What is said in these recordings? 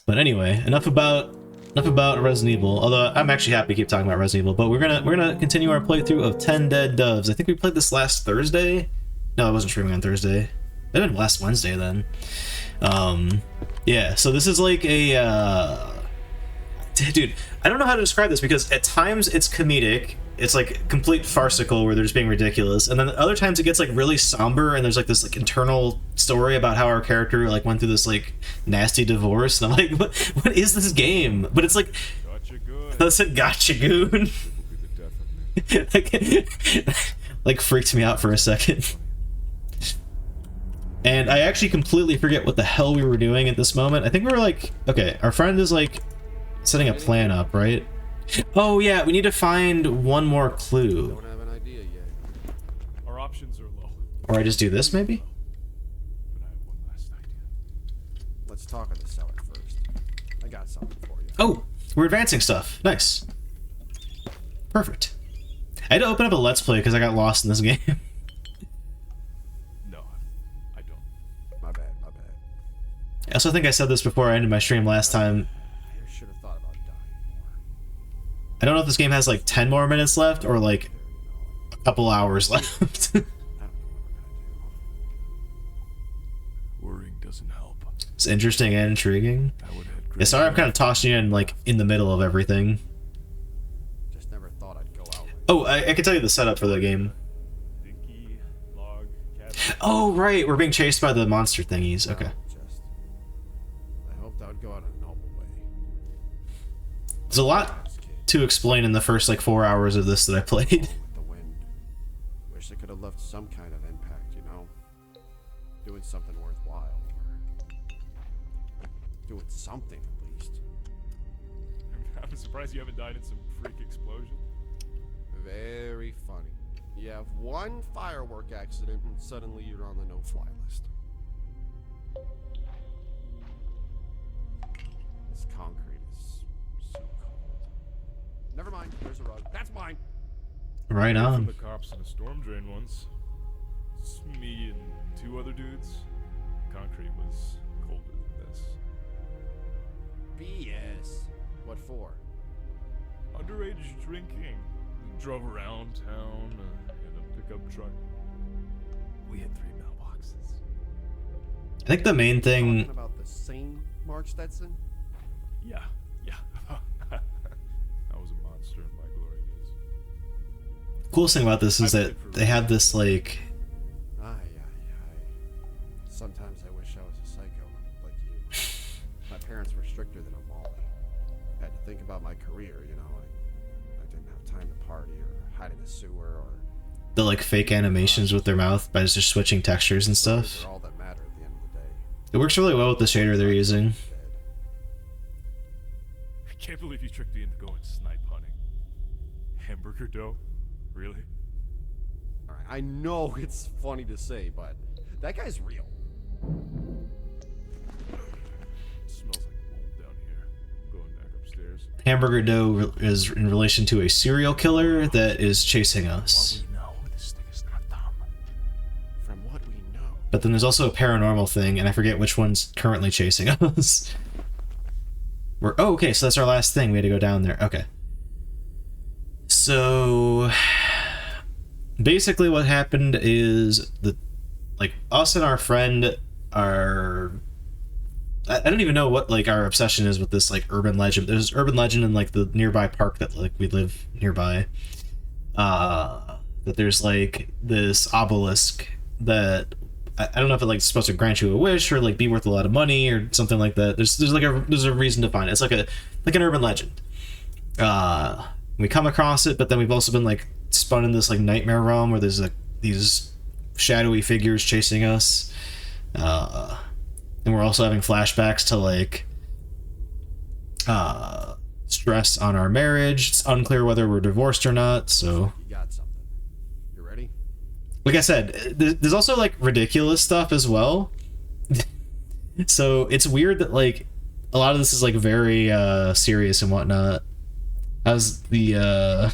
But anyway, enough about Resident Evil. Although I'm actually happy to keep talking about Resident Evil. But we're gonna continue our playthrough of 10 Dead Doves. I think we played this last Thursday. No, I wasn't streaming on Thursday. It had been last Wednesday then. Yeah. So this is like a dude. I don't know how to describe this because at times it's comedic. It's like complete farcical where they're just being ridiculous, and then other times it gets like really somber and there's like this like internal story about how our character like went through this like nasty divorce, and I'm like, what is this game? But it's like, gotcha good. I said gotcha goon. like freaked me out for a second. And I actually completely forget what the hell we were doing at this moment. I think we were like, okay, our friend is like setting a plan up, right? Oh yeah, we need to find one more clue. Don't have an idea yet. Our options are low. Or I just do this maybe? But I have one last idea. Let's talk on the cellar first. I got something for you. Oh, we're advancing stuff. Nice. Perfect. I had to open up a Let's Play because I got lost in this game. No, I don't. My bad, my bad. I also think I said this before I ended my stream last time. I should have thought about dying more. I don't know if this game has like 10 more minutes left or like a couple hours left. I don't know what we're gonna Worrying doesn't help. It's interesting and intriguing. I would have Yeah, sorry I'm kind of tossing you in like in the middle of everything. do. Just never thought I'd go out. Oh, I can tell you the setup for the game. Dinky, log, cat. Oh, right, we're being chased by the monster thingies. Okay. Just, I hoped I would go out in a noble way. There's a lot to explain in the first like 4 hours of this that I played. With the wind. Wish I could have left some kind of impact, you know? Doing something worthwhile, or doing something at least. I'm surprised you haven't died in some freak explosion. Very funny. You have one firework accident and suddenly you're on the no-fly list. This concrete is so cold. Never mind, there's a rug. That's mine! Right From on. the cops in a storm drain once. It's me and two other dudes. Concrete was colder than this. BS. What for? Underage drinking. We drove around town in a pickup truck. We hit 3 mailboxes. I think the main thing. Talking about the same Mark Stetson? Yeah. I was a monster in my glory days. Coolest thing about this is that they have this like. Aye. Sometimes I wish I was a psycho like you. My parents were stricter than a Molly. Had to think about my career, you know. I didn't have time to party or hide in the sewer or. The like fake animations with their mouth by just switching textures and Those stuff. are all that matter at the end of the day. It works really well with the shader they're using. I can't believe you tricked me into going snipe hunting. Hamburger dough? Really? Alright, I know it's funny to say, but that guy's real. It smells like mold down here. I'm going back upstairs. Hamburger dough is in relation to a serial killer that is chasing us. What we know, this thing is not dumb. From what we know. But then there's also a paranormal thing, and I forget which one's currently chasing us. Oh, okay, so that's our last thing. We had to go down there. Okay. So basically what happened is like us and our friend are I don't even know what like our obsession is with this like urban legend. There's urban legend in like the nearby park that like we live nearby. That there's like this obelisk that I don't know if it like supposed to grant you a wish or like be worth a lot of money or something like that. There's a reason to find it. It's like an urban legend. We come across it, but then we've also been like spun in this like nightmare realm where there's like these shadowy figures chasing us. And we're also having flashbacks to like stress on our marriage. It's unclear whether we're divorced or not, so You got something. You ready? like I said, there's also like ridiculous stuff as well. So it's weird that like a lot of this is like very serious and whatnot. How's the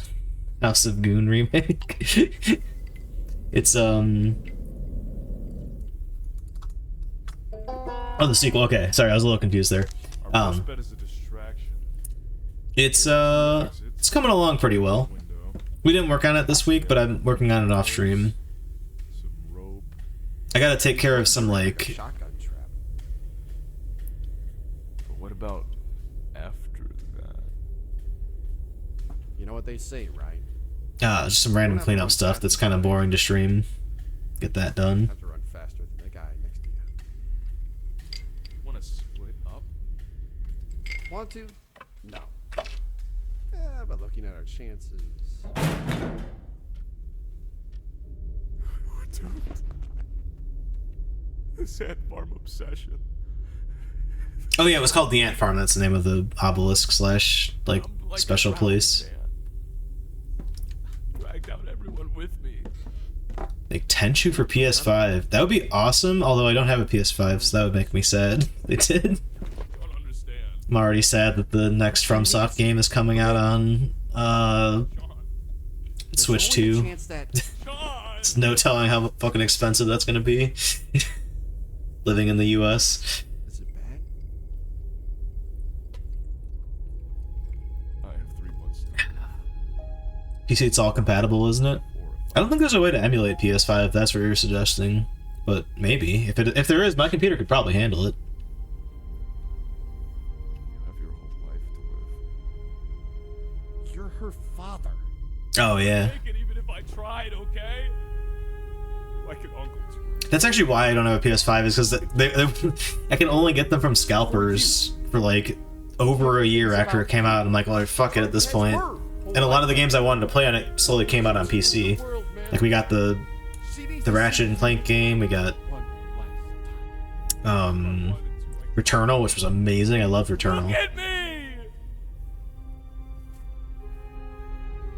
House of Goon remake? It's Oh, the sequel. Okay, sorry, I was a little confused there. Bet is a distraction. It's coming along pretty well. We didn't work on it this week, but I'm working on it off stream. Some rope. I gotta take care of some, like... Shotgun trap. But what about after that? You know what they say, right? just some random cleanup stuff that's kind of boring to stream. Get that done. Have to run faster than the guy next to you. Want to split up? Want to? No. Yeah, but looking at our chances. Dude. This ant farm obsession. Oh yeah, it was called the Ant Farm. That's the name of the obelisk slash, like special place. Dragged out everyone with me. Like Tenchu for PS5. That would be awesome, although I don't have a PS5, so that would make me sad. They did. Don't understand. I'm already sad that the next FromSoft game is coming out on Switch 2. There's no telling how fucking expensive that's gonna be. Living in the US. Is it bad? I have 3 months. PC, it's all compatible, isn't it? I don't think there's a way to emulate PS5 if that's what you're suggesting. But maybe. If there is, my computer could probably handle it. You have your whole life to live. You're her father. Oh yeah. Make it even if I tried, okay? Like an uncle to her. That's actually why I don't have a PS5, is because I can only get them from scalpers for like over a year after it came out. I'm like, well, fuck it at this point. And a lot of the games I wanted to play on it slowly came out on PC. Like we got the Ratchet and Clank game, we got Returnal, which was amazing. I love Returnal. Look at me!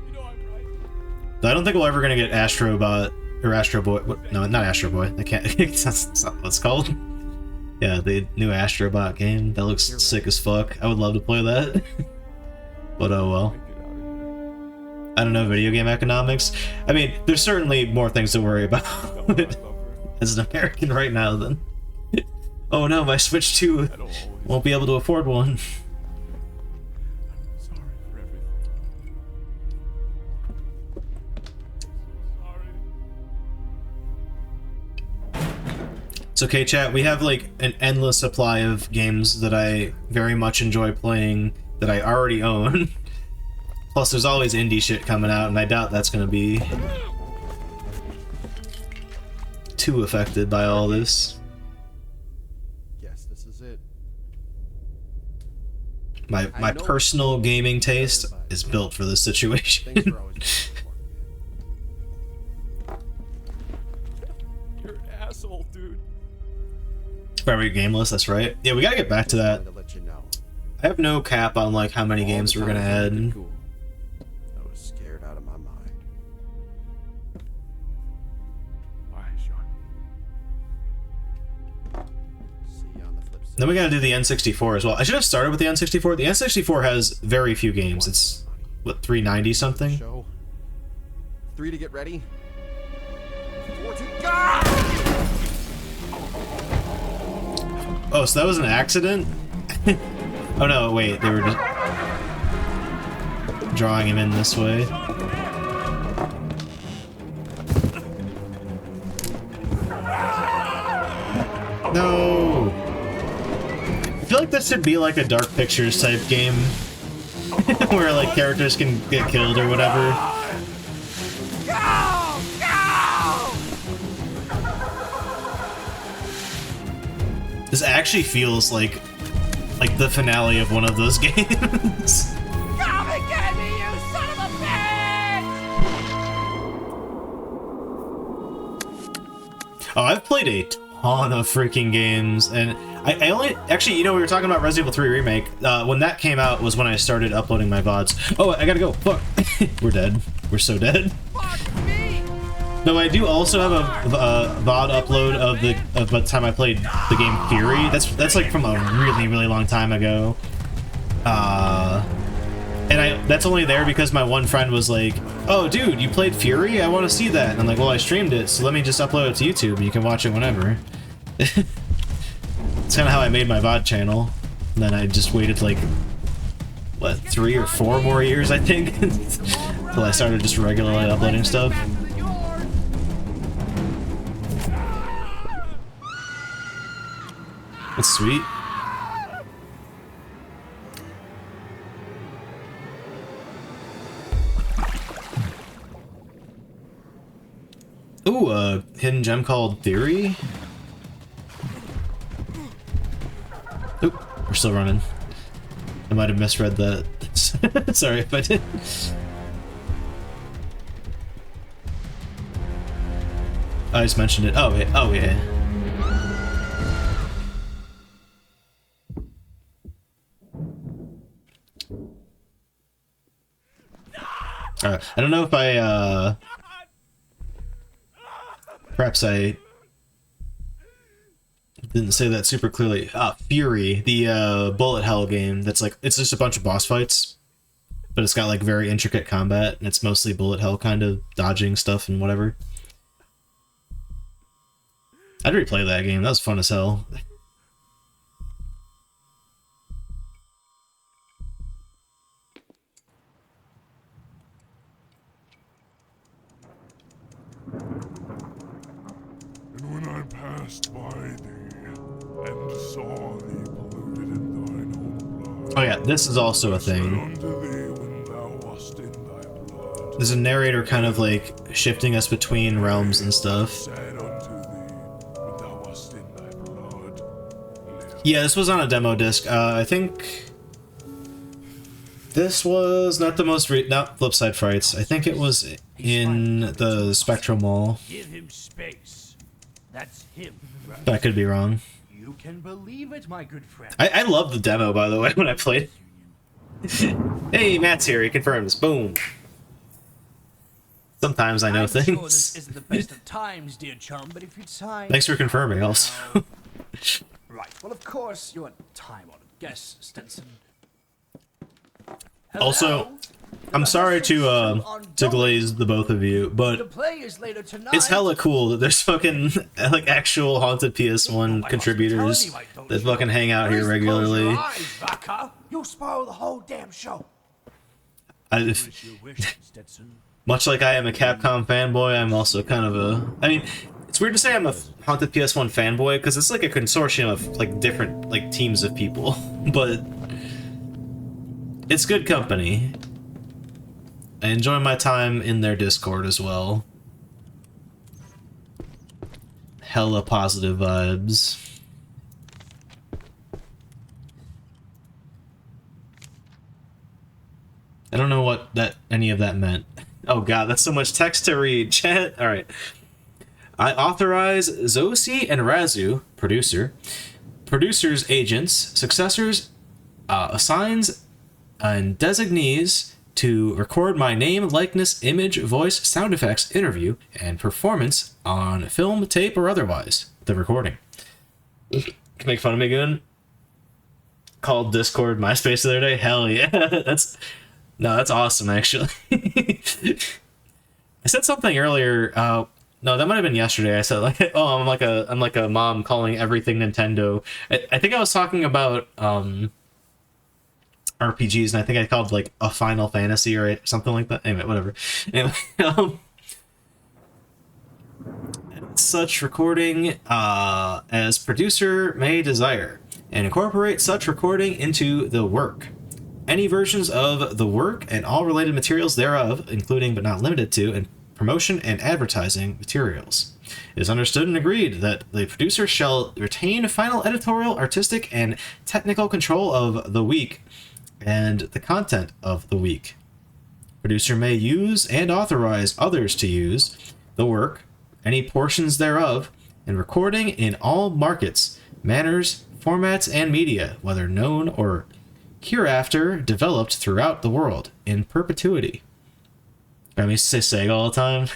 You know I'm right. I don't think we're ever gonna get Astrobot or Astro Boy. No, not Astro Boy. I can't. That's not what it's called. Yeah, the new Astrobot game. That looks sick as fuck. I would love to play that. But oh well. Get out of here. I don't know video game economics. I mean, there's certainly more things to worry about I love her. as an American right now than. Oh no, my Switch 2 I don't always. won't be able to afford one. I'm sorry for everything. So sorry. It's okay, chat. We have like an endless supply of games that I very much enjoy playing that I already own. Plus, there's always indie shit coming out, and I doubt that's gonna be too affected by all this. Yes, this is it. My personal gaming taste is built for this situation. Thanks for always being there for me, man. You're an asshole, dude. Very gameless, that's right. Yeah, we gotta get back to that. To let you know. I have no cap on like how many All games the we're gonna times I add. acted cool, I was scared out of my mind. Why, Sean? See you on the flip side. Then we gotta do the N64 as well. I should have started with the N64. The N64 has very few games. It's, what, 390 something? Show. 3 to get ready. 4 to go! Oh, so that was an accident? Oh no, wait, they were just drawing him in this way. No! I feel like this should be like a Dark Pictures type game. Where like characters can get killed or whatever. Go! Go! This actually feels like the finale of one of those games. Come and get me, you son of a bitch! Oh, I've played a ton of freaking games, and I only actually, you know, we were talking about Resident Evil 3 Remake. When that came out was when I started uploading my VODs. Oh, I gotta go. Fuck. We're dead. We're so dead. Fuck me! No, I do also have a VOD upload of the time I played the game Fury. That's like from a really, really long time ago. And that's only there because my one friend was like, "Oh, dude, you played Fury? I want to see that." And I'm like, "Well, I streamed it, so let me just upload it to YouTube. You can watch it whenever." It's kind of how I made my VOD channel. And then I just waited like, what, 3 or 4 more years, I think, until I started just regularly uploading stuff. That's sweet. Ooh, a hidden gem called Theory. Oop, we're still running. I might have misread that. Sorry if I did. I just mentioned it. Oh, yeah. Oh, yeah. Alright, I don't know if I, perhaps I didn't say that super clearly. Fury, the, bullet hell game that's like, it's just a bunch of boss fights, but it's got like very intricate combat, and it's mostly bullet hell kind of dodging stuff and whatever. I'd replay that game, that was fun as hell. When I passed by thee, and saw thee polluted in thine own blood. Oh yeah, this is also a thing. Unto thee when thou wast in thy blood. There's a narrator kind of like shifting us between realms and stuff. Said unto thee when thou wast in thy blood. Live. Yeah, this was on a demo disc. I think this was not the most not Flipside Frights. I think it was in the Spectral Mall. Give him space. That's him. But I could be wrong. You can believe it, my good friend. I love the demo, by the way, when I played it. Hey, Matt's here. He confirms. Boom. Sometimes I know I'm things. Sure this isn't the best of times, dear chum, but if you'd sign. Thanks for confirming, also. Right. Well, of course, you're a time-honored guest, Stetson. Also, Hello? I'm sorry to glaze the both of you, The but play is later tonight. it's hella cool that there's fucking like actual Haunted PS1 By contributors hospitality, mate, don't that you? fucking hang out Please here close regularly. your eyes, Vaca. You'll spoil the whole damn show. If, Your wish, Stetson. much like I am a Capcom fanboy, I'm also kind of a. I mean, it's weird to say I'm a Haunted PS1 fanboy because it's like a consortium of like different like teams of people, but it's good company. I enjoy my time in their Discord as well. Hella positive vibes. I don't know what any of that meant. Oh god, that's so much text to read. Chat. All right. I authorize Zosi and Razu, producers, agents, successors, assigns, and designees to record my name, likeness, image, voice, sound effects, interview, and performance on film, tape, or otherwise. The recording. Can make fun of me again? Called Discord MySpace the other day? Hell yeah. That's awesome, actually. I said something earlier, no, that might have been yesterday. I said like, oh, I'm like a mom calling everything Nintendo. I think I was talking about RPGs, and I think I called like a Final Fantasy or something like that. Anyway, whatever. Anyway, such recording as producer may desire, and incorporate such recording into the work. Any versions of the work and all related materials thereof, including but not limited to, and promotion and advertising materials. It is understood and agreed that the producer shall retain final editorial, artistic, and technical control of the week and the content of the week. Producer may use and authorize others to use the work, any portions thereof, and recording in all markets, manners, formats, and media, whether known or hereafter developed throughout the world, in perpetuity. I mean, say Sega all the time.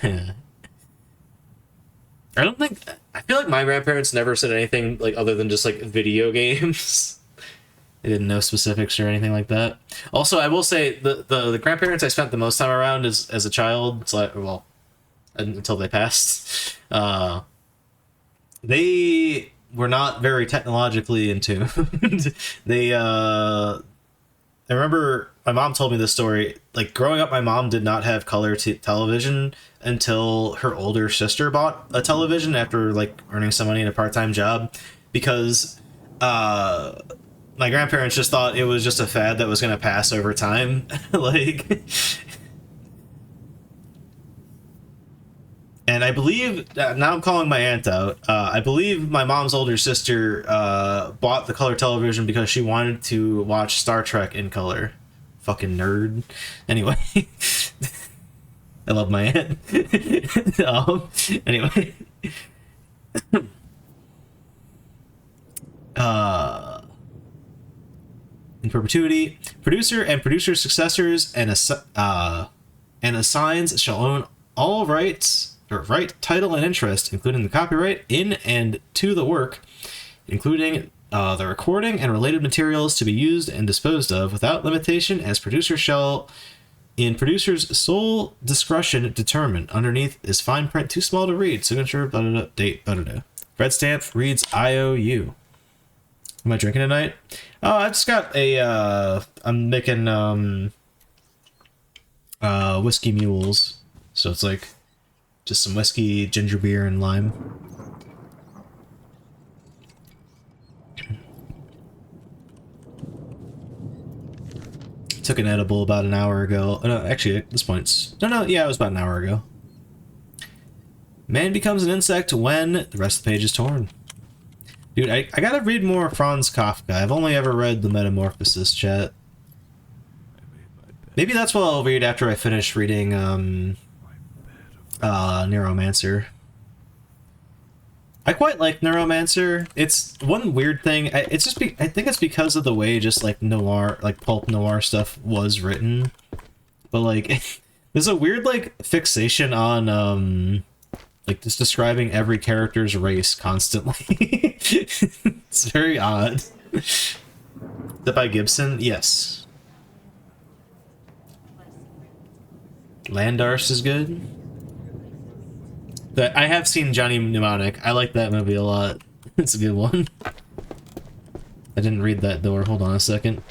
I feel like my grandparents never said anything like other than just like video games. They didn't know specifics or anything like that. Also, I will say the grandparents I spent the most time around as a child, until they passed, they were not very technologically in tune. They I remember my mom told me this story. Like growing up, my mom did not have color television until her older sister bought a television after like earning some money in a part-time job, because my grandparents just thought it was just a fad that was going to pass over time. Like, and I believe, now I'm calling my aunt out, I believe my mom's older sister bought the color television because she wanted to watch Star Trek in color. Fucking nerd. Anyway. I love my aunt. Anyway. In perpetuity, producer and producer's successors and assigns shall own all rights, or right, title, and interest, including the copyright in and to the work, including the recording and related materials to be used and disposed of without limitation, as producer shall, in producer's sole discretion, determine. Underneath is fine print too small to read. Signature, blah, blah, blah, date, blah, blah, blah. Red stamp reads IOU. Am I drinking tonight? Oh, I just got a, I'm making, whiskey mules. So it's like just some whiskey, ginger beer, and lime. Took an edible about an hour ago. No, actually, at this point, yeah, it was about an hour ago. Man becomes an insect when the rest of the page is torn. Dude, I gotta read more Franz Kafka. I've only ever read the Metamorphosis, chat. Maybe that's what I'll read after I finish reading Neuromancer. I quite like Neuromancer. It's one weird thing. I think it's because of the way just like noir, like pulp noir stuff was written. But like, there's a weird like fixation on like just describing every character's race constantly. It's very odd. Is that by Gibson? Yes. Landars is good. But I have seen Johnny Mnemonic. I like that movie a lot. It's a good one. I didn't read that door. Hold on a second.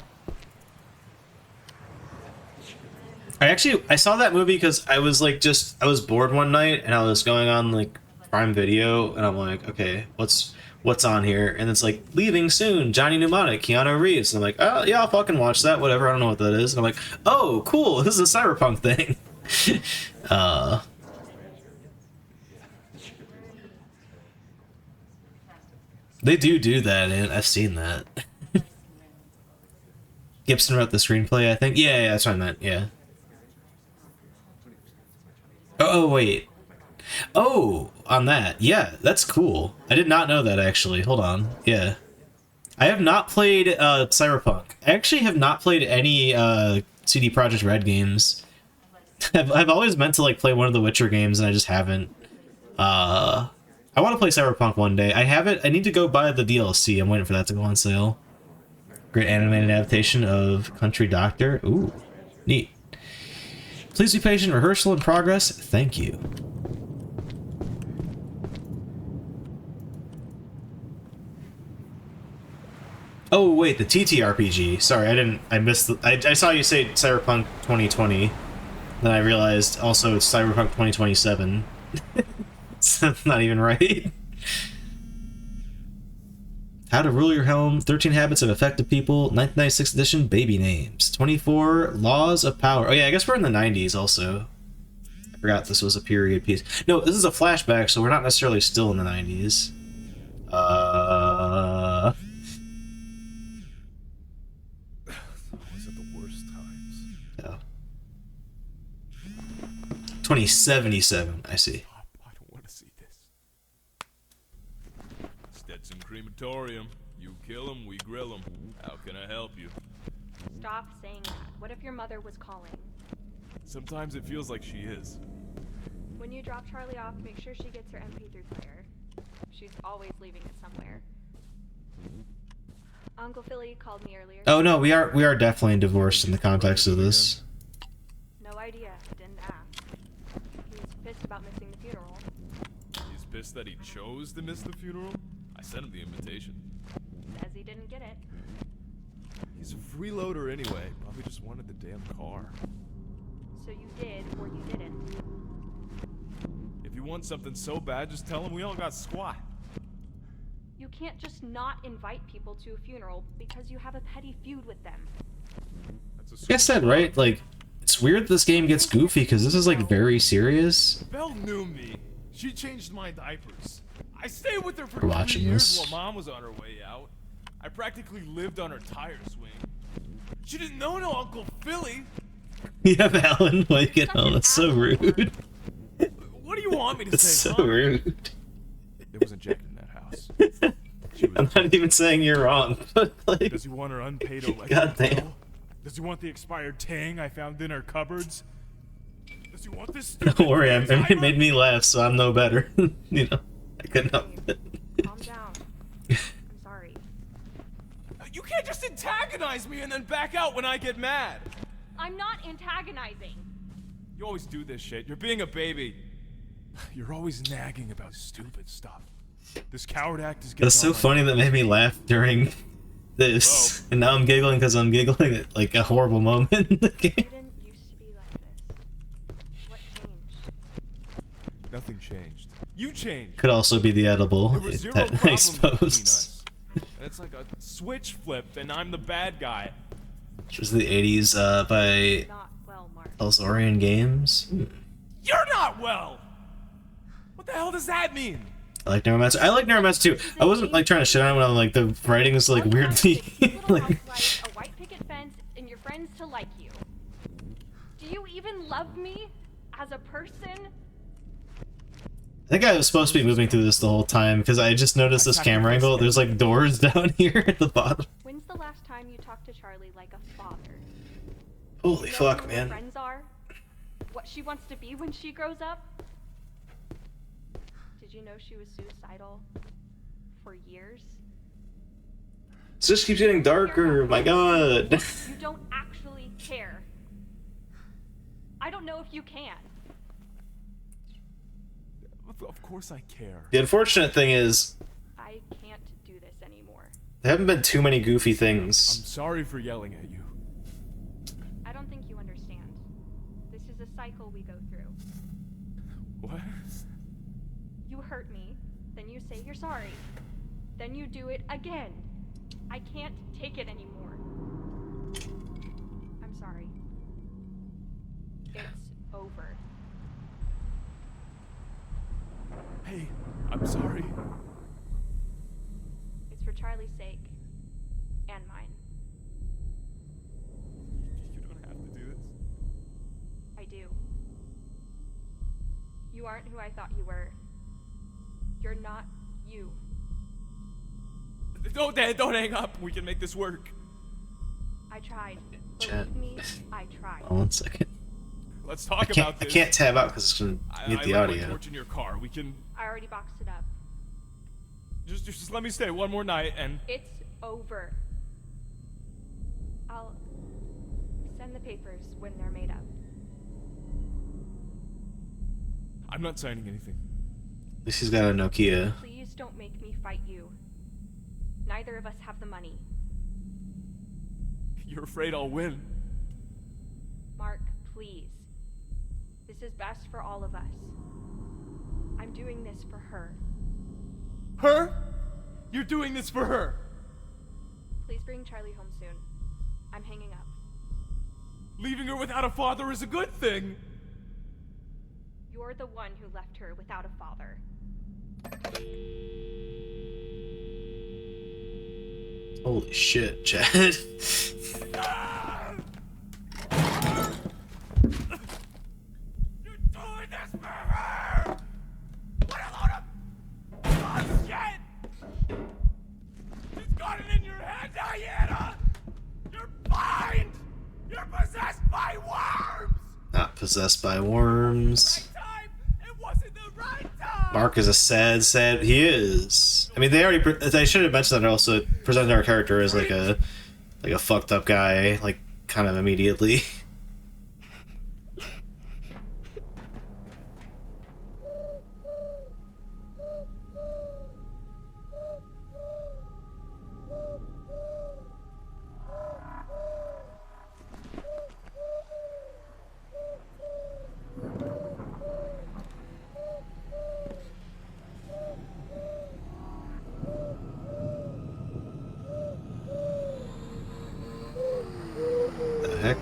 I saw that movie because I was like I was bored one night and I was going on like Prime Video and I'm like, okay, what's on here? And it's like, leaving soon, Johnny Mnemonic, Keanu Reeves. And I'm like, oh yeah, I'll fucking watch that, whatever, I don't know what that is. And I'm like, oh cool, this is a cyberpunk thing. They do that, and I've seen that. Gibson wrote the screenplay, I think. Yeah, that's what I meant, yeah. Oh, wait. Oh, on that. Yeah, that's cool. I did not know that, actually. Hold on. Yeah. I have not played Cyberpunk. I actually have not played any CD Projekt Red games. I've always meant to like play one of the Witcher games, and I just haven't. I want to play Cyberpunk one day. I haven't. I need to go buy the DLC. I'm waiting for that to go on sale. Great animated adaptation of Country Doctor. Ooh, neat. Please be patient. Rehearsal in progress. Thank you. Oh wait, the TTRPG. Sorry, I missed. I saw you say Cyberpunk 2020. Then I realized also it's Cyberpunk 2027. It's not even right. How to Rule Your Home, 13 Habits of Effective People, 1996 edition, Baby Names, 24 Laws of Power. Oh yeah, I guess we're in the 90s also. I forgot this was a period piece. No, this is a flashback, so we're not necessarily still in the 90s. Always at the worst times. Yeah. 2077, I see. I don't want to see this. Stetson Crematorium. You kill him, we grill him. How can I help you? Stop saying that. What if your mother was calling? Sometimes it feels like she is. When you drop Charlie off, make sure she gets her MP3 player. She's always leaving it somewhere. Uncle Philly called me earlier. Oh no, we are definitely divorced in the context of this. No idea. Didn't ask. He was pissed about missing the funeral. He's pissed that he chose to miss the funeral? I sent him the invitation. Says he didn't get it. He's a freeloader anyway. Probably just wanted the damn car. So you did, or you didn't. If you want something so bad, just tell him we all got squat. You can't just not invite people to a funeral because you have a petty feud with them. That's Like I said, right? Like, it's weird this game gets goofy because this is like very serious. Belle knew me. She changed my diapers. I stayed with her for We're 3 watching years this. while Mom was on her way out. I practically lived on her tire swing. She didn't know no Uncle Philly. You have Alan like it. Oh, that's so rude. What do you want me to That's say, so huh? rude. There was a Jack in that house. She was I'm not even saying you're wrong, but like, Does he want her unpaid electric goddamn. bill? Does he want the expired Tang I found in her cupboards? Does he want this stupid Don't worry, it timer? made me laugh, so I'm no better. You know, I couldn't help it. Calm down. I'm sorry. You can't just antagonize me and then back out when I get mad. I'm not antagonizing. You always do this shit. You're being a baby. You're always nagging about stupid stuff. This coward act is getting That's so on my funny that made me laugh during this, and now I'm giggling because I'm giggling at like a horrible moment in the game. You didn't used to be like this. What changed? Nothing changed. You changed. Could also be the edible, There was zero I problem between suppose. us. And it's like a switch flipped, and I'm the bad guy. Which was the 80s by Not well, Mark. Elzorian Games. You're not well. What the hell does that mean? I like Neuromancer. I like Neuromancer too. I wasn't like trying to shit on it when I'm like the writing was like All you have weirdly is a little like. house light, a white picket fence, and your friends to like you. Do you even love me as a person? I think I was supposed to be moving through this the whole time because I just noticed this camera angle. There's like doors down here at the bottom. When's the last time you talked to Charlie like a father? Holy Know fuck, who her man. friends are? What she wants to be when she grows up? Did you know she was suicidal for years? This just keeps getting darker. My god. You don't actually care. I don't know if you can. Of course I care. The unfortunate thing is I can't do this anymore. there haven't been too many goofy I'm things. sorry for yelling at you. I don't think you understand. This is a cycle we go through. What? You hurt me, then you say you're sorry. Then you do it again. I can't take it anymore. I'm sorry. It's over. Hey, I'm sorry. It's for Charlie's sake. And mine. You don't have to do this. I do. You aren't who I thought you were. You're not you. Don't, Dad, don't hang up. We can make this work. I tried. Chat. Believe me, I tried. Oh, 1 second. Let's I talk about can't. I this. can't tab out because it's gonna mute the I left my audio. torch in your car. We can I already boxed it up. just let me stay one more night, and It's over. I'll send the papers when they're made up. I'm not signing anything. At least he's got a Nokia. Please don't make me fight you. Neither of us have the money. You're afraid I'll win. Mark, please. This is best for all of us. I'm doing this for her. Her? You're doing this for her. Please bring Charlie home soon. I'm hanging up. Leaving her without a father is a good thing. You're the one who left her without a father. Holy shit, Chad. You're doing this for her! What a load of bullshit! She's got it in your head, Diana! You're blind! You're possessed by worms! Not possessed by worms. Right time! It wasn't the right time! Mark is a sad. He is. I mean, they should have mentioned that also presented our character as like a fucked up guy, like kind of immediately. heck?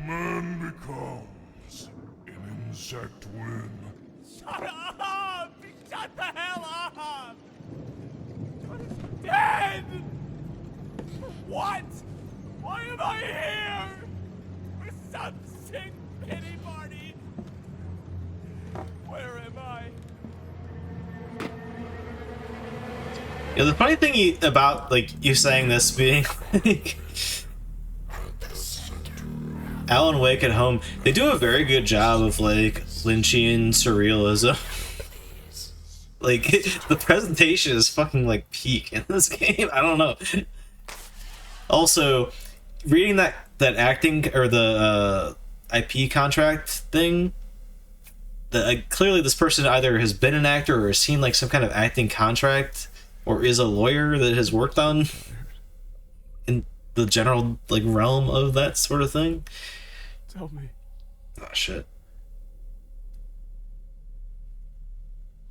Man becomes an insect when... Shut up! Shut the hell up! John is dead! What? Why am I here? For some sick pity party? Where am I? Yeah, the funny thing about like you saying this being like Alan Wake at home, they do a very good job of like Lynchian surrealism. Like the presentation is fucking like peak in this game. I don't know. Also, reading that acting or the IP contract thing, clearly this person either has been an actor or has seen like some kind of acting contract or is a lawyer that has worked on in the general like realm of that sort of thing. Tell me. Oh shit.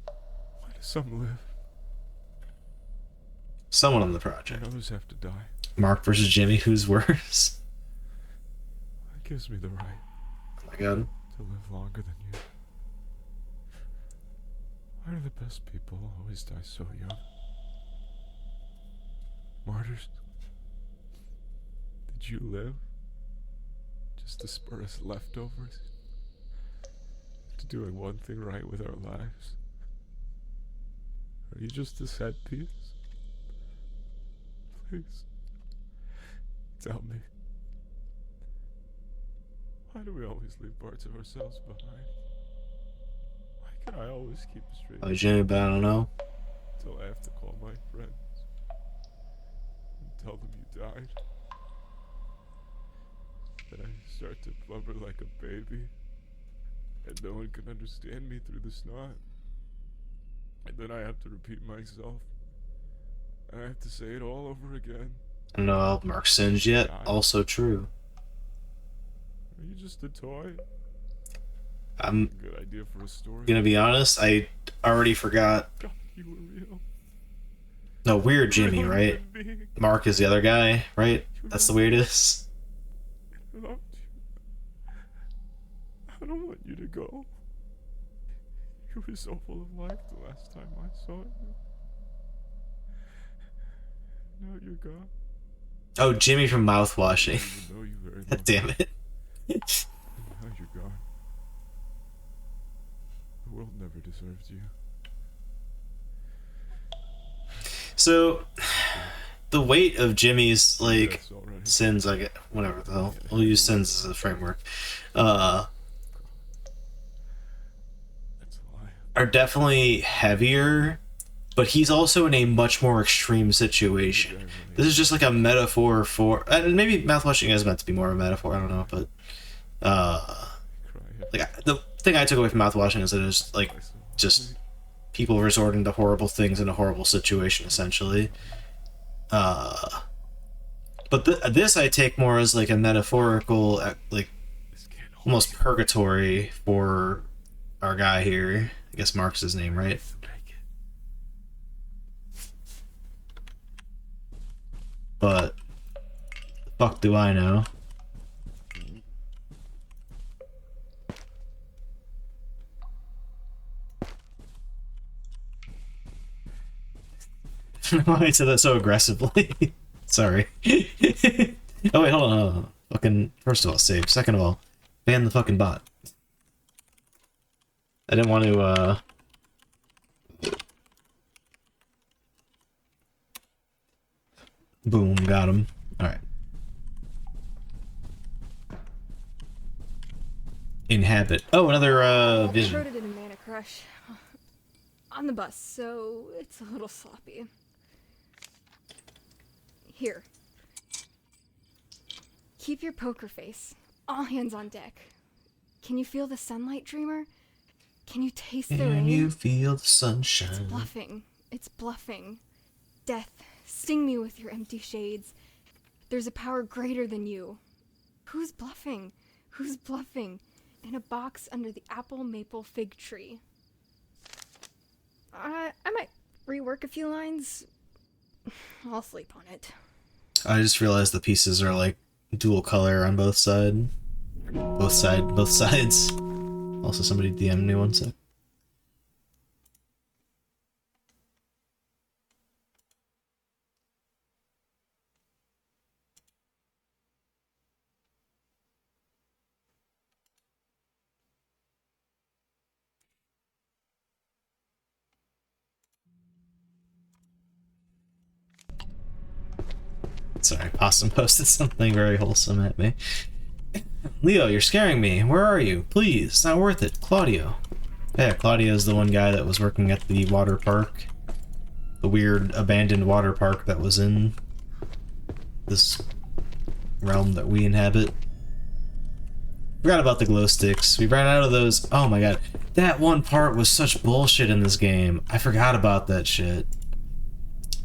Why do some live? Someone on the project. And others have to die. Mark versus Jimmy, who's worse? That gives me the right Oh my god. to live longer than you. Why do the best people always die so young? Martyrs? Did you live? Just to spur us leftovers? To doing one thing right with our lives? Are you just a set piece? Please. Tell me. Why do we always leave parts of ourselves behind? Why can I always keep a straight Oh, Jimmy, but I don't know. until I have to call my friends and tell them you died? Then I start to blubber like a baby, and no one can understand me through the snot. And then I have to repeat myself. And I have to say it all over again. I don't know how Mark sins yet. Also true. Are you just a toy? I'm Good idea for a story. gonna be honest, I already forgot. God, you were real. No, weird Jimmy, Real right? human being. Mark is the other guy, right? That's the way it is. I loved you. I don't want you to go. You were so full of life the last time I saw you. Now you're gone. Oh, Jimmy from mouthwashing. I didn't know you very God long. damn it. And now you're gone. The world never deserved you. So, the weight of Jimmy's like That's already. sins, I get whatever the hell. We'll use sins as a framework. Are That's a lie. definitely heavier, but he's also in a much more extreme situation. This is just like a metaphor for, and maybe mouthwashing is meant to be more of a metaphor. I don't know, but Cry. like the thing I took away from mouthwashing is that it's like just people resorting to horrible things in a horrible situation, essentially. But this I take more as like a metaphorical, like This can't hold almost purgatory for our guy here. I guess Mark's his name, right? Make it. But the fuck do I know? Why I said that so aggressively. Sorry. Oh wait, hold on. Fucking, first of all, save. Second of all, ban the fucking bot. I didn't want to, Boom, got him. Alright. Inhabit. Oh, another, I wrote vision. it in a Mana Crush. On the bus, so it's a little sloppy. Here. Keep your poker face. All hands on deck. Can you feel the sunlight, dreamer? Can you taste the Can rain? you feel the It's sunshine? bluffing. It's bluffing. Death Sting me with your empty shades. There's a power greater than you. Who's bluffing? Who's bluffing? In a box under the apple maple fig tree. I might rework a few lines. I'll sleep on it. I just realized the pieces are like dual color on both sides. Both sides. Also, somebody DM'd me one sec. Sorry, Possum posted something very wholesome at me. Leo, you're scaring me. Where are you? Please, it's not worth it. Claudio. Yeah, Claudio is the one guy that was working at the water park. The weird abandoned water park that was in this realm that we inhabit. Forgot about the glow sticks. We ran out of those. Oh my god. That one part was such bullshit in this game. I forgot about that shit.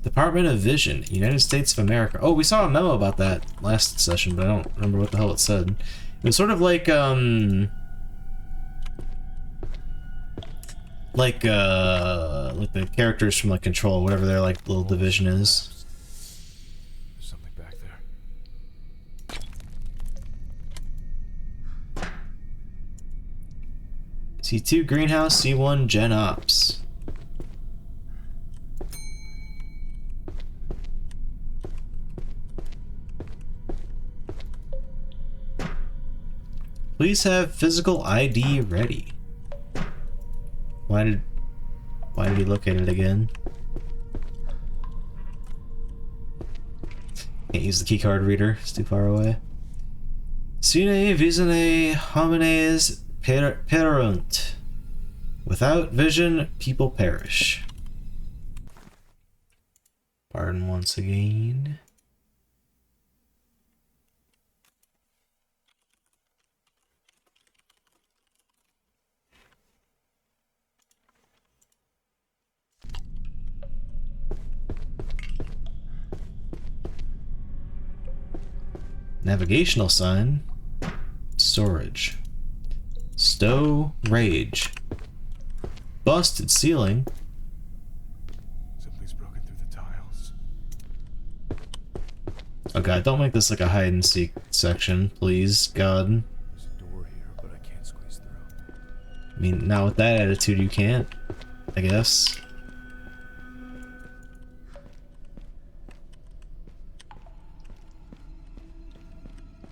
Department of Vision, United States of America. Oh, we saw a memo about that last session, but I don't remember what the hell it said. It was sort of like the characters from like Control, whatever their like little division is. There's something back there. C2 Greenhouse, C1 Gen Ops. Please have physical ID ready. Why did he look at it again? Can't use the keycard reader, it's too far away. Sine visine homines perunt. Without vision, people perish. Pardon once again. Navigational sign. Storage. Stow rage. Busted ceiling. Something's broken through the tiles. Oh god, don't make this like a hide and seek section, please, god. There's a door here, but I can't squeeze through. I mean, not with that attitude you can't, I guess.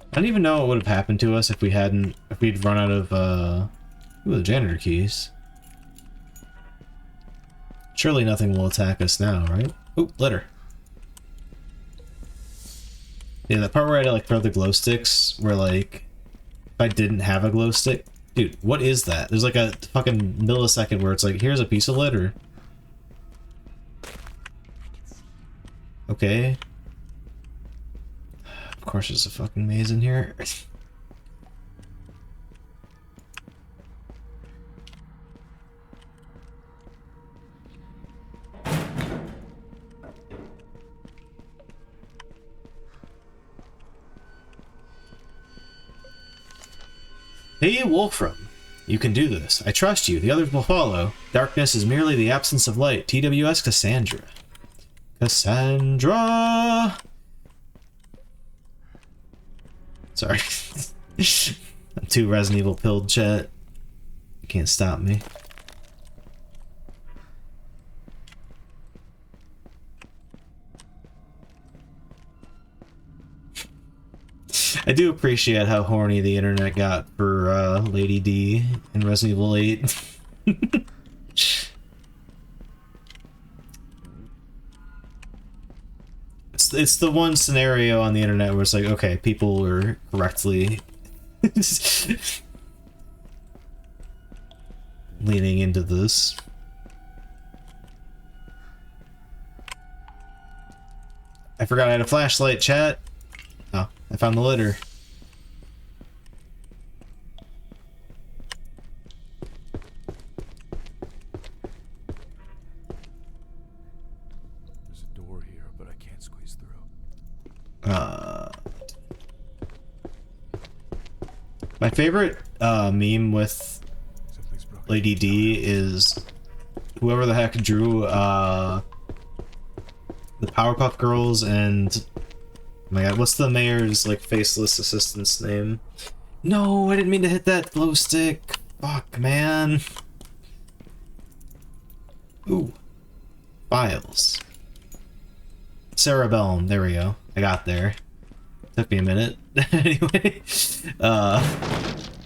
I don't even know what would have happened to us if we'd run out of, the janitor keys. Surely nothing will attack us now, right? Oop, letter. Yeah, that part where I had to, like, throw the glow sticks, where, like, if I didn't have a glow stick... Dude, what is that? There's, like, a fucking millisecond where it's like, here's a piece of litter. Okay. Of course there's a fucking maze in here. Hey, Wolfram. You can do this. I trust you. The others will follow. Darkness is merely the absence of light. TWS Cassandra. Cassandra! Sorry. I'm too Resident Evil pilled, chat. You can't stop me. I do appreciate how horny the internet got for Lady D in Resident Evil 8. It's the one scenario on the internet where it's like, okay, people were correctly leaning into this. I forgot I had a flashlight, chat. Oh, I found the litter. There's a door here, but I can't squeeze through. My favorite meme with Something's broken. Lady D is whoever the heck drew the Powerpuff Girls and oh my god, what's the mayor's like faceless assistant's name? No, I didn't mean to hit that glow stick. Fuck, man. Ooh. Files. Cerebellum, there we go. I got there. Took me a minute. Anyway.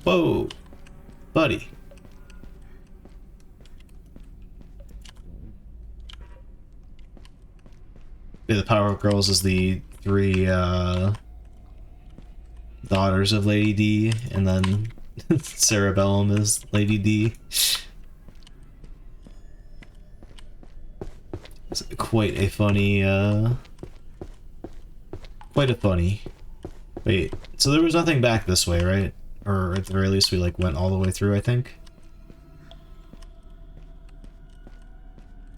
Whoa. Buddy. Yeah, the Powerpuff Girls is the three daughters of Lady D, and then Cerebellum is Lady D. It's quite a funny, quite a funny. Wait, so there was nothing back this way, right? Or at the very least we like went all the way through, I think?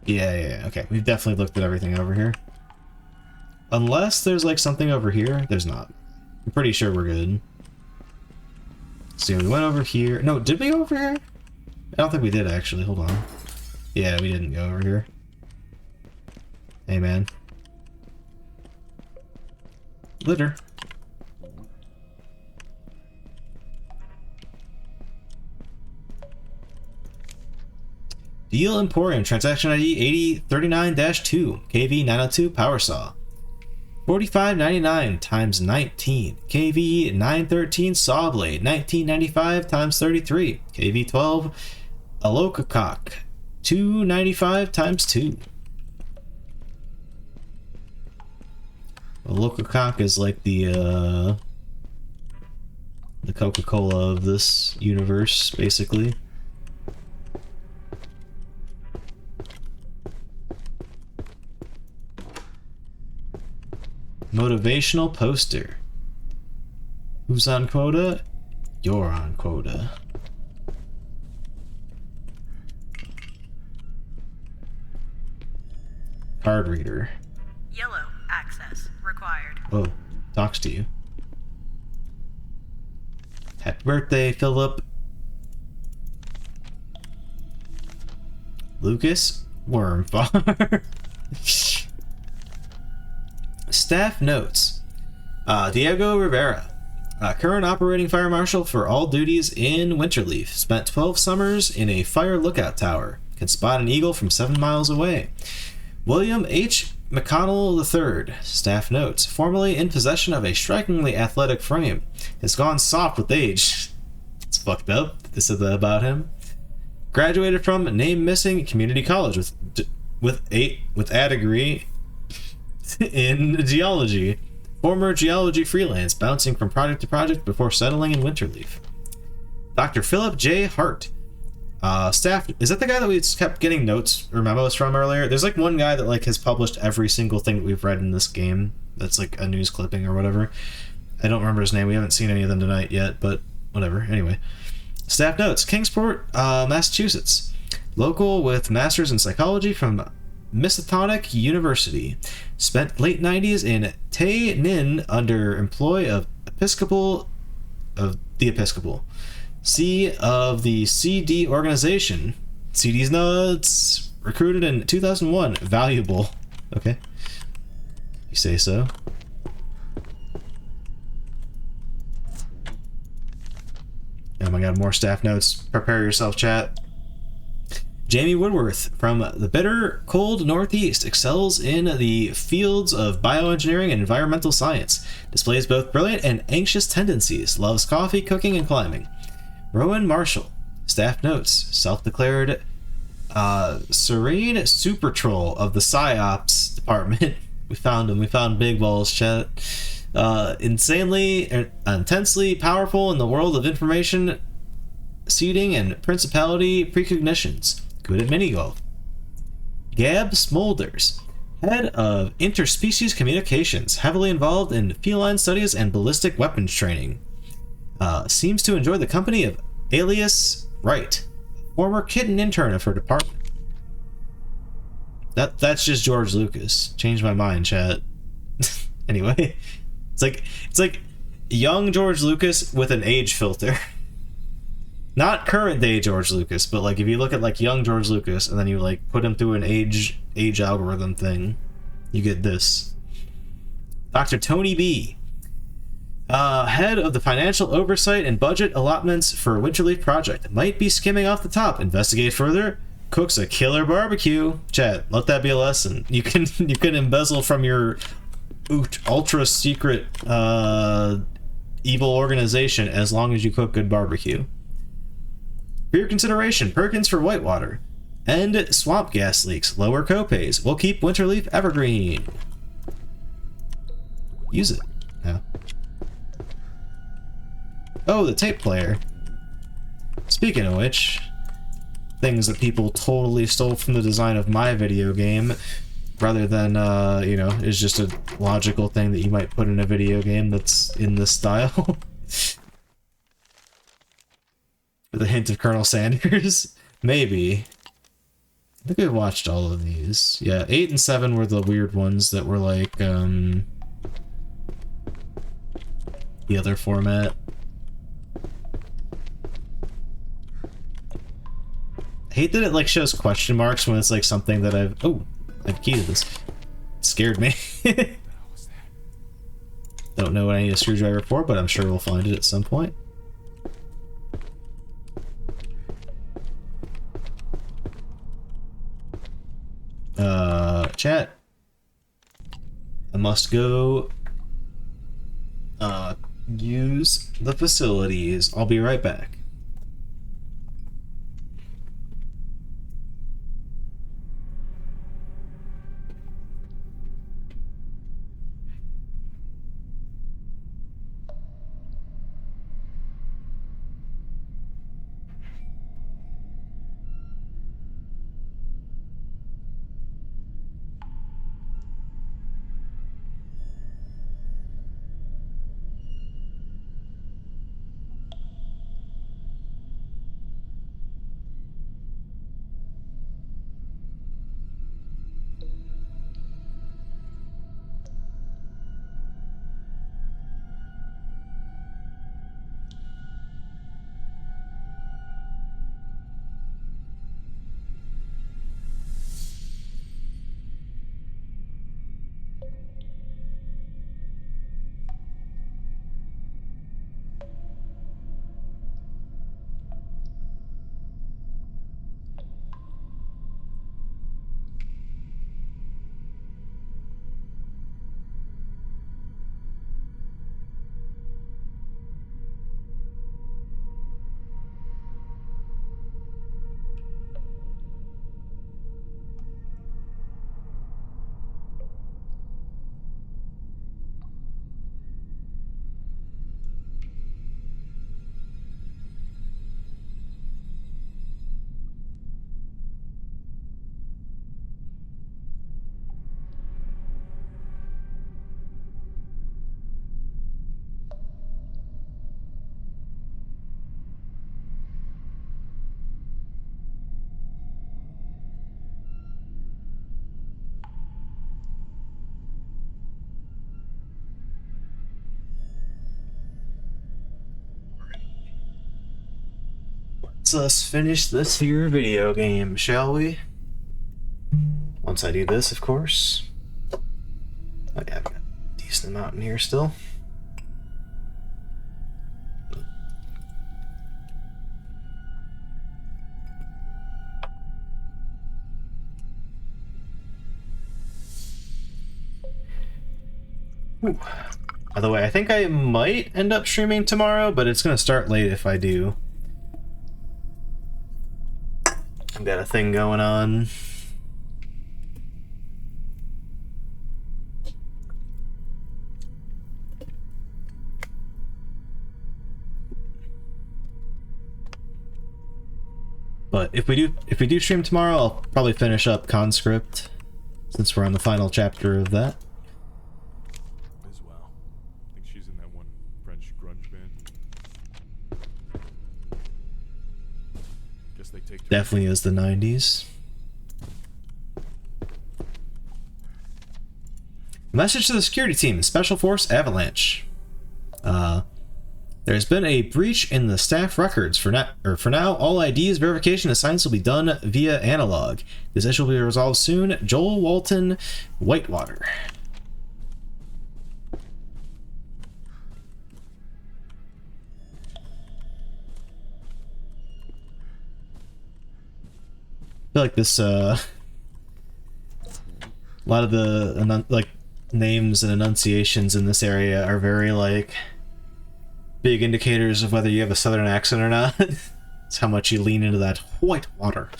Yeah, okay. We've definitely looked at everything over here. Unless there's like something over here. There's not. I'm pretty sure we're good. So we went over here. No, did we go over here? I don't think we did actually. Hold on. Yeah, we didn't go over here. Hey, man. Litter. Deal Emporium, transaction ID 8039-2, KV 902 Power Saw. $45.99 times 19, KV 913 Saw Blade, $19.95 times 33, KV 12 Alocacock, $2.95 times 2. Alocacock is like the Coca-Cola of this universe, basically. Motivational poster. Who's on quota? You're on quota. Card reader. Yellow access required. Oh, talks to you. Happy birthday, Philip. Lucas Wormfar. Staff notes. Diego Rivera, current operating fire marshal for all duties in Winterleaf. Spent 12 summers in a fire lookout tower. Can spot an eagle from 7 miles away. William H. McConnell III, staff notes. Formerly in possession of a strikingly athletic frame. Has gone soft with age. It's fucked up. They said that about him. Graduated from name missing community college with a degree in geology. Former geology freelance, bouncing from project to project before settling in Winterleaf. Dr. Philip J. Hart. Staff, is that the guy that we kept getting notes or memos from earlier? There's like one guy that like has published every single thing that we've read in this game. That's like a news clipping or whatever. I don't remember his name. We haven't seen any of them tonight yet, but whatever. Anyway. Staff notes. Kingsport, Massachusetts. Local with masters in psychology from Miskatonic University. Spent late 90s in Tay Nin under employ of the Episcopal. C of the CD organization. CD's nuts. Recruited in 2001. Valuable. Okay. You say so. Oh my god, more staff notes. Prepare yourself, chat. Jamie Woodworth from the bitter, cold Northeast excels in the fields of bioengineering and environmental science. Displays both brilliant and anxious tendencies. Loves coffee, cooking, and climbing. Rowan Marshall. Staff notes. Self-declared serene super troll of the PsyOps department. We found him. We found Big Balls, chat. Intensely powerful in the world of information seeding and principality precognitions. Good at minigolf. Gab Smolders, head of interspecies communications, heavily involved in feline studies and ballistic weapons training. Seems to enjoy the company of Alias Wright, former kitten intern of her department. That's just George Lucas. Changed my mind, chat. Anyway, it's like young George Lucas with an age filter. Not current day George Lucas, but like if you look at like young George Lucas and then you like put him through an age algorithm thing, you get this. Dr. Tony B, head of the financial oversight and budget allotments for Winterleaf Project, might be skimming off the top. Investigate further. Cooks a killer barbecue. Chat, let that be a lesson. You can embezzle from your ultra secret evil organization as long as you cook good barbecue. For your consideration, Perkins for Whitewater. End swamp gas leaks. Lower copays. We'll keep Winterleaf evergreen. Use it. Yeah. Oh, the tape player. Speaking of which, things that people totally stole from the design of my video game, rather than, you know, is just a logical thing that you might put in a video game that's in this style. With a hint of Colonel Sanders. Maybe. I think I watched all of these. Yeah, 8 and 7 were the weird ones that were like, the other format. I hate that it like shows question marks when it's like something that I've... Oh, I've keyed this. It scared me. Don't know what I need a screwdriver for, but I'm sure we'll find it at some point. Chat. I must go use the facilities. I'll be right back. Let's finish this here video game, shall we? Once I do this, of course. Oh yeah, I've got a decent amount in here still. Ooh. By the way, I think I might end up streaming tomorrow, but it's gonna start late if I do. I've got a thing going on. But if we do stream tomorrow, I'll probably finish up Conscript, since we're on the final chapter of that. As well. I think she's in that one French grunge band. Guess they take Definitely is the 90s. Message to the security team and Special Force Avalanche. There's been a breach in the staff records. For now, all IDs verification and signs will be done via analog. This issue will be resolved soon. Joel Walton, Whitewater. I feel like this, a lot of the, names and enunciations in this area are very, big indicators of whether you have a southern accent or not. It's how much you lean into that white water.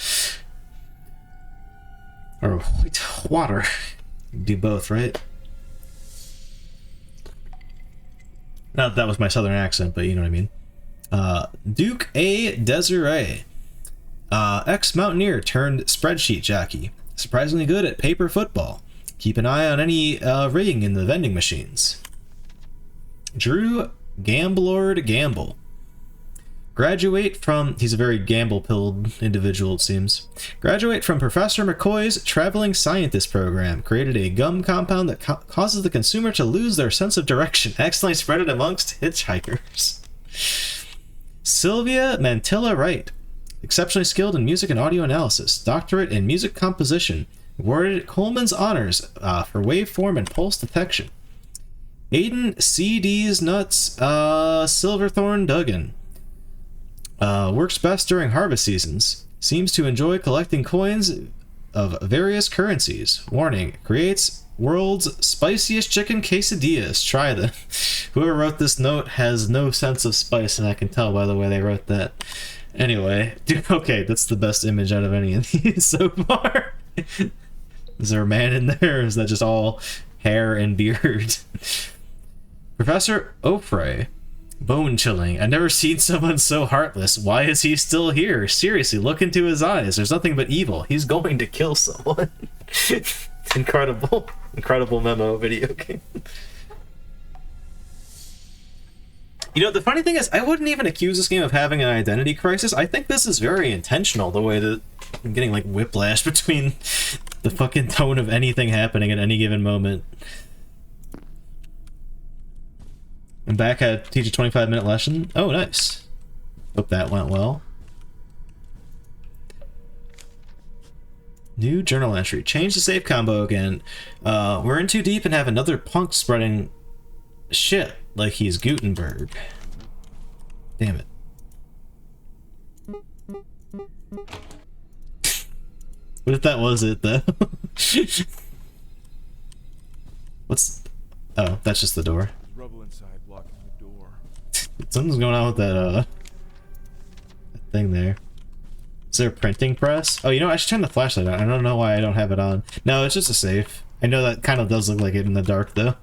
Or white water. You do both, right? Not that was my southern accent, but you know what I mean. Duke A. Desiree. Ex-mountaineer turned spreadsheet jockey. Surprisingly good at paper football. Keep an eye on any rigging in the vending machines. Drew Gamblord Gamble. Graduate from... He's a very gamble-pilled individual, it seems. Graduate from Professor McCoy's Traveling Scientist program. Created a gum compound that causes the consumer to lose their sense of direction. Accidentally spread it amongst hitchhikers. Sylvia Mantilla Wright. Exceptionally skilled in music and audio analysis. Doctorate in music composition. Awarded Coleman's Honors for waveform and pulse detection. Aiden CD's Nuts Silverthorn Duggan. Works best during harvest seasons. Seems to enjoy collecting coins of various currencies. Warning, creates world's spiciest chicken quesadillas. Try them. Whoever wrote this note has no sense of spice, and I can tell by the way they wrote that. Anyway, dude, okay, that's the best image out of any of these so far. Is there a man in there, or is that just all hair and beard? Professor Opre. Bone chilling. I've never seen someone so heartless. Why is he still here? Seriously, look into his eyes. There's nothing but evil. He's going to kill someone. Incredible. Incredible memo video game. You know, the funny thing is, I wouldn't even accuse this game of having an identity crisis. I think this is very intentional, the way that I'm getting, whiplash between the fucking tone of anything happening at any given moment. I'm back at teach a 25-minute lesson. Oh, nice. Hope that went well. New journal entry. Change the save combo again. We're in too deep and have another punk spreading shit like he's Gutenberg. Damn it. What if that was it, though? What's... Oh, that's just the door. Rubble inside blocking the door. Something's going on with that thing there. Is there a printing press? Oh, you know, I should turn the flashlight on. I don't know why I don't have it on. No, it's just a safe. I know that kind of does look like it in the dark, though.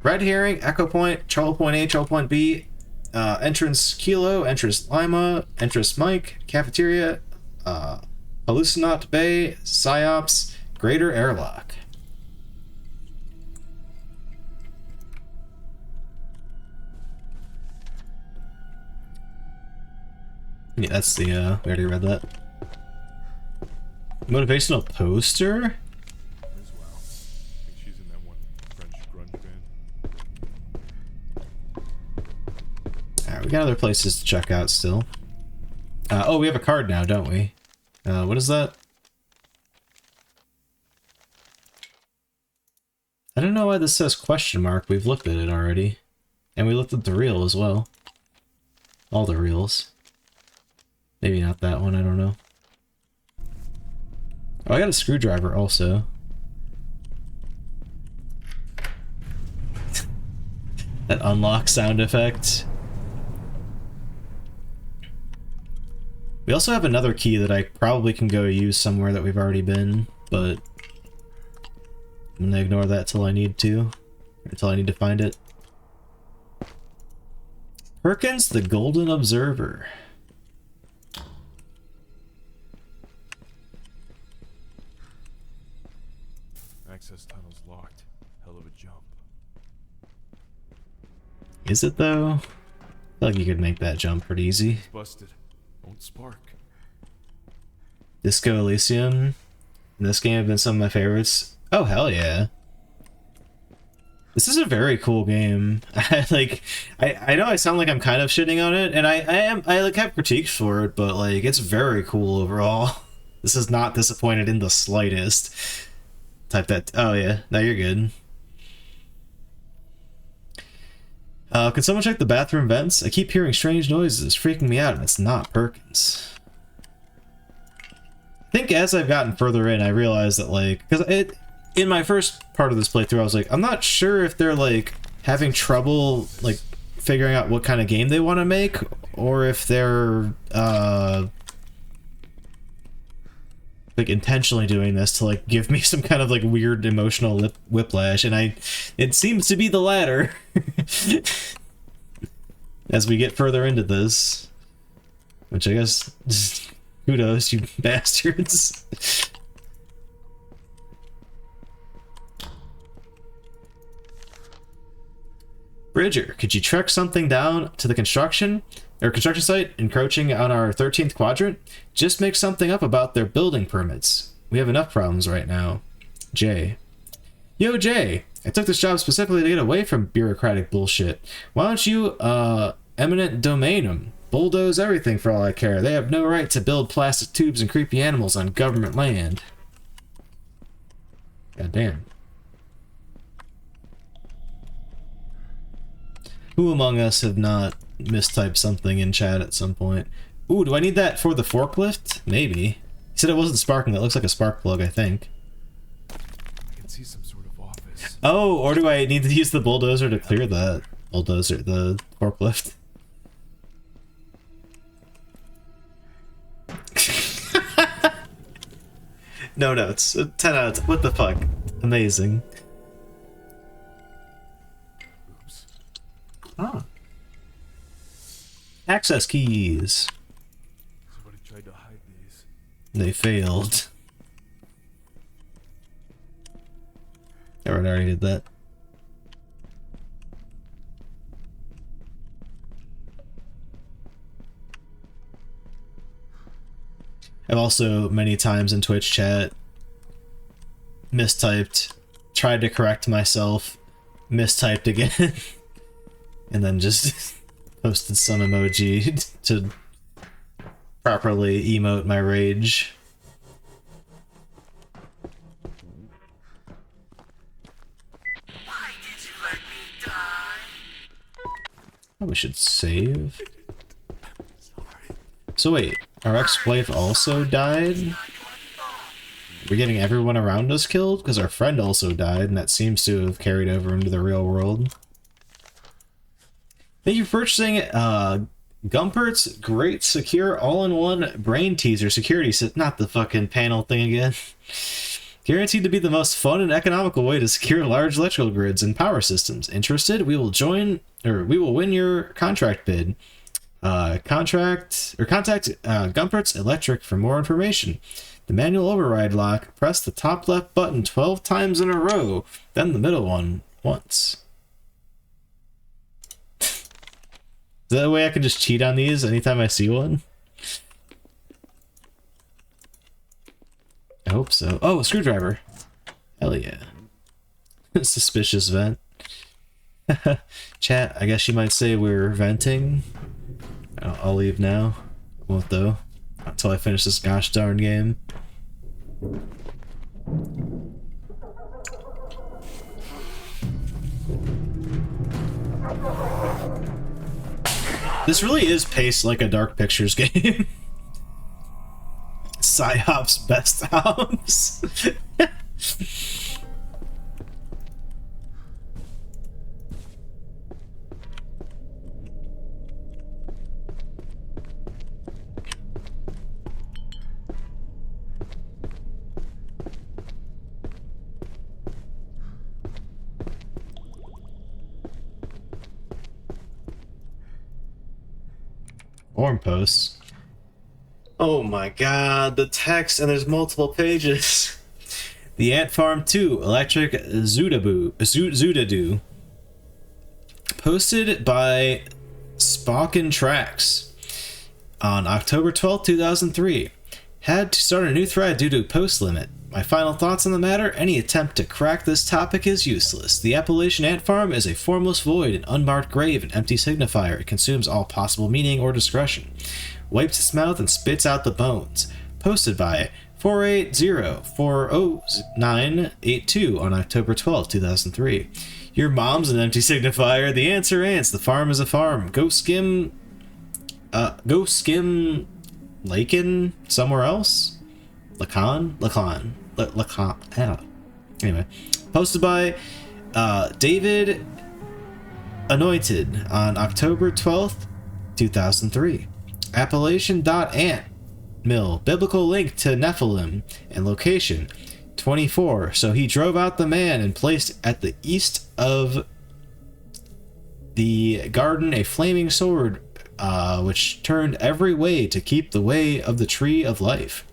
Red herring, echo point, trouble point A, trouble point B, entrance Kilo, entrance Lima, entrance Mike, cafeteria, hallucinot Bay, psyops, greater airlock. Yeah, that's the, we already read that. Motivational poster? As well. I think she's in that one French grunge band. Alright, we got other places to check out still. Oh, we have a card now, don't we? What is that? I don't know why this says question mark. We've looked at it already. And we looked at the reel as well. All the reels. Maybe not that one, I don't know. Oh, I got a screwdriver also. That unlock sound effect. We also have another key that I probably can go use somewhere that we've already been, but I'm gonna ignore that till I need to. Until I need to find it. Perkins the Golden Observer. Access tunnel's locked. Hell of a jump. Is it though? I feel like you could make that jump pretty easy. Busted. Won't spark. Disco Elysium and this game have been some of my favorites. Oh, hell yeah. This is a very cool game. I know I sound like I'm kind of shitting on it, and I like have critiques for it, but like it's very cool overall. This is not disappointed in the slightest. Type that. Oh yeah, now you're good. Can someone check the bathroom vents? I keep hearing strange noises, freaking me out, and it's not Perkins. I think as I've gotten further in, I realized that, like, because in my first part of this playthrough, I was like, I'm not sure if they're, like, having trouble, like, figuring out what kind of game they want to make, or if they're, like, intentionally doing this to, like, give me some kind of, like, weird emotional whiplash, and it seems to be the latter. As we get further into this. Which I guess, kudos, you bastards. Bridger, could you truck something down to the construction site encroaching on our 13th quadrant? Just make something up about their building permits. We have enough problems right now. Jay. Yo, Jay, I took this job specifically to get away from bureaucratic bullshit. Why don't you, eminent domain them? Bulldoze everything for all I care. They have no right to build plastic tubes and creepy animals on government land. God damn. Who among us have not mistyped something in chat at some point? Ooh, do I need that for the forklift? Maybe. He said it wasn't sparking. That looks like a spark plug, I think. I can see some sort of office. Oh, or do I need to use the bulldozer to clear the forklift? No notes. 10 out of 10. What the fuck? Amazing. Oops. Ah. Access keys. Somebody tried to hide these. They failed. Everyone already did that. I've also many times in Twitch chat mistyped, tried to correct myself, mistyped again, and then just posted some emoji to properly emote my rage. Why did you let me die? Oh, we should save. So wait, our ex-wife also died? We're getting everyone around us killed? Because our friend also died, and that seems to have carried over into the real world. Thank you for purchasing Gumpert's Great Secure All-in-One Brain Teaser Security Set. Not the fucking panel thing again. Guaranteed to be the most fun and economical way to secure large electrical grids and power systems. Interested? We will win your contract bid. Contact Gumpert's Electric for more information. The manual override lock, press the top left button 12 times in a row, then the middle one once. Is that a way I can just cheat on these anytime I see one? I hope so. Oh, a screwdriver. Hell yeah. Suspicious vent. Chat, I guess you might say we're venting. I'll leave now. I won't though. Until I finish this gosh darn game. This really is paced like a Dark Pictures game. PsyOps best ops. Forum posts. Oh my god, the text, and there's multiple pages. The Ant Farm 2 Electric Zoodadoo. Posted by Spocken Tracks on October 12th, 2003. Had to start a new thread due to post limit. My final thoughts on the matter: any attempt to crack this topic is useless. The Appalachian ant farm is a formless void, an unmarked grave, an empty signifier. It consumes all possible meaning or discretion. Wipes its mouth and spits out the bones. Posted by 480-40982 on October 12, 2003. Your mom's an empty signifier. The answer ants. The farm is a farm. Go skim Lakin somewhere else? Lacan? Lacan. I don't know. Anyway. Posted by David Anointed on October 12th, 2003. Appalachian.ant mill. Biblical link to Nephilim and location 24. So he drove out the man and placed at the east of the garden a flaming sword, which turned every way to keep the way of the tree of life.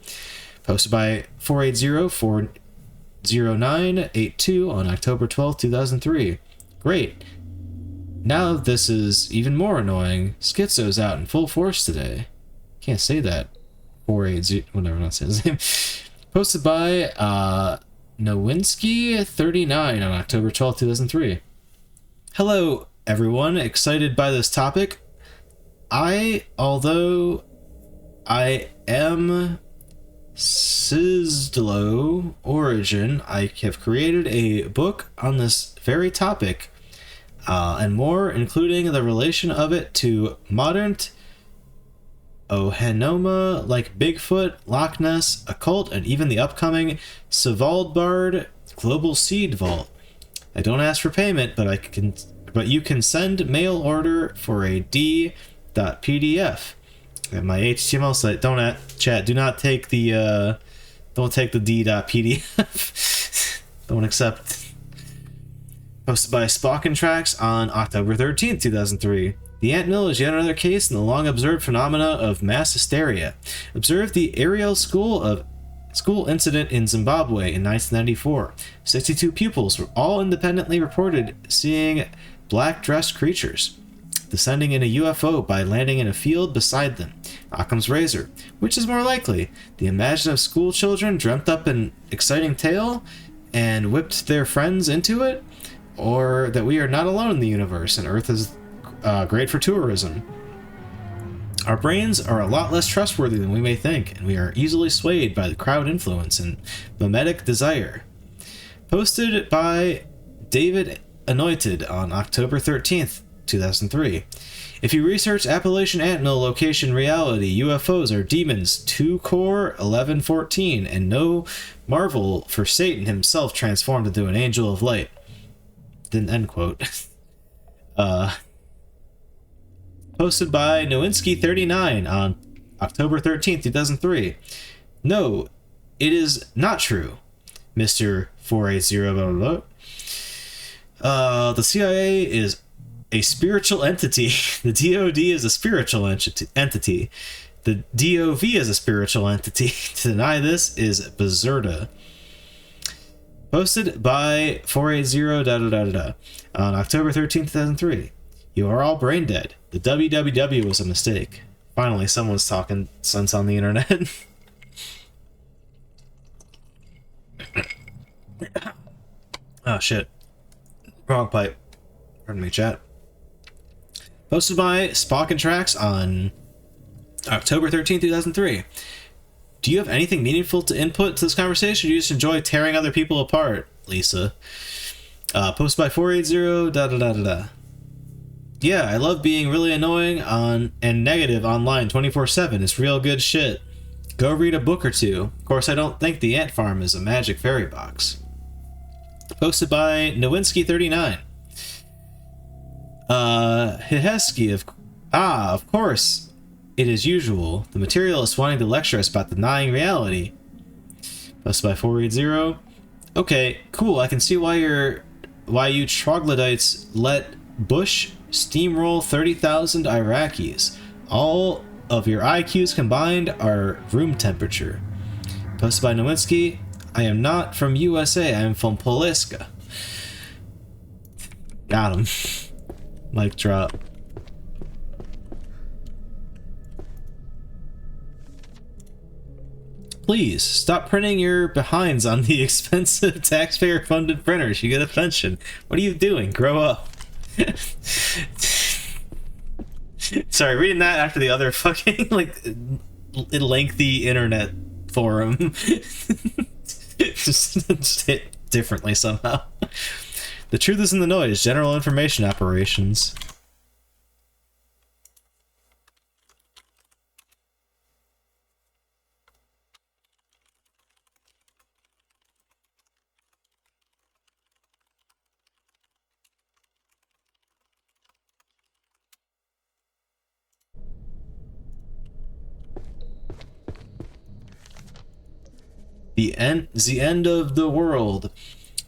Posted by 480-40982 on October 12, 2003. Great. Now this is even more annoying. Schizo's out in full force today. Can't say that. 480, whatever, not saying his name. Posted by Nowinski39 on October 12, 2003. Hello, everyone. Excited by this topic. Although I am Sizzlo origin, I have created a book on this very topic, and more, including the relation of it to modern Ohanoma like Bigfoot, Loch Ness, occult, and even the upcoming Svalbard Global Seed Vault. I don't ask for payment, but you can send mail order for a D.PDF at my HTML site. Do not take the D.PDF. Don't accept. Posted by Spock Tracks on October 13th, 2003. The ant mill is yet another case in the long-observed phenomena of mass hysteria. Observe the Ariel school incident in Zimbabwe in 1994. 62 pupils were all independently reported seeing black-dressed creatures descending in a UFO by landing in a field beside them. Occam's razor. Which is more likely? The imaginative school children dreamt up an exciting tale and whipped their friends into it? Or that we are not alone in the universe and Earth is great for tourism? Our brains are a lot less trustworthy than we may think, and we are easily swayed by the crowd influence and mimetic desire. Posted by David Anointed on October 13th, 2003. If you research Appalachian Antmill location reality, UFOs are demons 2 Core 1114, and no marvel for Satan himself transformed into an angel of light. Then end quote. Posted by Nowinski39 on October 13th, 2003. No, it is not true, Mr. 480 blah, blah, blah. The CIA is a spiritual entity. The DOD is a spiritual entity. The DOV is a spiritual entity. To deny this is Bezerda. Posted by 480 on October 13th, 2003. You are all brain dead. The WWW was a mistake. Finally, someone's talking sense on the internet. Oh, shit. Wrong pipe. Pardon me, chat. Posted by Spock Tracks on October 13th, 2003. Do you have anything meaningful to input to this conversation, or do you just enjoy tearing other people apart, Lisa? Posted by 480 Yeah, I love being really annoying and negative online 24/7. It's real good shit. Go read a book or two. Of course, I don't think the ant farm is a magic fairy box. Posted by Nowinski39. Hiheski of course. It is usual. The materialist wanting to lecture us about denying reality. Posted by 480. Okay, cool. I can see why you troglodytes let Bush steamroll 30,000 Iraqis. All of your IQs combined are room temperature. Posted by Nowinski. I am not from USA. I am from Polska. Got him. Mic drop. please stop printing your behinds on the expensive taxpayer-funded printers. You get a pension. What are you doing? Grow up. Sorry, reading that after the other fucking like lengthy internet forum just hit differently somehow. The truth is in the noise. General information operations. The End of the World,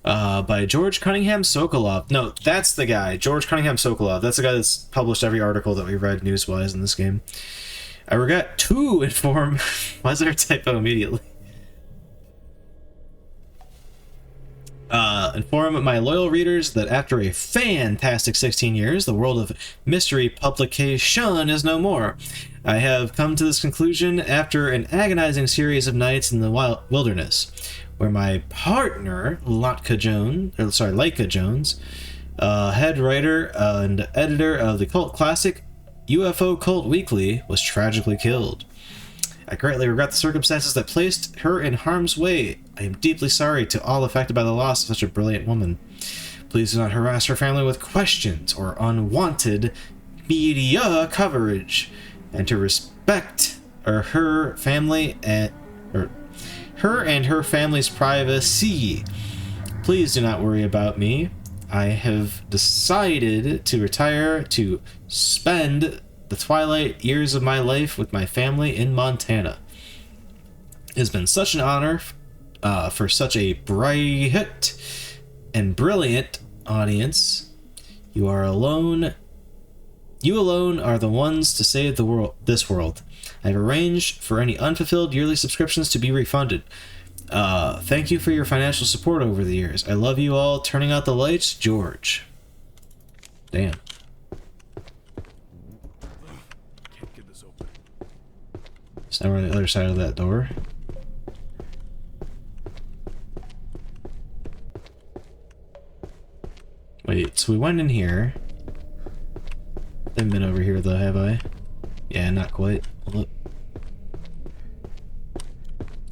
by George Cunningham Sokolov. No, that's the guy, George Cunningham Sokolov. That's the guy that's published every article that we read news-wise in this game. I regret to inform. Why is there a typo immediately? Inform my loyal readers that after a fantastic 16 years, the world of mystery publication is no more. I have come to this conclusion after an agonizing series of nights in the wilderness, where my partner, Laika Jones, head writer and editor of the cult classic UFO Cult Weekly, was tragically killed. I greatly regret the circumstances that placed her in harm's way. I am deeply sorry to all affected by the loss of such a brilliant woman. Please do not harass her family with questions or unwanted media coverage, and to respect her family and her family's privacy. Please do not worry about me. I have decided to retire to spend the twilight years of my life with my family in Montana. It has been such an honor for such a bright and brilliant audience. You alone are the ones to save the world. This world. I have arranged for any unfulfilled yearly subscriptions to be refunded. Thank you for your financial support over the years. I love you all. Turning out the lights, George. Damn. Can't get this open. So now we're on the other side of that door. Wait, so we went in here. Haven't been over here though, have I? Yeah, not quite. Hold up.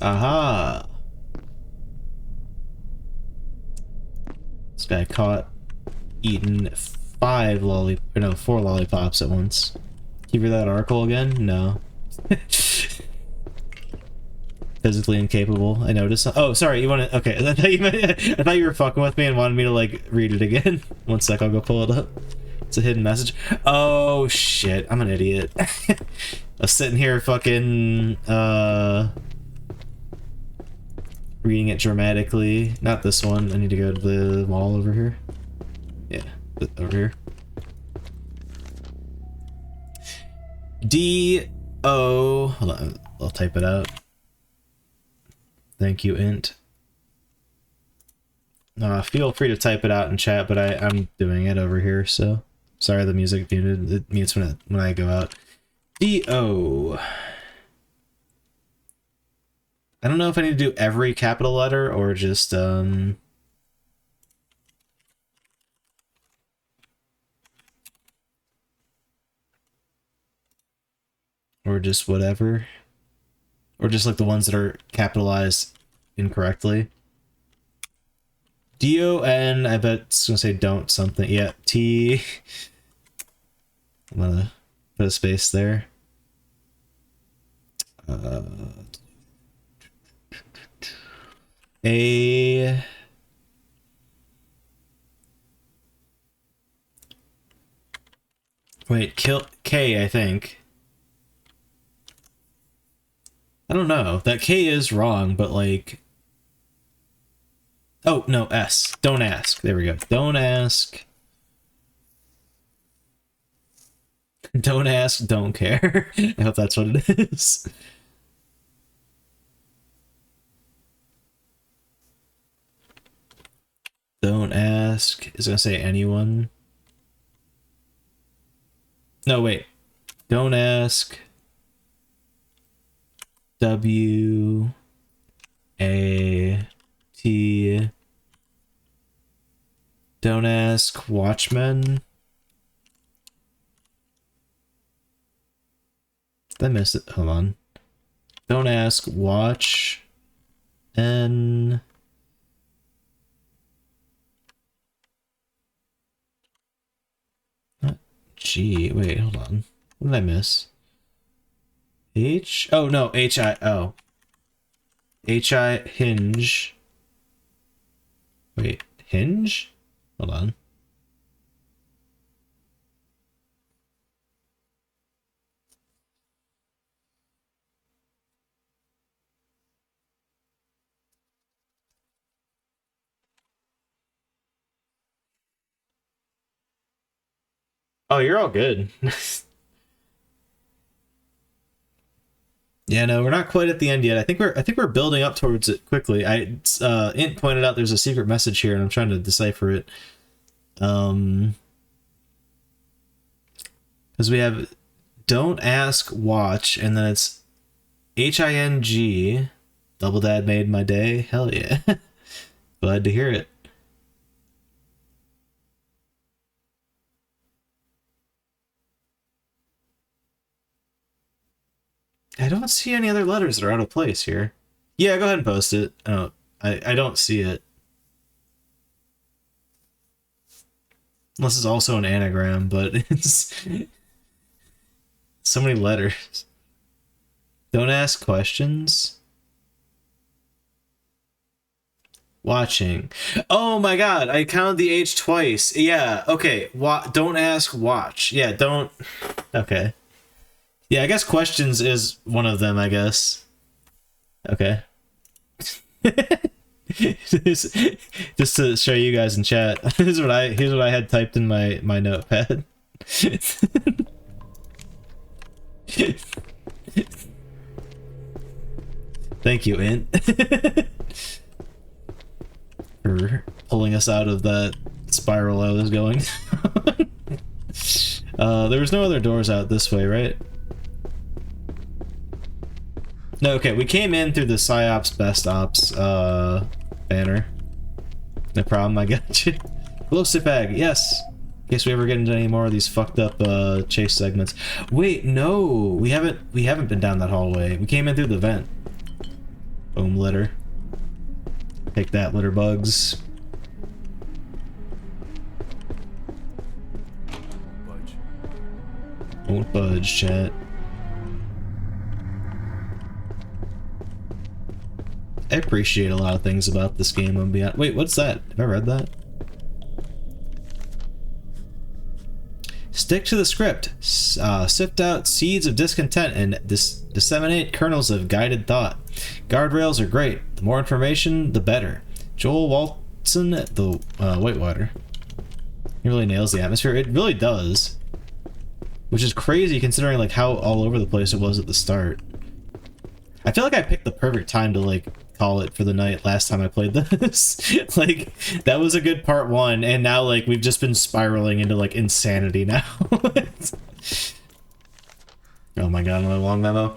Aha! This guy caught eating 4 lollipops at once. Can you read that article again? No. Physically incapable. I noticed. Oh, sorry. You want to? Okay. I thought you were fucking with me and wanted me to like read it again. One sec. I'll go pull it up. It's a hidden message. Oh shit. I'm an idiot. I was sitting here fucking reading it dramatically. Not this one. I need to go to the wall over here. Yeah, over here. D-O... Hold on, I'll type it out. Thank you, int. Feel free to type it out in chat, but I'm doing it over here, so... Sorry, the music muted. It mutes when I go out. D-O... I don't know if I need to do every capital letter or just, or just whatever. Or just like the ones that are capitalized incorrectly. D-O-N, I bet it's gonna say don't something. Yeah, T. I'm gonna put a space there. A... Wait, kill K, I think. I don't know. That K is wrong, but like... Oh, no, S. Don't ask. There we go. Don't ask. Don't ask, don't care. I hope that's what it is. Don't ask. Is it gonna say anyone? No, wait. Don't ask. W. A T. Don't ask Watchmen. Did I miss it? Hold on. Don't ask Watch N. Not G. Wait, hold on. What did I miss? H? Oh no, H I. Oh. H I Hinge. Wait, Hinge? Hold on. Oh, you're all good. Yeah, no, we're not quite at the end yet. I think we're building up towards it quickly. Int pointed out there's a secret message here, and I'm trying to decipher it. Because we have don't ask watch, and then it's HING. Double Dad made my day. Hell yeah. Glad to hear it. I don't see any other letters that are out of place here. Yeah, go ahead and post it. Oh, I don't see it. Unless it's also an anagram, but it's so many letters. Don't ask questions. Watching. Oh my god, I counted the H twice. Yeah, okay. Don't ask watch. Yeah, don't. Okay. Yeah, I guess questions is one of them, I guess. Okay. Just to show you guys in chat. Here's what I had typed in my notepad. Thank you, Int. For pulling us out of that spiral I was going. There was no other doors out this way, right? No, okay, we came in through the PsyOps Best Ops banner. No problem, I got you. Hello, Sipag, yes. In case we ever get into any more of these fucked up chase segments. Wait, no, we haven't been down that hallway. We came in through the vent. Boom, litter. Take that, litter bugs. Won't budge, chat. I appreciate a lot of things about this game. I'm beyond. Wait, what's that? Have I read that? Stick to the script. Sift out seeds of discontent and disseminate kernels of guided thought. Guardrails are great. The more information, the better. Joel Walton, the Whitewater. He really nails the atmosphere. It really does. Which is crazy considering like how all over the place it was at the start. I feel like I picked the perfect time to like call it for the night last time I played this. Like that was a good part one, and now like we've just been spiraling into like insanity now. Oh my god, another long memo.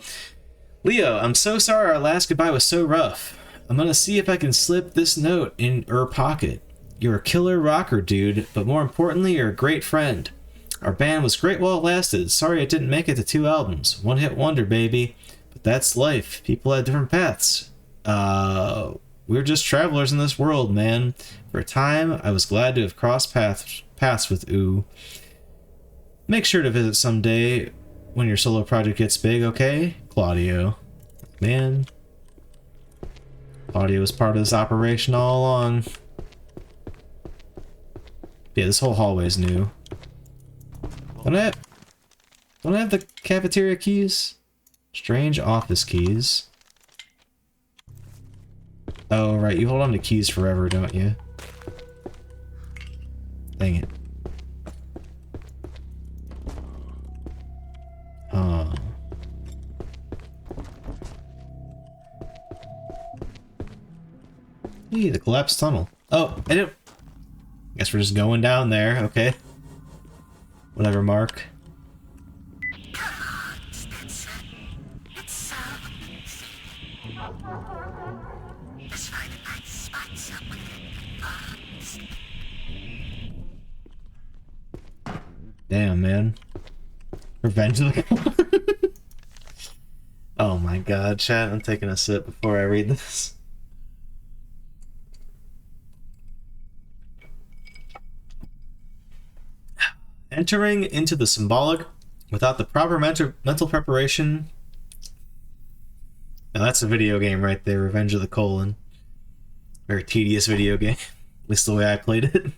Leo, I'm so sorry our last goodbye was so rough. I'm gonna see if I can slip this note in your pocket. You're a killer rocker, dude, but more importantly, you're a great friend. Our band was great while it lasted. Sorry it didn't make it to 2 albums. One hit wonder, baby. But that's life. People have different paths. We're just travelers in this world, man. For a time, I was glad to have crossed paths with Ooh. Make sure to visit someday when your solo project gets big, okay? Claudio. Man. Claudio was part of this operation all along. Yeah, this whole hallway is new. Don't I have the cafeteria keys? Strange office keys. Oh, right, you hold on to keys forever, don't you? Dang it. Hey, the collapsed tunnel. Oh, I didn't... Guess we're just going down there, okay. Whatever, Mark. Come on, Spencer. It's so easy. satisfied if I spot someone getting bugs. Damn, man. Revenge of the Oh my god, chat, I'm taking a sip before I read this. Entering into the symbolic without the proper mental preparation. Now that's a video game right there, Revenge of the Colon. Very tedious video game, at least the way I played it.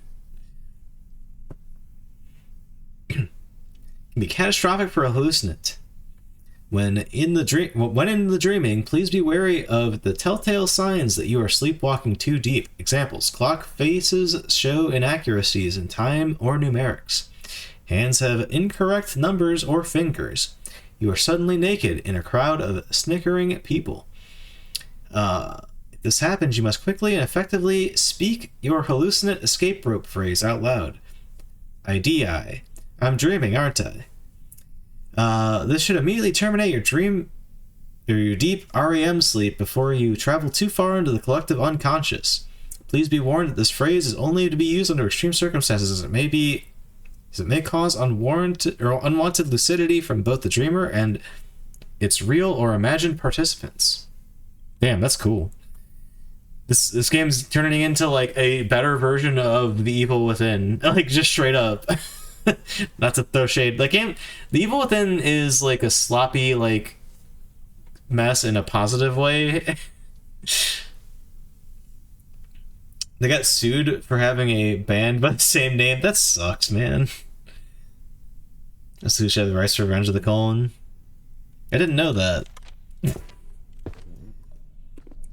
Can be catastrophic for a hallucinant. When in the dreaming, please be wary of the telltale signs that you are sleepwalking too deep. Examples: clock faces show inaccuracies in time or numerics. Hands have incorrect numbers or fingers. You are suddenly naked in a crowd of snickering people. If this happens, you must quickly and effectively speak your hallucinant escape rope phrase out loud. IDI. I'm dreaming, aren't I? This should immediately terminate your dream or your deep REM sleep before you travel too far into the collective unconscious. Please be warned that this phrase is only to be used under extreme circumstances, as it may cause unwanted lucidity from both the dreamer and its real or imagined participants. Damn, that's cool. This game's turning into like a better version of The Evil Within, like just straight up. Not to throw shade. The Evil Within is like a sloppy like mess in a positive way. They got sued for having a band by the same name. That sucks, man. That's who should have the rights to Revenge of the Colon. I didn't know that.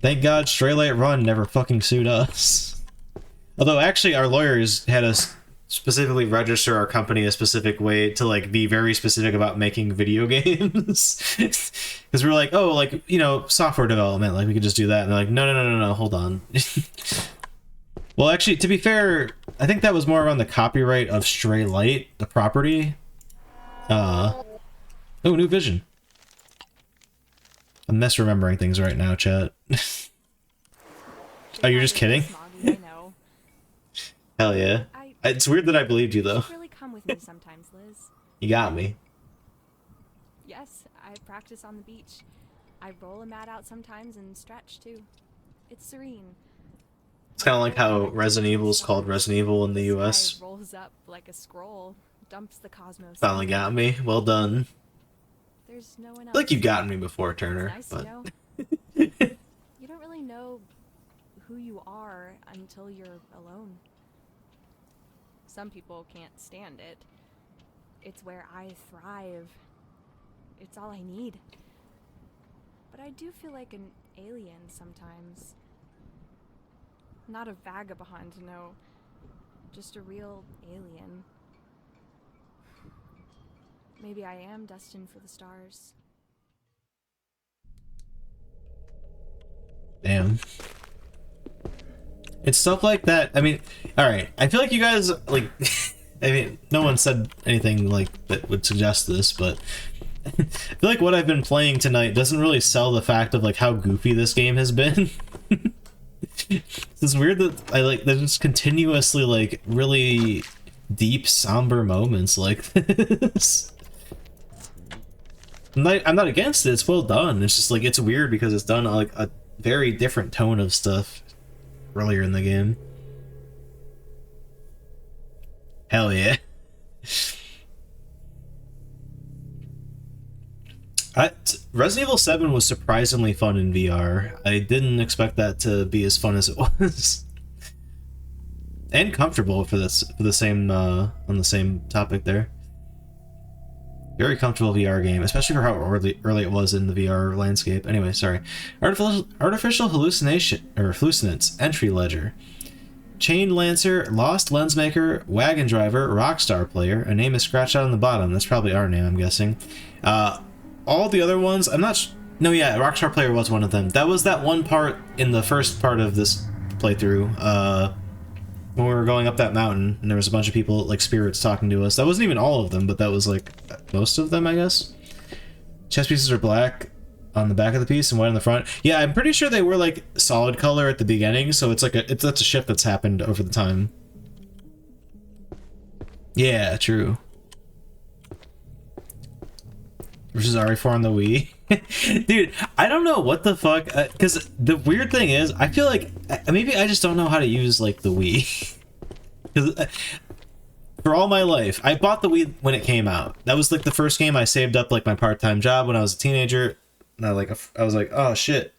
Thank God Stray Light Run never fucking sued us. Although actually our lawyers had us specifically register our company a specific way to like be very specific about making video games. Because we're like, oh, like, you know, software development, like we could just do that. And they're like, no, hold on. Well, actually, to be fair, I think that was more around the copyright of Stray Light, the property. Oh, new vision. I'm misremembering things right now, chat. Oh, you're just kidding? Hell yeah. It's weird that I believed you, though. Really come with me sometimes, Liz. You got me. Yes, I practice on the beach. I roll a mat out sometimes and stretch, too. It's serene. It's kind of like how Resident Evil is called Resident Evil in the US. Rolls up like a scroll, dumps the cosmos. Finally got me. Well done. There's no one else. I feel like you've gotten me before, Turner. Nice, but... you don't really know who you are until you're alone. Some people can't stand it. It's where I thrive. It's all I need. But I do feel like an alien sometimes. Not a vagabond, no. Just a real alien. Maybe I am destined for the stars. Damn. It's stuff like that. I mean, alright. I feel like you guys, like... I mean, no one said anything, like, that would suggest this, but... I feel like what I've been playing tonight doesn't really sell the fact of, like, how goofy this game has been. It's weird that there's just continuously, like, really deep, somber moments like this. I'm not against it, it's well done. It's just, like, it's weird because it's done, like, a very different tone of stuff earlier in the game. Hell yeah. Resident Evil 7 was surprisingly fun in VR. I didn't expect that to be as fun as it was. And comfortable for the same on the same topic there. Very comfortable VR game, especially for how early it was in the VR landscape. Anyway, sorry. Artificial hallucinants, entry ledger. Chain Lancer, Lost Lensmaker, Wagon Driver, Rockstar Player. A name is scratched out on the bottom. That's probably our name, I'm guessing. All the other ones, I'm not... No, yeah, Rockstar Player was one of them. That was that one part in the first part of this playthrough, when we were going up that mountain, and there was a bunch of people, like, spirits talking to us. That wasn't even all of them, but that was, like, most of them, I guess. Chess pieces are black. on the back of the piece and white on the front. Yeah, I'm pretty sure they were like solid color at the beginning, so it's like that's a shift that's happened over the time. Yeah, true. Versus RE4 on the Wii. Dude, I don't know what the fuck, because the weird thing is, I feel like maybe I just don't know how to use like the Wii. Because for all my life, I bought the Wii when it came out. That was like the first game I saved up like my part-time job when I was a teenager. And I was like, oh shit,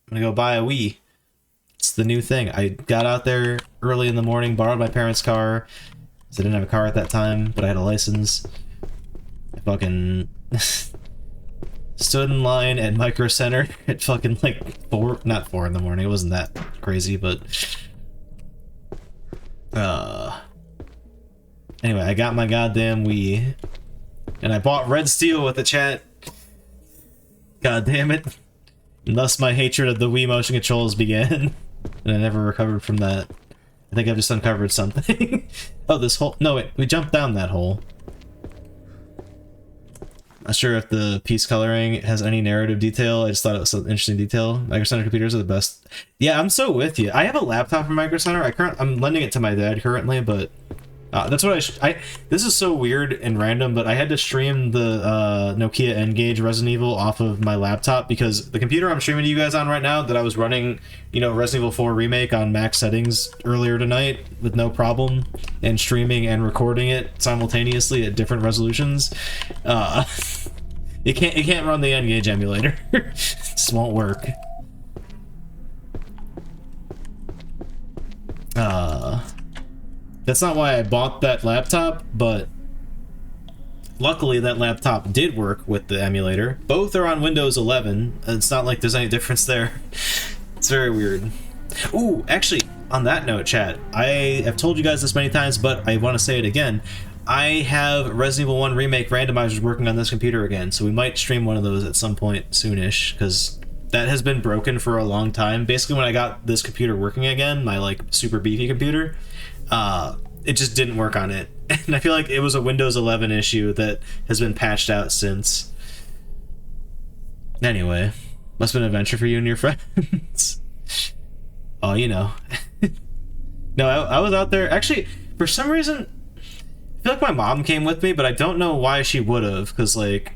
I'm gonna go buy a Wii. It's the new thing. I got out there early in the morning, borrowed my parents' car, because I didn't have a car at that time, but I had a license. I fucking stood in line at Micro Center at fucking like 4 in the morning. It wasn't that crazy, but anyway, I got my goddamn Wii and I bought Red Steel with the chat. God damn it. And thus my hatred of the Wii motion controls began. And I never recovered from that. I think I've just uncovered something. Oh, this hole. No, wait, we jumped down that hole. Not sure if the piece coloring has any narrative detail. I just thought it was an interesting detail. Micro Center computers are the best. Yeah, I'm so with you. I have a laptop from Micro Center. I'm lending it to my dad currently, but that's what this is so weird and random, but I had to stream the Nokia N-Gage Resident Evil off of my laptop because the computer I'm streaming to you guys on right now that I was running, you know, Resident Evil 4 Remake on max settings earlier tonight with no problem and streaming and recording it simultaneously at different resolutions. It can't run the N-Gage emulator. It just won't work. That's not why I bought that laptop, but luckily that laptop did work with the emulator. Both are on Windows 11, and it's not like there's any difference there. It's very weird. Ooh, actually, on that note, chat, I have told you guys this many times, but I want to say it again. I have Resident Evil 1 Remake randomizers working on this computer again, so we might stream one of those at some point soonish, because that has been broken for a long time. Basically, when I got this computer working again, my like super beefy computer, it just didn't work on it. And I feel like it was a Windows 11 issue that has been patched out since. Anyway, must have been an adventure for you and your friends. Oh, you know. No, I was out there. Actually, for some reason, I feel like my mom came with me, but I don't know why she would have, because like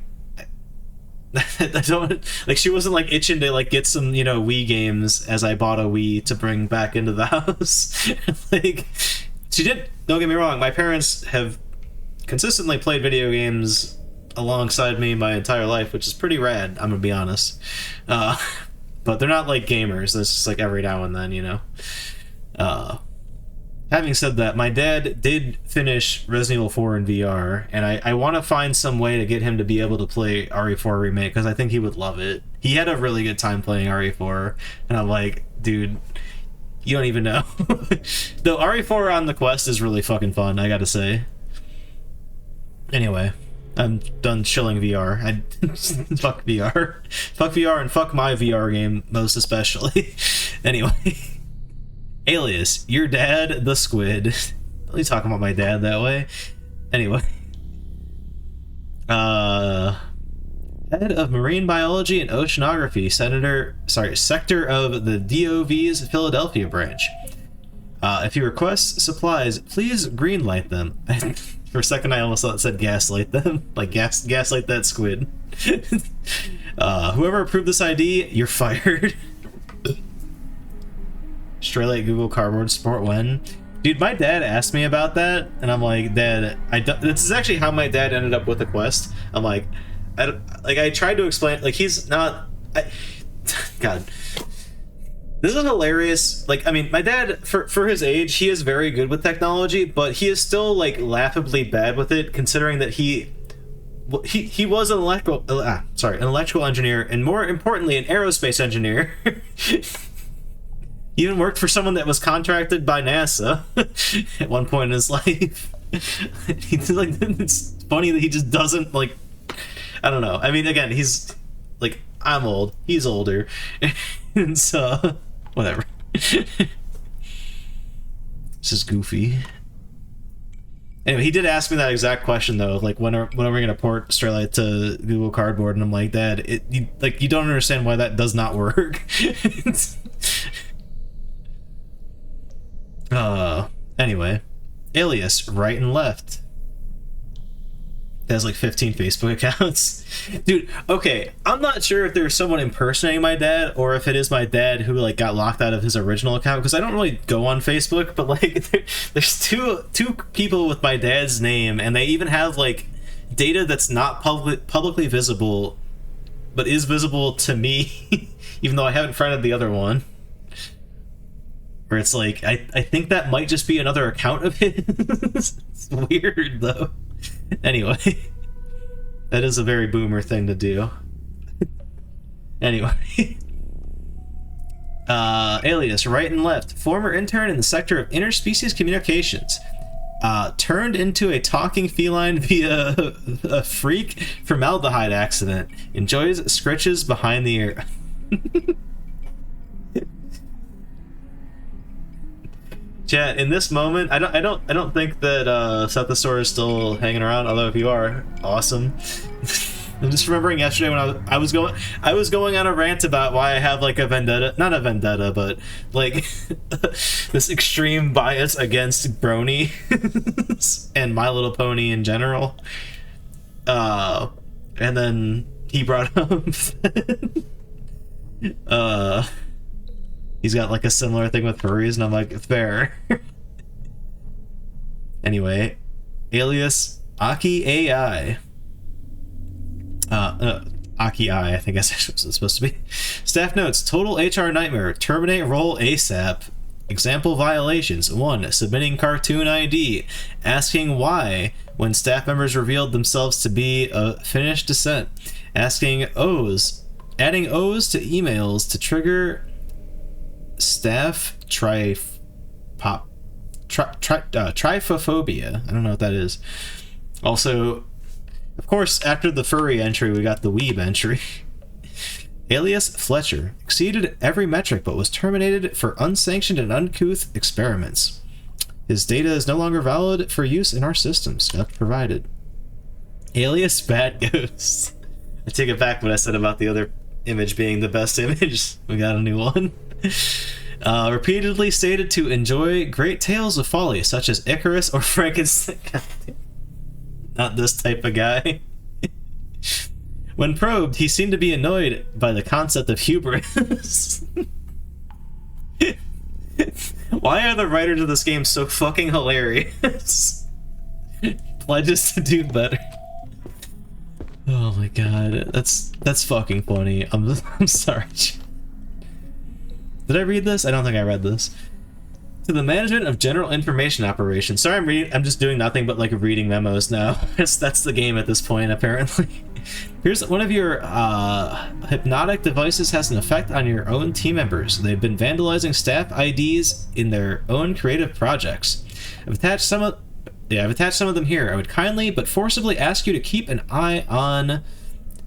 I don't like she wasn't like itching to like get some, you know, Wii games as I bought a Wii to bring back into the house. Like she did, don't get me wrong, my parents have consistently played video games alongside me my entire life, which is pretty rad, I'm gonna be honest. But they're not like gamers. It's just like every now and then, you know. Having said that, my dad did finish Resident Evil 4 in VR, and I want to find some way to get him to be able to play RE4 Remake, because I think he would love it. He had a really good time playing RE4, and I'm like, dude, you don't even know. Though RE4 on the Quest is really fucking fun, I gotta say. Anyway, I'm done chilling VR. Fuck VR. Fuck VR and fuck my VR game, most especially. Anyway. Alias, your dad, the squid. Don't you talking about my dad that way? Anyway. Head of Marine Biology and Oceanography, Sector of the DOV's Philadelphia branch. If you request supplies, please greenlight them. For a second I almost thought it said gaslight them. Like gaslight that squid. Whoever approved this ID, you're fired. Straight like Google Cardboard Support when? Dude, my dad asked me about that, and I'm like, Dad, this is actually how my dad ended up with the Quest. I'm like, I tried to explain, like, he's not, God. This is hilarious. Like, I mean, my dad, for his age, he is very good with technology, but he is still, like, laughably bad with it, considering that he was an electrical engineer, and more importantly, an aerospace engineer. He even worked for someone that was contracted by NASA at one point in his life. It's funny that he just doesn't, like, I don't know. I mean, again, he's like, I'm old, he's older, and so whatever. This is goofy. Anyway, he did ask me that exact question though, like when are we gonna port Starlight to Google Cardboard, and I'm like, Dad, you don't understand why that does not work. Anyway, Alias Right and Left. It has like 15 Facebook accounts. Dude, okay, I'm not sure if there's someone impersonating my dad or if it is my dad who like got locked out of his original account, because I don't really go on Facebook, but like there's two people with my dad's name, and they even have like data that's not publicly visible but is visible to me even though I haven't friended the other one. Where it's like I think that might just be another account of his. It's weird though. Anyway, that is a very boomer thing to do. Anyway, Alias Right and Left, former intern in the sector of interspecies communications, turned into a talking feline via a freak formaldehyde accident, enjoys scritches behind the ear. Chat, in this moment, I don't think that Sethasor is still hanging around. Although if you are, awesome. I'm just remembering yesterday when I was going on a rant about why I have like a vendetta, not a vendetta, but like this extreme bias against Brony and My Little Pony in general. And then he brought up he's got like a similar thing with furries, and I'm like, fair. Anyway, Alias Aki AI. Aki I think that's what it's supposed to be. Staff notes: total HR nightmare. Terminate role ASAP. Example violations: 1. Submitting cartoon ID, asking why when staff members revealed themselves to be a Finnish descent, asking O's, adding O's to emails to trigger staff trypophobia. I don't know what that is. Also, of course, after the furry entry, we got the weeb entry. Alias Fletcher exceeded every metric but was terminated for unsanctioned and uncouth experiments. His data is no longer valid for use in our systems. Not provided. Alias Bad Ghost. I take it back what I said about the other image being the best image. We got a new one. Repeatedly stated to enjoy great tales of folly such as Icarus or Frankenstein. Not this type of guy. When probed, he seemed to be annoyed by the concept of hubris. Why are the writers of this game so fucking hilarious? Pledges to do better. Oh my god, that's fucking funny. I'm sorry. Did I read this? I don't think I read this. To the management of general information operations. Sorry, I'm just doing nothing but like reading memos now. That's the game at this point, apparently. Here's one of your hypnotic devices has an effect on your own team members. They've been vandalizing staff IDs in their own creative projects. I've attached some of them here. I would kindly but forcibly ask you to keep an eye on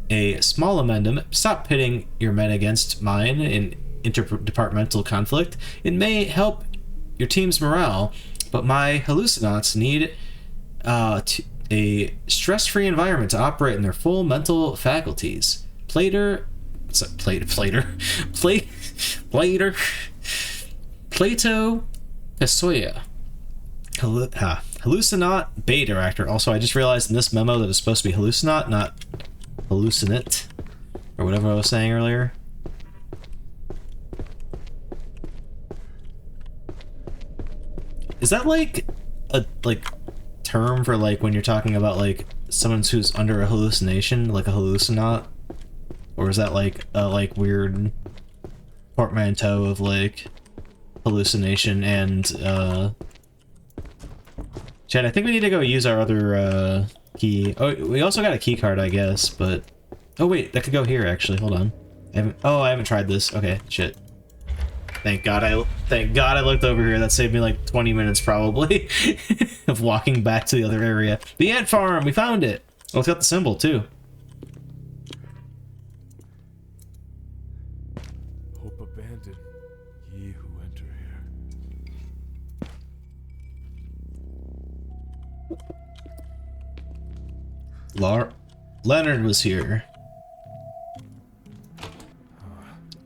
a small amendment. Stop pitting your men against mine in interdepartmental conflict. It may help your team's morale, but my hallucinants need a stress-free environment to operate in their full mental faculties. Plato Pesoya. Hallucinat beta reactor. Also, I just realized in this memo that it's supposed to be hallucinat, not hallucinate, or whatever I was saying earlier. Is that like a term for like when you're talking about like someone who's under a hallucination, like a hallucinat? Or is that like a weird portmanteau of like hallucination and Chad, I think we need to go use our other key. Oh, we also got a key card, I guess, but oh wait, that could go here actually. Hold on. I haven't tried this. Okay, shit. Thank God I looked over here. That saved me like 20 minutes probably of walking back to the other area. The ant farm, we found it. Oh, it's got the symbol too. Hope abandon ye who enter here. Leonard was here.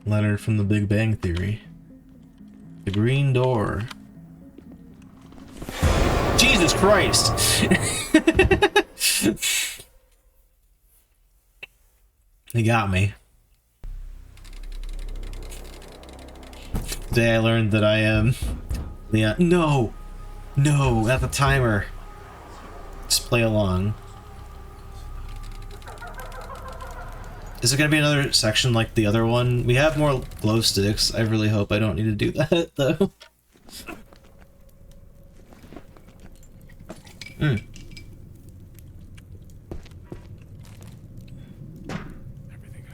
Leonard from the Big Bang Theory. The green door. Jesus Christ! He got me. Today I learned that I am Leon. No! No, not the timer. Just play along. Is it gonna be another section like the other one? We have more glow sticks. I really hope I don't need to do that, though. Everything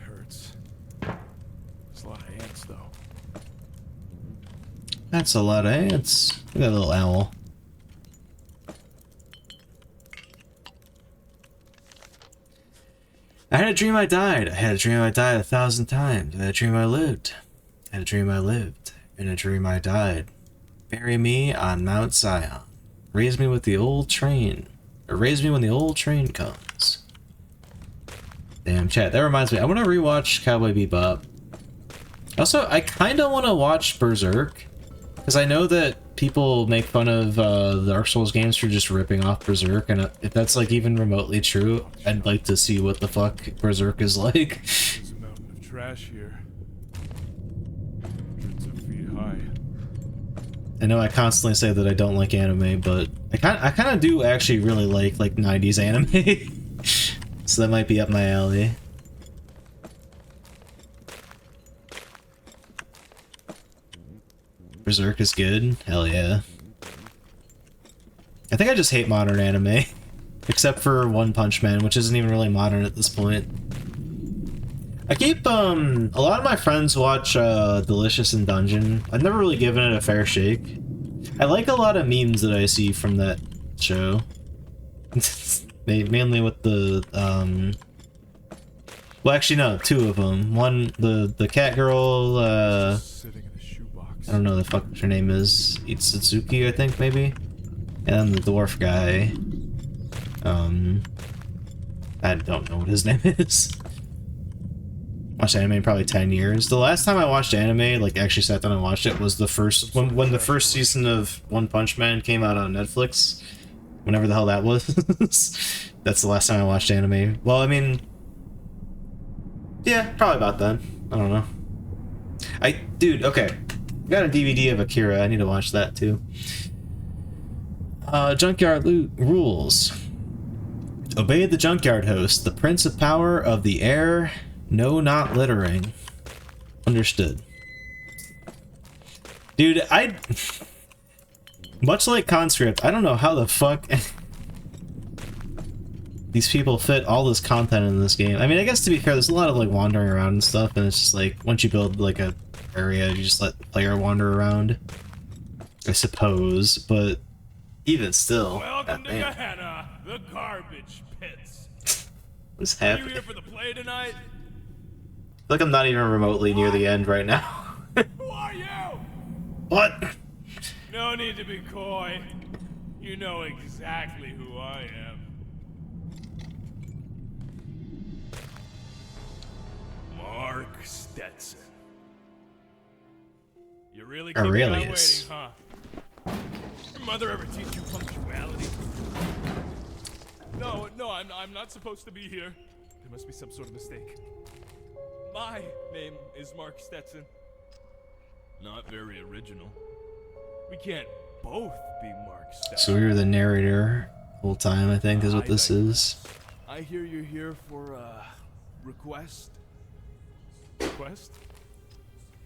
hurts. There's a lot of ants, though. That's a lot of ants. We got a little owl. I had a dream I died. I had a dream I died 1,000 times. I had a dream I lived. I had a dream I lived. In a dream I died. Bury me on Mount Zion. Raise me with the old train. Or raise me when the old train comes. Damn, chat. That reminds me. I want to rewatch Cowboy Bebop. Also, I kind of want to watch Berserk. Because I know that people make fun of the Dark Souls games for just ripping off Berserk, and if that's like even remotely true, I'd like to see what the fuck Berserk is like. There's a mountain of trash here. Hundreds of feet high. I know I constantly say that I don't like anime, but I kind of do actually really like 90s anime. So that might be up my alley. Berserk is good. Hell yeah. I think I just hate modern anime. Except for One Punch Man, which isn't even really modern at this point. I keep, a lot of my friends watch, Delicious in Dungeon. I've never really given it a fair shake. I like a lot of memes that I see from that show. Mainly with the, well, actually, no, two of them. One, the cat girl, I don't know the fuck her name is. Itsutsuki, I think, maybe? And the dwarf guy. I don't know what his name is. Watched anime in probably 10 years. The last time I watched anime, like actually sat down and watched it, was the first when the first season of One Punch Man came out on Netflix. Whenever the hell that was. That's the last time I watched anime. Well, I mean, yeah, probably about then. I don't know. Dude, okay. I got a DVD of Akira. I need to watch that too. Junkyard loot rules. Obey the junkyard host, the prince of power of the air. No, not littering. Understood. Dude, much like Conscript, I don't know how the fuck these people fit all this content in this game. I mean, I guess to be fair, there's a lot of like wandering around and stuff, and it's just like once you build like a area, you just let the player wander around, I suppose, but even still. Welcome to Gehenna, the garbage pits. What's Are you happening? here for the play tonight? I feel like I'm not even remotely near the end right now. Who are you? What? No need to be coy. You know exactly who I am. Mark Stetson. You really keep me waiting, Aurelius. huh? Your mother ever teach you punctuality? No, I'm not supposed to be here. There must be some sort of mistake. My name is Mark Stetson. Not very original. We can't both be Mark Stetson. So you're the narrator the whole time, I think, is what this is. I hear you're here for a request. Request?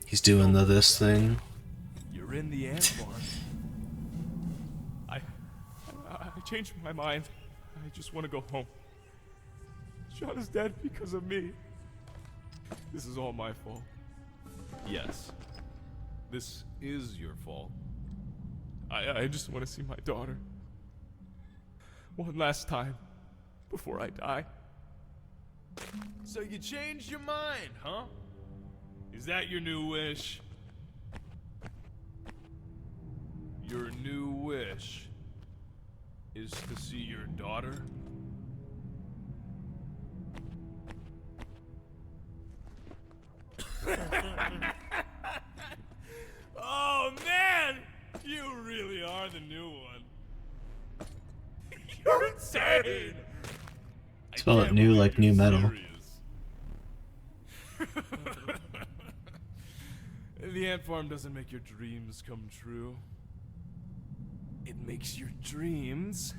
He's doing this thing. You're in the ant farm. I changed my mind. I just want to go home. Sean is dead because of me. This is all my fault. Yes. This is your fault. I just want to see my daughter. One last time. Before I die. So you changed your mind, huh? Is that your new wish? Your new wish. is to see your daughter? Oh man! You really are the new one. You're insane! Spell it new like new metal. The ant farm doesn't make your dreams come true. It makes your dreams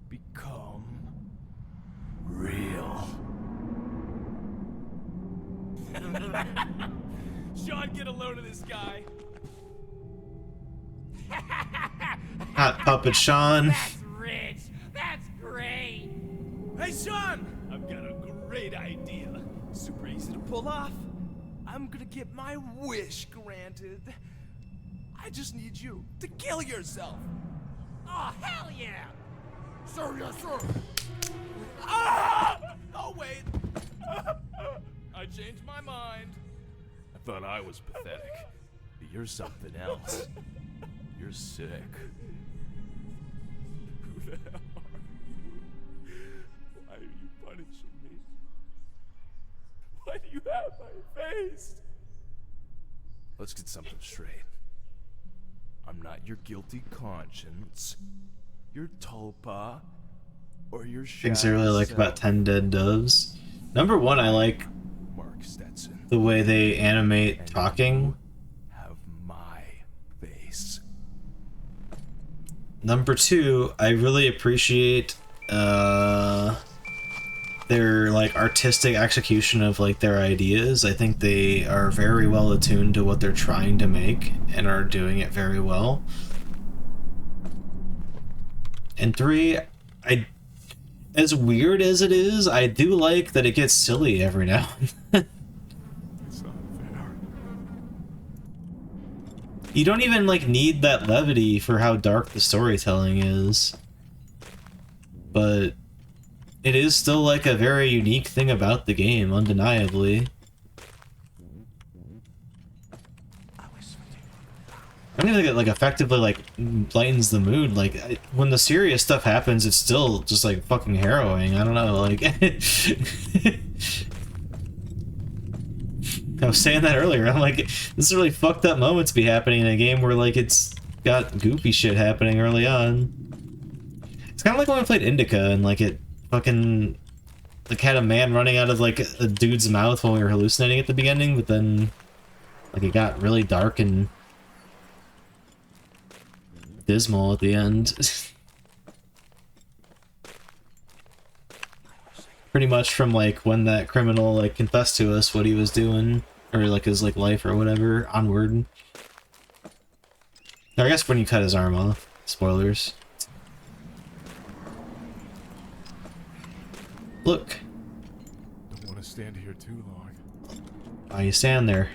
become real. Sean, get a load of this guy. Hot puppet Sean. That's rich. That's great. Hey, Sean! I've got a great idea. Super easy to pull off. I'm gonna get my wish granted. I just need you to kill yourself. Oh, hell yeah. Sir, yes, sir. Ah! Oh, wait. I changed my mind. I thought I was pathetic. But you're something else. You're sick. Who the hell are you? Why are you punishing me? Why do you have my face? Let's get something straight. I'm not your guilty conscience, your tulpa, or your Things I really like about 10 Dead Doves. Number one, I like Mark Stetson. the way they animate And talking. you have my face. Number two, I really appreciate their like artistic execution of like their ideas. I think they are very well attuned to what they're trying to make and are doing it very well. And three, as weird as it is, I do like that it gets silly every now and then. It's not fair. You don't even like need that levity for how dark the storytelling is. But it is still like a very unique thing about the game, undeniably. I don't even think it like effectively like lightens the mood. Like when the serious stuff happens, it's still just like fucking harrowing. I don't know, like I was saying that earlier. I'm like, this is really fucked up moments be happening in a game where like it's got goofy shit happening early on. It's kind of like when we played Indica and like it fucking like had a man running out of like a dude's mouth when we were hallucinating at the beginning, but then like it got really dark and dismal at the end. Pretty much from like when that criminal like confessed to us what he was doing, or like his like life or whatever, onward. Or I guess when you cut his arm off. Spoilers. Look. Don't want to stand here too long. Why you stand there?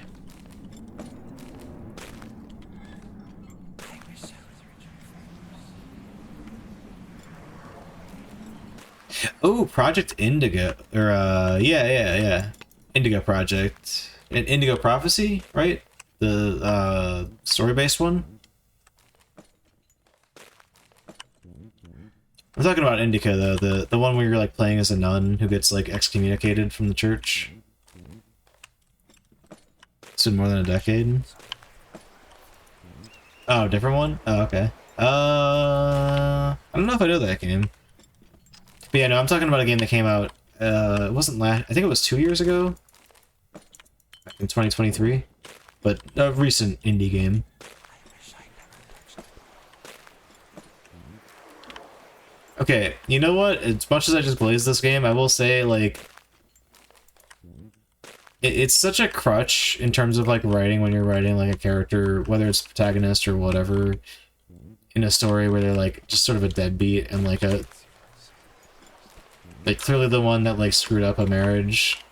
Oh, Project Indigo, or yeah, Indigo Project, and Indigo Prophecy, right? The story-based one. I'm talking about Indica though, the one where you're like playing as a nun who gets like excommunicated from the church. It's been more than a decade. Oh, different one? Oh, okay. I don't know if I know that game. But yeah, no, I'm talking about a game that came out, it wasn't last, I think it was 2 years ago? Back in 2023? But a recent indie game. Okay, you know what? As much as I just glazed this game, I will say, like, it's such a crutch in terms of, like, writing when you're writing, like, a character, whether it's protagonist or whatever, in a story where they're, like, just sort of a deadbeat and, like, clearly the one that, like, screwed up a marriage.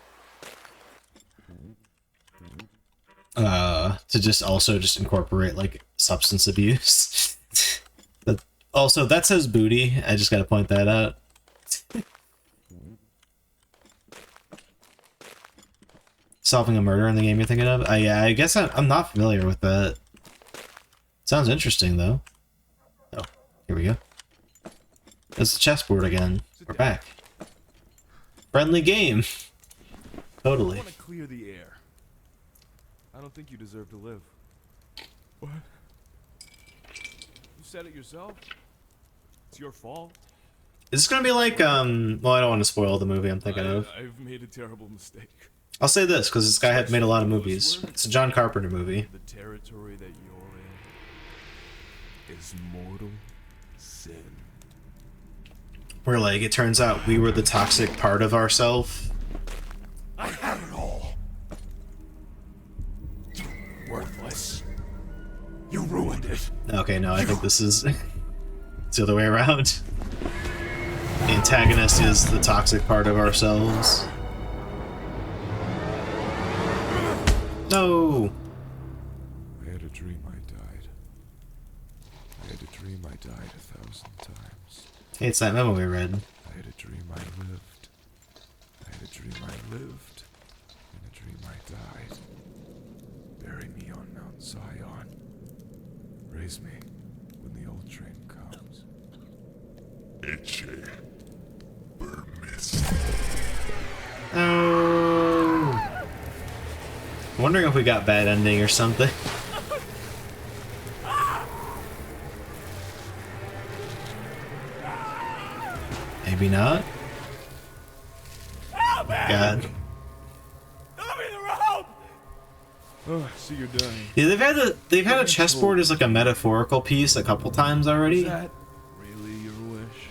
To just also just incorporate, like, substance abuse. But also, that says booty. I just gotta point that out. Solving a murder in the game you're thinking of? Yeah, I guess I'm not familiar with that. Sounds interesting, though. Oh, here we go. It's the chessboard again. We're back. Friendly game. I Totally. want to clear the air. I don't think you deserve to live. What? You said it yourself. It's your fault. Is this gonna be like, well, I don't want to spoil the movie I'm thinking of. I've made a terrible mistake. I'll say this, because this guy had made a lot of movies. It's a John Carpenter movie. The territory that you're in is mortal sin. Where, like, it turns out we were the toxic part of ourselves. I had it all. Worthless. You ruined it. Okay, no, I think this is it's the other way around. The antagonist is the toxic part of ourselves. No! I had a dream I died. I had a dream I died 1,000 times. Hey, it's that memo we read. I had a dream I lived. I had a dream I lived. And a dream I died. Bury me on Mount Zion. Raise me when the old train comes. Oh! I'm wondering if we got bad ending or something. Maybe not. God. Oh, I see you're dying. Yeah, they've had a chessboard as like a metaphorical piece a couple times already. Is that really your wish?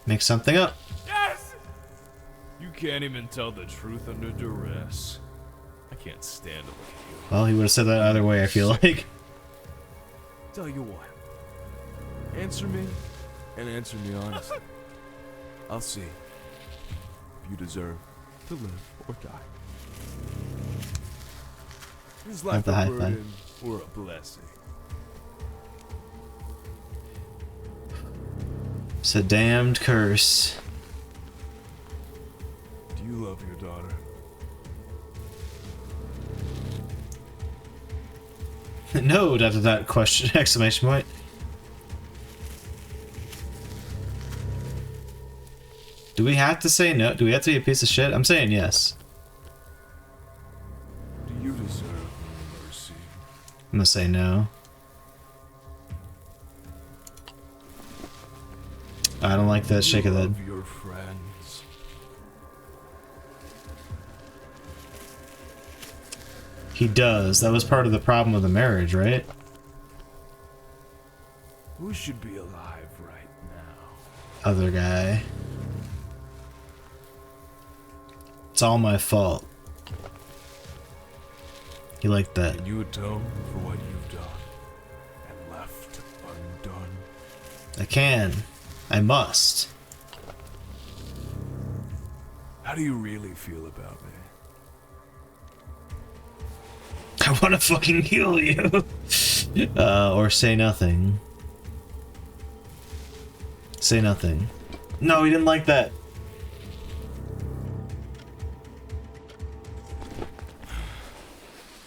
Make something up. Yes! You can't even tell the truth under duress. I can't stand to look at you. Well, he would have said that either way, I feel like. Tell you what. Answer me, and answer me honestly. I'll see if you deserve to live or die. Is life the a high five. burden or a blessing? It's a damned curse. Do you love your daughter? No, that question, exclamation point. Do we have to say no? Do we have to be a piece of shit? I'm saying yes. Do you deserve mercy? I'm gonna say no. I don't like that shake of the head. Love your friends. He does. That was part of the problem of the marriage, right? Who should be alive right now? Other guy. It's all my fault. You like that? Can you atone for what you've done and left undone? I can. I must. How do you really feel about me? I want to fucking kill you. Or say nothing. Say nothing. No, he didn't like that.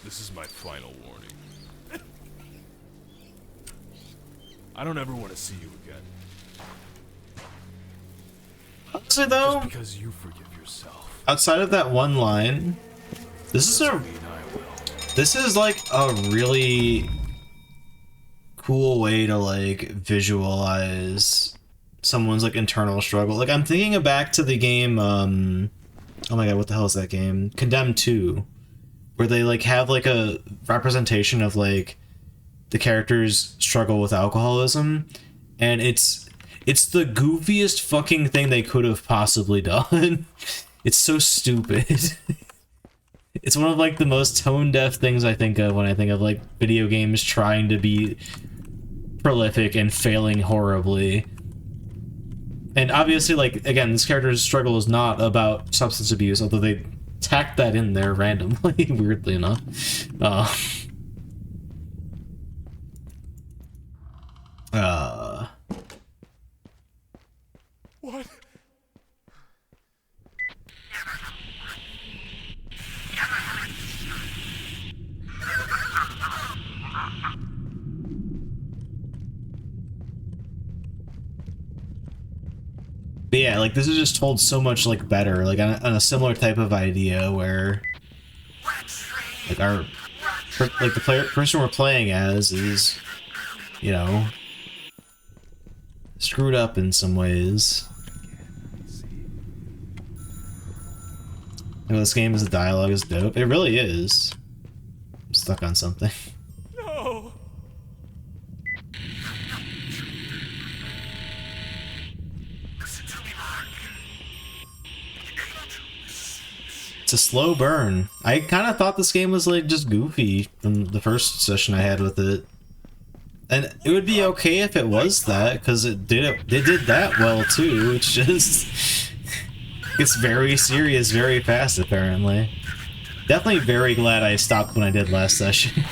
This is my final warning. I don't ever want to see you again. Honestly, though, Just because you forgive yourself. outside of that one line, this is like a really cool way to like visualize someone's like internal struggle. Like I'm thinking back to the game, oh my god, what the hell is that game? Condemned 2, where they like have like a representation of like the characters struggle with alcoholism, and it's the goofiest fucking thing they could have possibly done. It's so stupid. It's one of like the most tone-deaf things I think of when I think of like video games trying to be prolific and failing horribly. And obviously, like, again, this character's struggle is not about substance abuse, although they tacked that in there randomly, weirdly enough. What? But yeah, like this is just told so much like better, like on a similar type of idea where like the person we're playing as is, you know, screwed up in some ways. You know, this game is the dialogue is dope. It really is. I'm stuck on something. No! It's a slow burn. I kind of thought this game was like just goofy from the first session I had with it. And it would be okay if it was that, because they did that well too. It's just it's very serious very fast apparently. Definitely very glad I stopped when I did last session.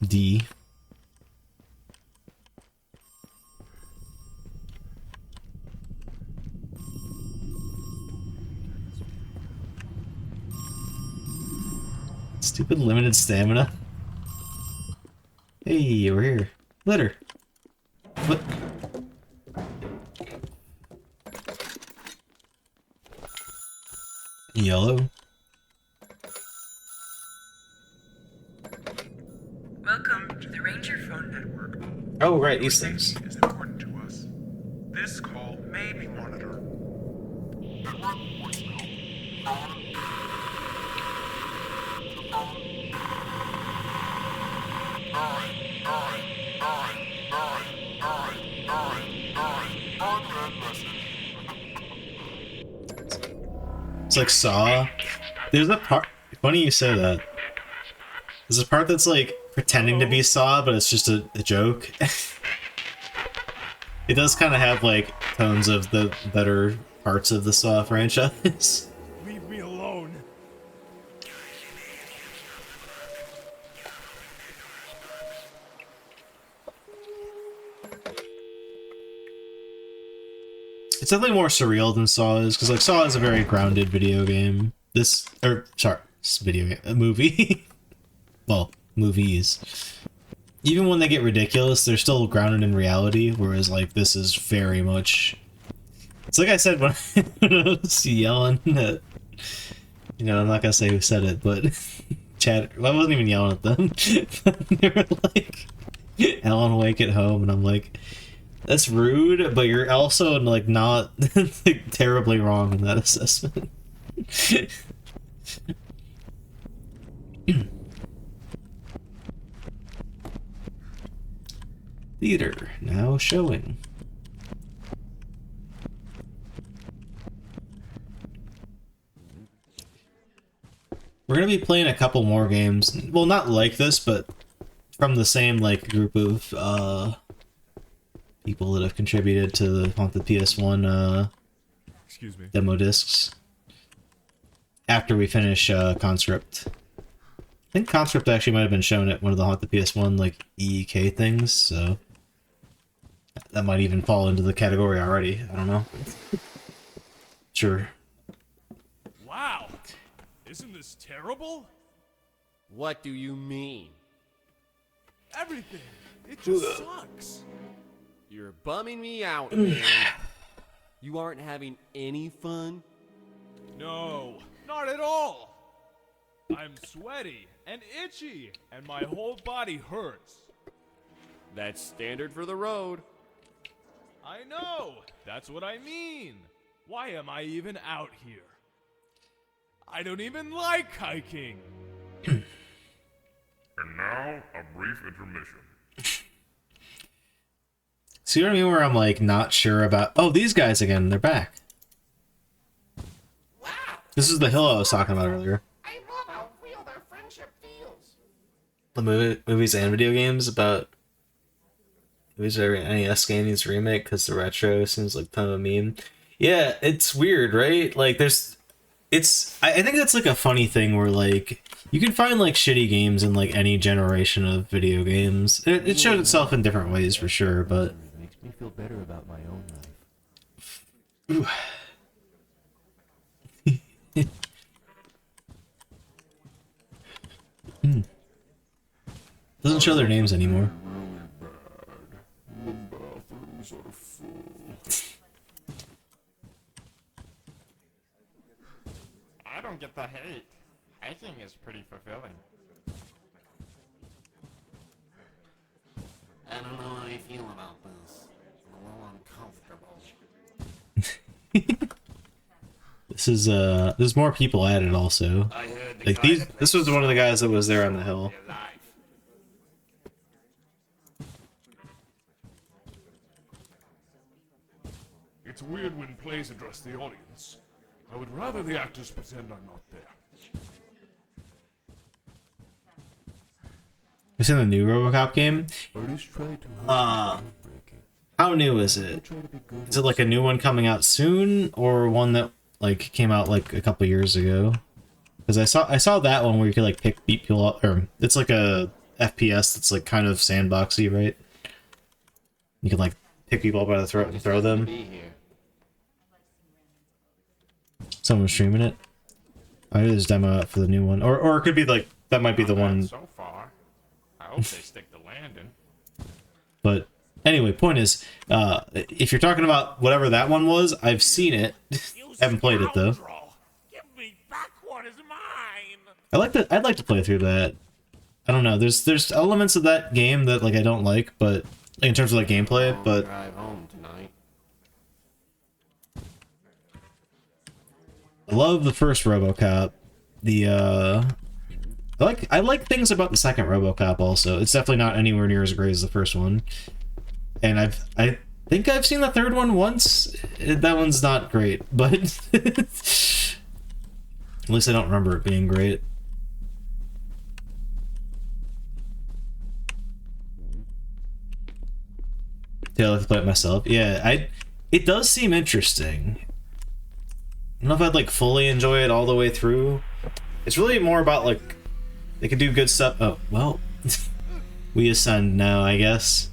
D. Stupid limited stamina. Hey, we're here. Litter. What? Yellow. Welcome to the Ranger phone network. Oh, right, these things. Safety is important to us. This call may be monitored. It's like Saw. There's a part. Funny you say that. There's a part that's like pretending to be Saw, but it's just a joke. It does kind of have like tones of the better parts of the Saw franchise. Leave me alone. It's definitely more surreal than Saw is, because like Saw is a very grounded video game. This video game, a movie. Well, movies. Even when they get ridiculous, they're still grounded in reality, whereas like this is very much. It's like I said when I was yelling at, you know, I'm not gonna say who said it, but chat. Well, I wasn't even yelling at them. They were like, "Alan Wake at home," and I'm like, that's rude, but you're also like not like, terribly wrong in that assessment. Theater now showing. We're gonna be playing a couple more games. Well, not like this, but from the same like group of people that have contributed to the Haunted PS1 Excuse me. demo discs. After we finish Conscript. I think Conscript actually might have been shown at one of the Haunted PS1 like EEK things, so that might even fall into the category already. I don't know. Sure. Wow! Isn't this terrible? What do you mean? Everything! It just sucks! You're bumming me out, man. You aren't having any fun? No, not at all! I'm sweaty and itchy, and my whole body hurts. That's standard for the road. I know! That's what I mean! Why am I even out here? I don't even like hiking! And now, a brief intermission. See what I mean? Where I'm like not sure about. Oh, these guys again. They're back. Wow! This is the hill I was talking about earlier. I love how real their friendship feels. The movies and video games about movies or NES game needs a remake because the retro seems like kind of a meme. Yeah, it's weird, right? Like I think that's like a funny thing where like you can find like shitty games in like any generation of video games. It shows itself in different ways for sure, but It makes me feel better about my own life. doesn't show their names anymore. great. I think it's pretty fulfilling. I don't know how I feel about this. I'm a little uncomfortable. There's more people at it also. Like this was one of the guys that was there on the hill. It's weird when plays address the audience. I would rather the actors pretend I'm not there. You seen the new RoboCop game? How new is it? Is it like a new one coming out soon, or one that like came out like a couple years ago? Because I saw that one where you could like beat people up, or it's like a FPS that's like kind of sandboxy, right? You can like pick people up by the throat and throw them. Someone's streaming it. I know there's a demo out for the new one, or it could be like that might be the one. So far, I hope they stick the landing. But anyway, point is, if you're talking about whatever that one was, I've seen it. Haven't played it though. Give me back what is mine. I'd like to play through that. I don't know. There's elements of that game that like I don't like, but like, in terms of like gameplay, but Drive home tonight. I love the first RoboCop. I like things about the second RoboCop also. It's definitely not anywhere near as great as the first one. And I think I've seen the third one once. That one's not great, but at least I don't remember it being great. Yeah, I like to play it myself. Yeah, it does seem interesting. I don't know if I'd like fully enjoy it all the way through. It's really more about like they could do good stuff. Oh, well, we ascend now, I guess.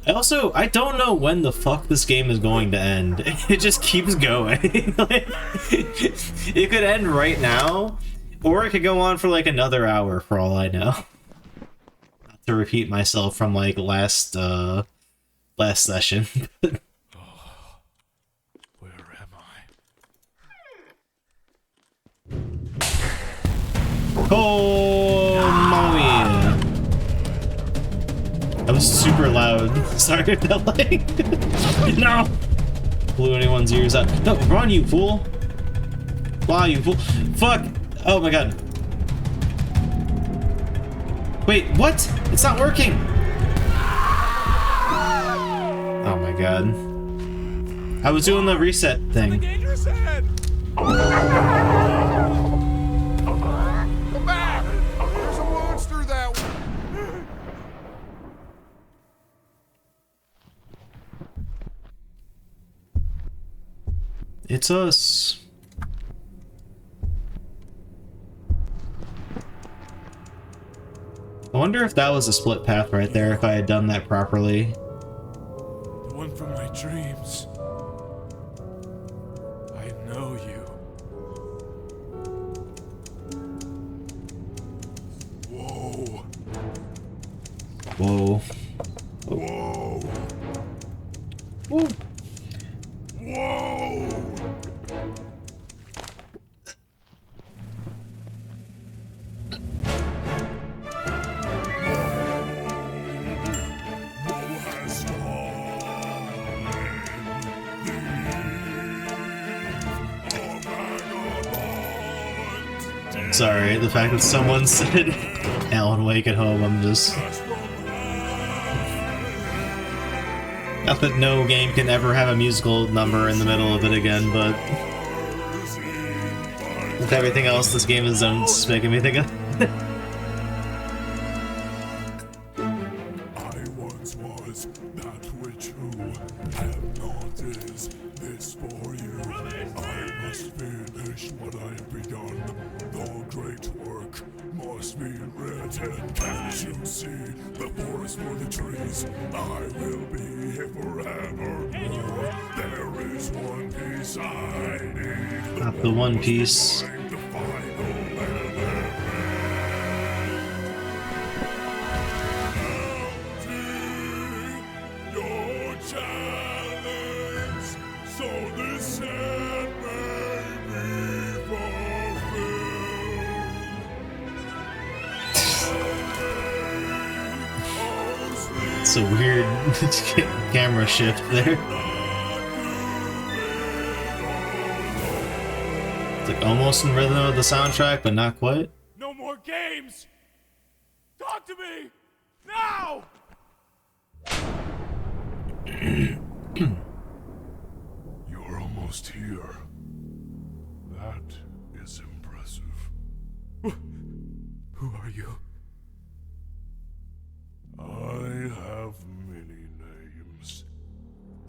I don't know when the fuck this game is going to end. It just keeps going. Like, it could end right now, or it could go on for like another hour for all I know. Not to repeat myself from like last session. Where am I? Oh, mommy. That was super loud. Sorry if that like no blew anyone's ears out. No, run, you fool! Wow, you fool! Fuck! Oh my god! Wait, what? It's not working! Oh my god! I was doing the reset thing. Come back! There's a monster that way! It's us. I wonder if that was a split path right there, if I had done that properly. The one from my dreams. I know you. Whoa. Whoa. Whoa. Whoa. Whoa. Sorry, the fact that someone said Alan Wake at home, I'm just... Not that no game can ever have a musical number in the middle of it again, but... With everything else this game is done, it's making me think of... I once was that which who have not is this for you. I must finish what I've begun. The great work must be written. Can't you see the forest for the trees? I will be here forevermore. There is one piece I need. Not the One Piece. The final element. Your challenge, so this end may be It's a weird camera shift there. It's like almost in rhythm of the soundtrack, but not quite. No more games! Talk to me! Now! You're almost here. That is impressive. Who are you? I have many names.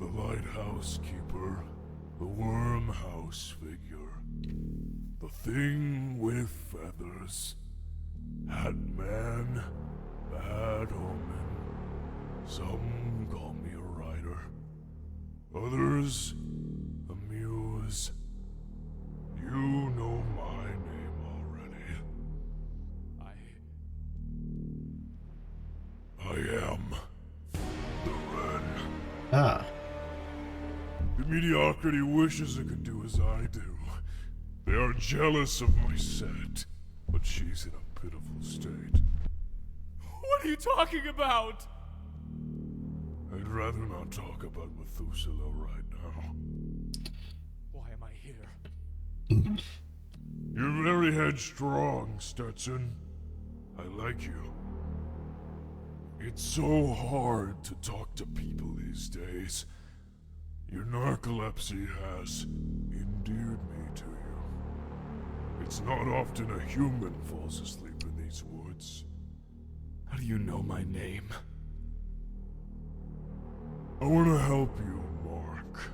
The Lighthouse Keeper, the Wormhouse Figure, the Thing with Feathers, Hatman, Bad Omen. Some call me a writer, others a muse. You know my name already. I am the Wren. Ah. The mediocrity wishes it could do as I do. They are jealous of my set, but she's in a pitiful state. What are you talking about? I'd rather not talk about Methuselah right now. Why am I here? You're very headstrong, Stetson. I like you. It's so hard to talk to people these days. Your narcolepsy has endeared me to you. It's not often a human falls asleep in these woods. How do you know my name? I want to help you, Mark.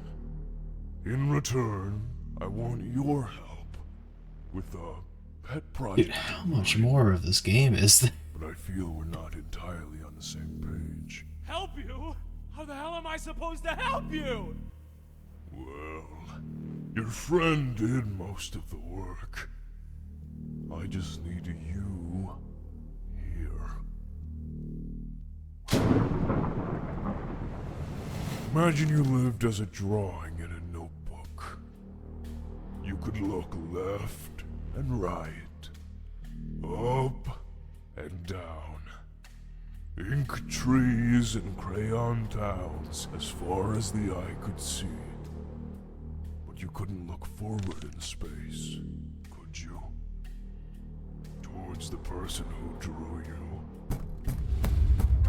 In return, I want your help with a pet project. Dude, how much more of this game is there? But I feel we're not entirely on the same page. Help you? How the hell am I supposed to help you? Well, your friend did most of the work. I just need you here. Imagine you lived as a drawing in a notebook. You could look left and right, up and down. Ink trees and crayon towns as far as the eye could see. But you couldn't look forward in space, could you? Towards the person who drew you.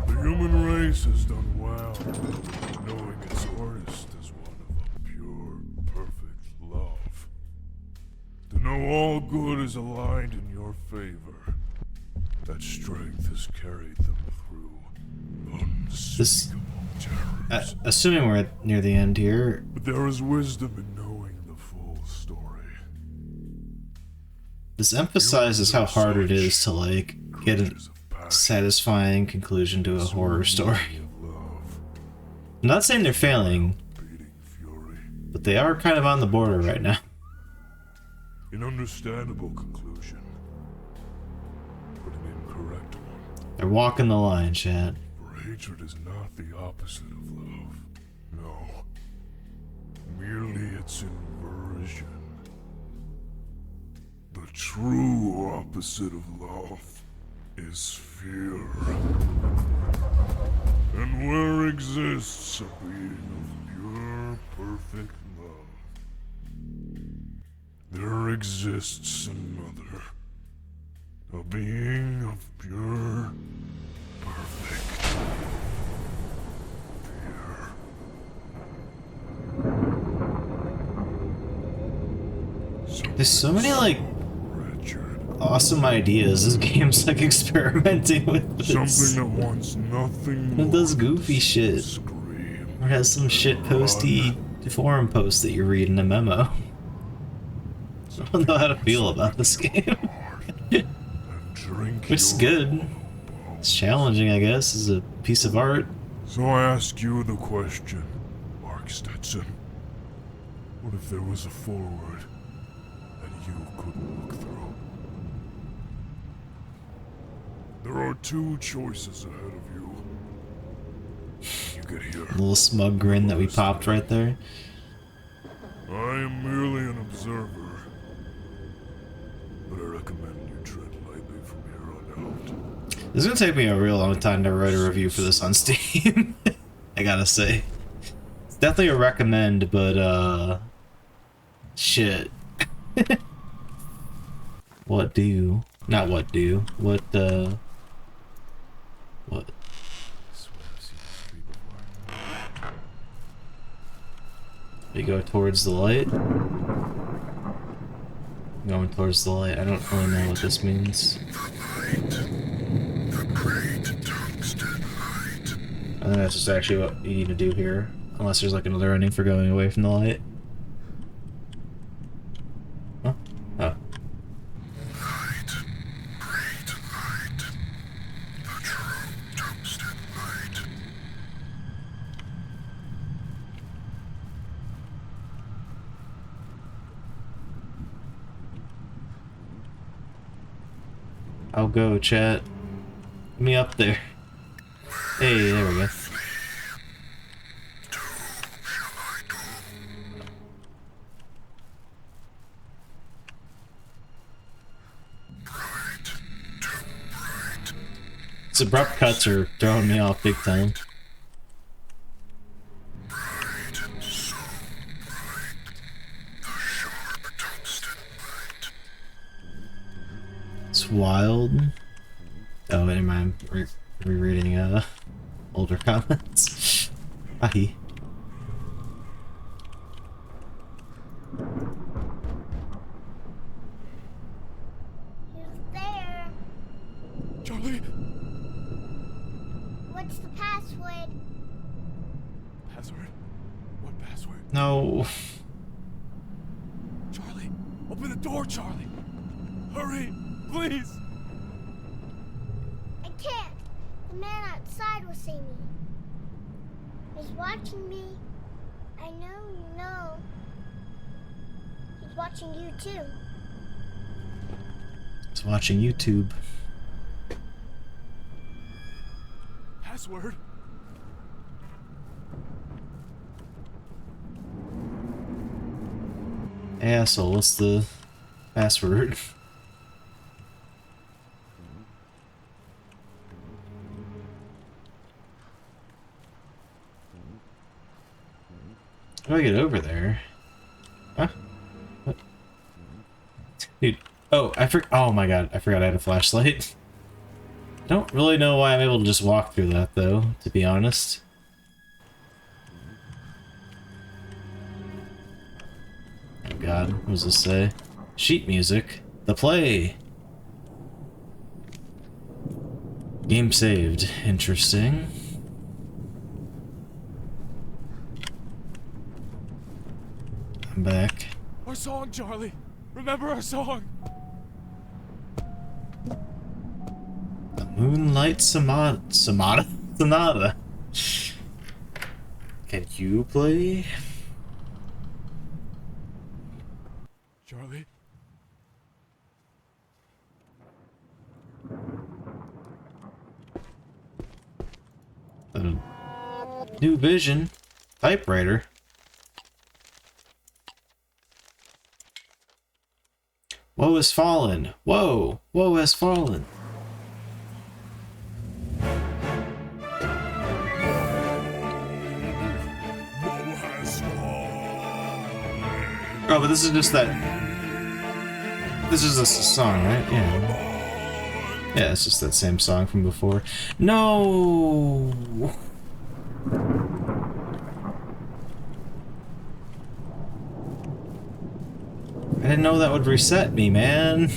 The human race has done well, knowing its artist as one of a pure, perfect love. To know all good is aligned in your favor. That strength has carried them through unspeakable terrors. Assuming we're near the end here. But there is wisdom in knowing the full story. This emphasizes how hard it is to, like, get a satisfying conclusion to a horror story. I'm not saying they're failing, but they are kind of on the border right now. An understandable conclusion, but an incorrect one. They're walking the line, Chad. For hatred is not the opposite of love. No. Merely its inversion. The true opposite of love is fear. And where exists a being of pure, perfect love, there exists another. A being of pure, perfect fear. There's so many, like, awesome ideas this game's, like, experimenting with. Something that wants nothing more. It does goofy shit. Or has some shit posty forum post that you read in a memo. I don't know how to feel about this game. Which is good. It's challenging, I guess, as a piece of art. So I ask you the question, Mark Stetson. What if there was a forward that you couldn't look through? There are two choices ahead of you. You get here. A little smug grin that we popped right there. I am merely an observer, but I recommend you tread lightly from here on out. It's gonna take me a real long time to write a review for this on Steam. I gotta say. It's definitely a recommend, but shit. What do? Not what do. What I swear I've seen this tree before. You go towards the light? Going towards the light. I don't really know what this means. I think that's just actually what you need to do here. Unless there's like another ending for going away from the light. Huh? Oh. I'll go, chat. Get me up there. Hey, there we go. These abrupt cuts are throwing me off big time. It's wild. Oh, never mind. Rereading older comments. Ahi. Who's there? Charlie! What's the password? Password? What password? No. Charlie! Open the door, Charlie! Hurry! Please! I can't. The man outside will see me. He's watching me. I know you know. He's watching you too. It's watching YouTube. Password? Hey, asshole, what's the password? How do I get over there? Huh? What? Dude. Oh, oh my god, I forgot I had a flashlight. I don't really know why I'm able to just walk through that, though, to be honest. Oh god, what does this say? Sheet music. The play! Game saved. Interesting. I'm back. Our song, Charlie! Remember our song! The Moonlight Sonata? Can you play? Charlie? New vision. Typewriter. Woe has fallen. Whoa! Woe has fallen. Oh, but this is just that. This is a song, right? Yeah. Yeah, it's just that same song from before. No! I didn't know that would reset me, man.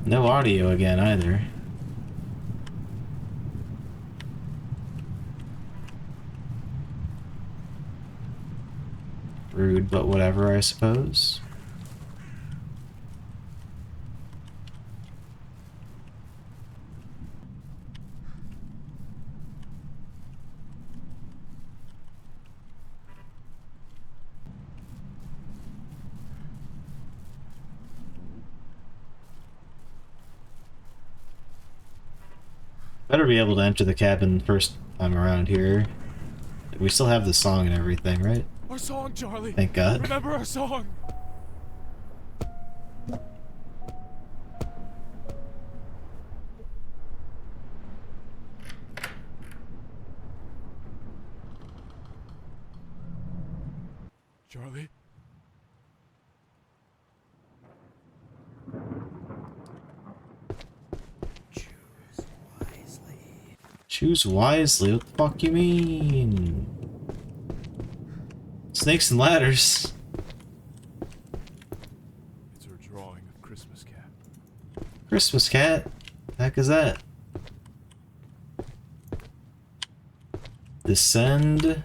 No audio again, either. Rude, but whatever, I suppose. Better be able to enter the cabin first time around here. We still have the song and everything, right? Our song, Charlie! Thank God. Remember our song! Choose wisely. What the fuck you mean? Snakes and ladders. It's her drawing of Christmas cat. Christmas cat? The heck is that? Descend.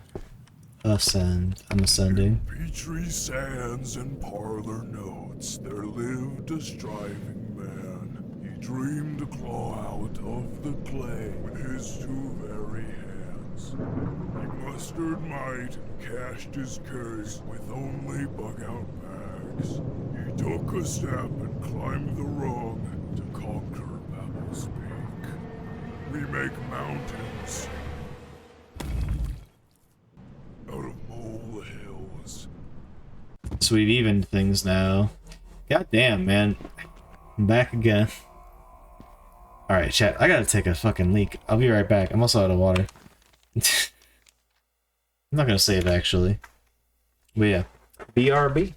Ascend. I'm ascending. Petrie sands and parlor notes, there lived a striving man. He dreamed to claw out of the clay with his two very hands. He mustered might and cashed his case with only bug-out bags. He took a step and climbed the rung to conquer Babel's Peak. We make mountains out of molehills. So we've evened things now. God damn, man. I'm back again. Alright, chat. I gotta take a fucking leak. I'll be right back. I'm also out of water. I'm not gonna save, actually. But yeah. BRB.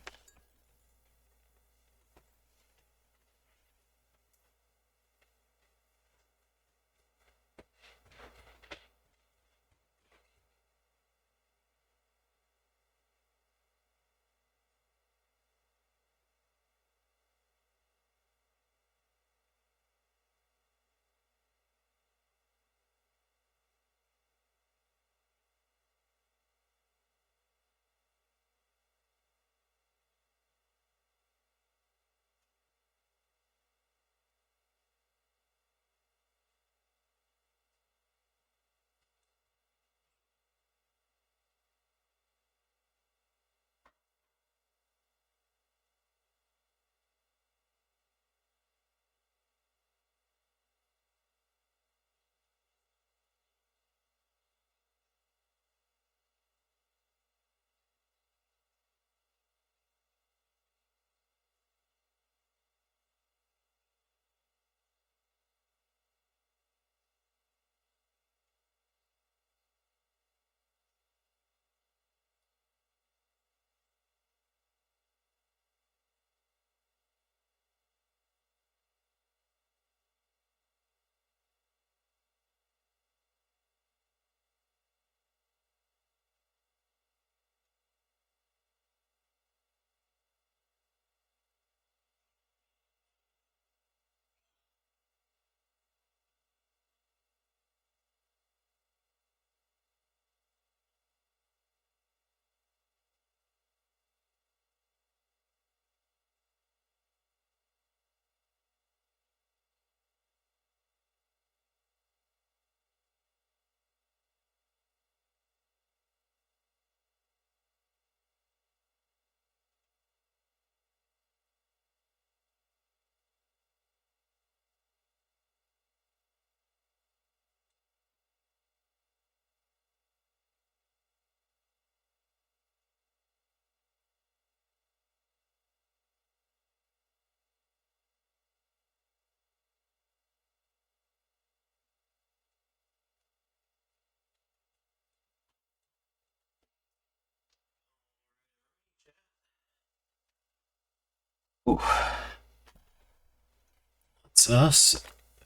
Let's us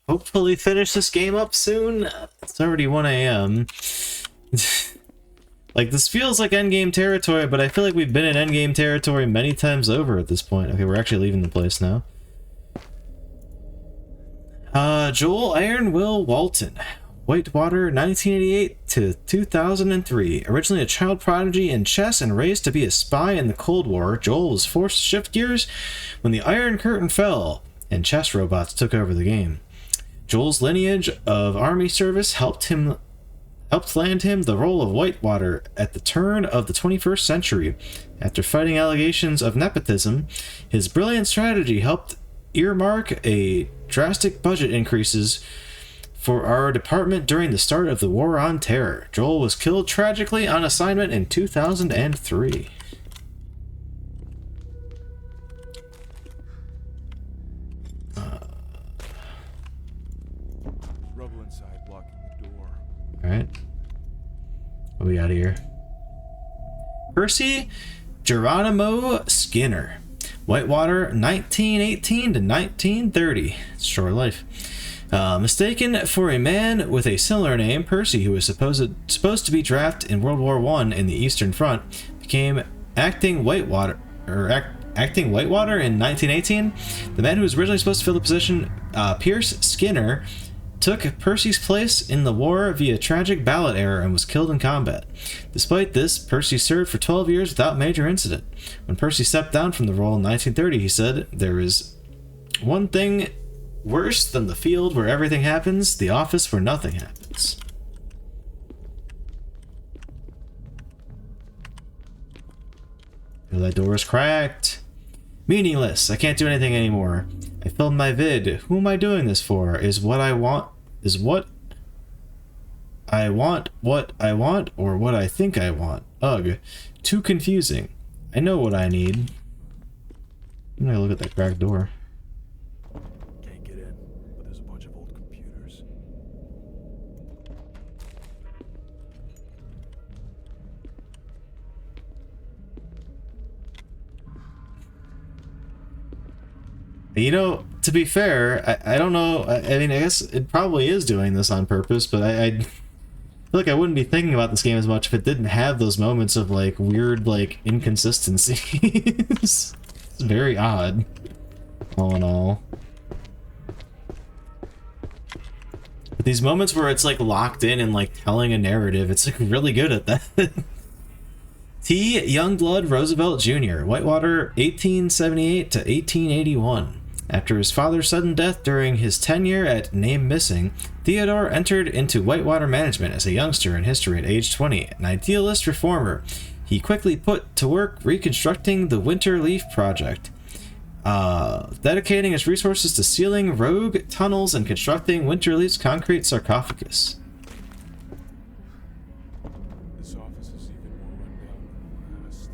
hopefully finish this game up soon. It's already 1 a.m. Like, this feels like endgame territory, but I feel like we've been in endgame territory many times over at this point. Okay, we're actually leaving the place now. Joel Iron Will Walton. Whitewater, 1988 to 2003. Originally a child prodigy in chess and raised to be a spy in the Cold War, Joel was forced to shift gears when the Iron Curtain fell and chess robots took over the game. Joel's lineage of army service helped land him the role of Whitewater at the turn of the 21st century. After fighting allegations of nepotism, his brilliant strategy helped earmark a drastic budget increases for our department during the start of the War on Terror. Joel was killed tragically on assignment in 2003. Rubble inside blocking the door. Alright. What we got here? Percy Geronimo Skinner. Whitewater, 1918 to 1930. It's a short life. Mistaken for a man with a similar name, Percy, who was supposed to be drafted in World War I in the Eastern Front, became acting Whitewater in 1918. The man who was originally supposed to fill the position, Pierce Skinner, took Percy's place in the war via tragic ballot error and was killed in combat. Despite this, Percy served for 12 years without major incident. When Percy stepped down from the role in 1930, he said, "There is one thing worse than the field where everything happens, the office where nothing happens." Oh, that door is cracked. Meaningless. I can't do anything anymore. I filmed my vid. Who am I doing this for? Is what I want, or what I think I want? Ugh. Too confusing. I know what I need. I'm gonna look at that cracked door. Can't get in, but there's a bunch of old computers. You know, to be fair, I don't know. I mean, I guess it probably is doing this on purpose, but I feel like I wouldn't be thinking about this game as much if it didn't have those moments of, like, weird, like, inconsistencies. It's very odd, all in all. But these moments where it's, like, locked in and, like, telling a narrative, it's, like, really good at that. T. Youngblood Roosevelt Jr., Whitewater, 1878 to 1881. After his father's sudden death during his tenure at Name Missing, Theodore entered into Whitewater management as a youngster in history at age 20, an idealist reformer. He quickly put to work reconstructing the Winter Leaf Project, dedicating his resources to sealing rogue tunnels and constructing Winter Leaf's concrete sarcophagus. This office is even more rundown than the last.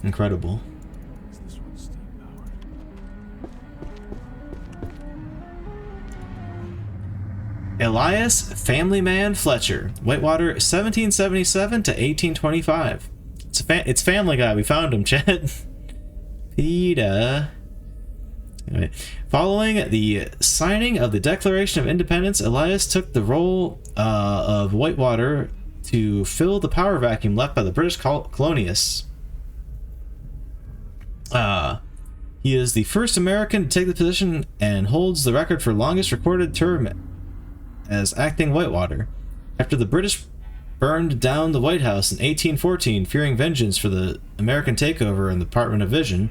Incredible. Is this one steam powered? Elias Family Man Fletcher, Whitewater, 1777 to 1825. It's Family Guy. We found him, Chad. PETA. Anyway, following the signing of the Declaration of Independence, Elias took the role of Whitewater to fill the power vacuum left by the British colonists. He is the first American to take the position and holds the record for longest recorded term as acting Whitewater. After the British burned down the White House in 1814, fearing vengeance for the American takeover in the Department of Vision,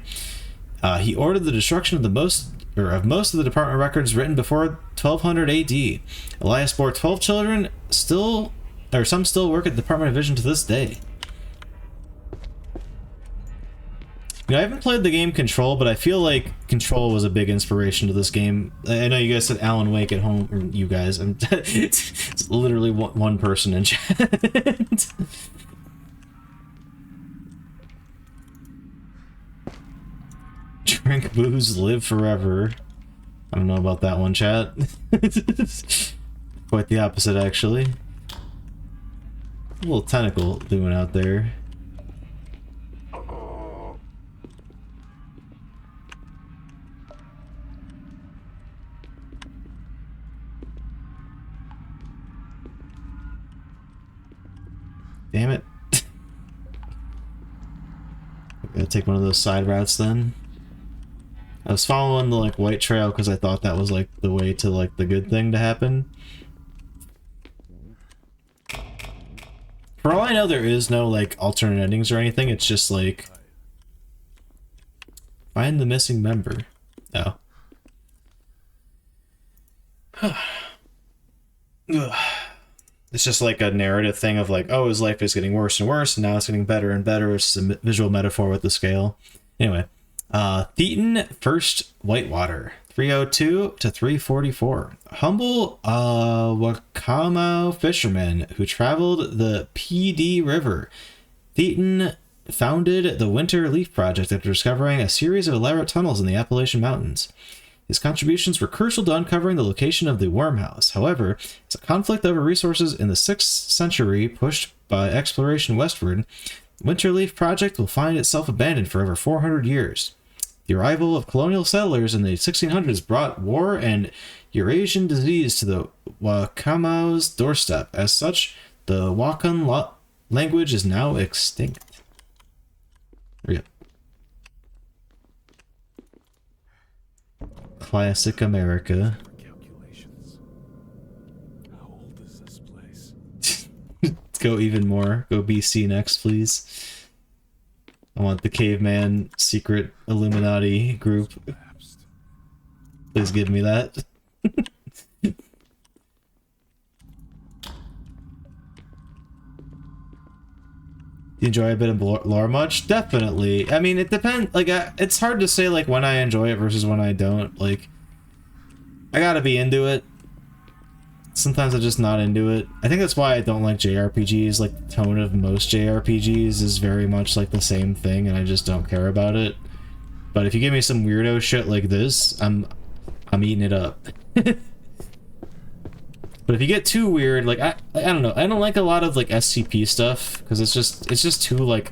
he ordered the destruction of most of the department records written before 1200 AD. Elias bore 12 children, some still work at the Department of Vision to this day. You know, I haven't played the game Control, but I feel like Control was a big inspiration to this game. I know you guys said Alan Wake at home, or you guys. It's literally one person in chat. Drink booze, live forever. I don't know about that one, chat. Quite the opposite, actually. A little tentacle doing out there. Damn it. Gotta take one of those side routes then. I was following the like white trail because I thought that was like the way to like the good thing to happen. For all I know, there is no like alternate endings or anything. It's just like find the missing member. Oh. It's just like a narrative thing of like, oh, his life is getting worse and worse, and now it's getting better and better. It's a visual metaphor with the scale. Anyway, Thetan First Whitewater, 302 to 344. Humble Wakamo fisherman who traveled the PD River. Thetan founded the Winter Leaf Project after discovering a series of elaborate tunnels in the Appalachian Mountains. His contributions were crucial to uncovering the location of the Wormhouse. However, as a conflict over resources in the 6th century pushed by exploration westward, the Winterleaf Project will find itself abandoned for over 400 years. The arrival of colonial settlers in the 1600s brought war and Eurasian disease to the Wakamao's doorstep. As such, the Wakan language is now extinct. Yep. Classic America. Calculations. How old is this place? Let's go even more. Go BC next, please. I want the caveman secret Illuminati group. Please give me that. Do you enjoy a bit of lore much? Definitely. I mean, it depends. Like, it's hard to say like when I enjoy it versus when I don't. Like, I gotta be into it. Sometimes I'm just not into it. I think that's why I don't like JRPGs. Like, the tone of most JRPGs is very much like the same thing, and I just don't care about it. But if you give me some weirdo shit like this, I'm eating it up. But if you get too weird, like I don't know, I don't like a lot of like SCP stuff because it's just too like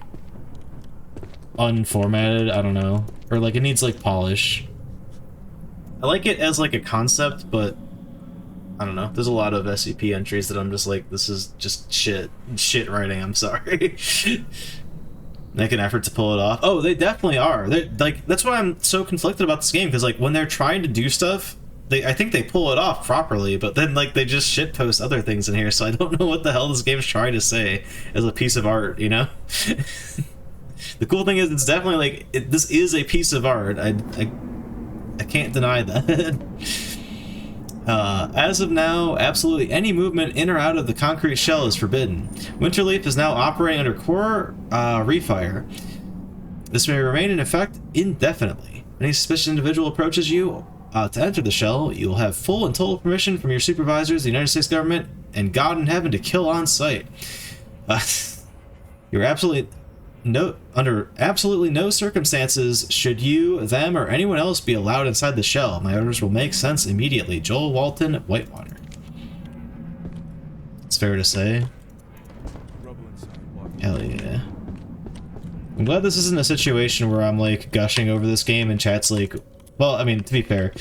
unformatted. I don't know, or like it needs like polish. I like it as like a concept, but I don't know. There's a lot of SCP entries that I'm just like, this is just shit writing. I'm sorry. Make an effort to pull it off. Oh, they definitely are. They're like, that's why I'm so conflicted about this game, because like when they're trying to do stuff, I think they pull it off properly, but then like they just shitpost other things in here, so I don't know what the hell this game's trying to say as a piece of art, you know? The cool thing is it's definitely like this is a piece of art. I can't deny that. As of now, absolutely any movement in or out of the concrete shell is forbidden. Winterleaf is now operating under core refire. This may remain in effect indefinitely. Any suspicious individual approaches you to enter the shell, you will have full and total permission from your supervisors, the United States government, and God in heaven to kill on sight. You're under absolutely no circumstances should you, them, or anyone else be allowed inside the shell. My orders will make sense immediately. Joel Walton, Whitewater. It's fair to say. Hell yeah. I'm glad this isn't a situation where I'm like gushing over this game and chat's like, well, I mean, to be fair,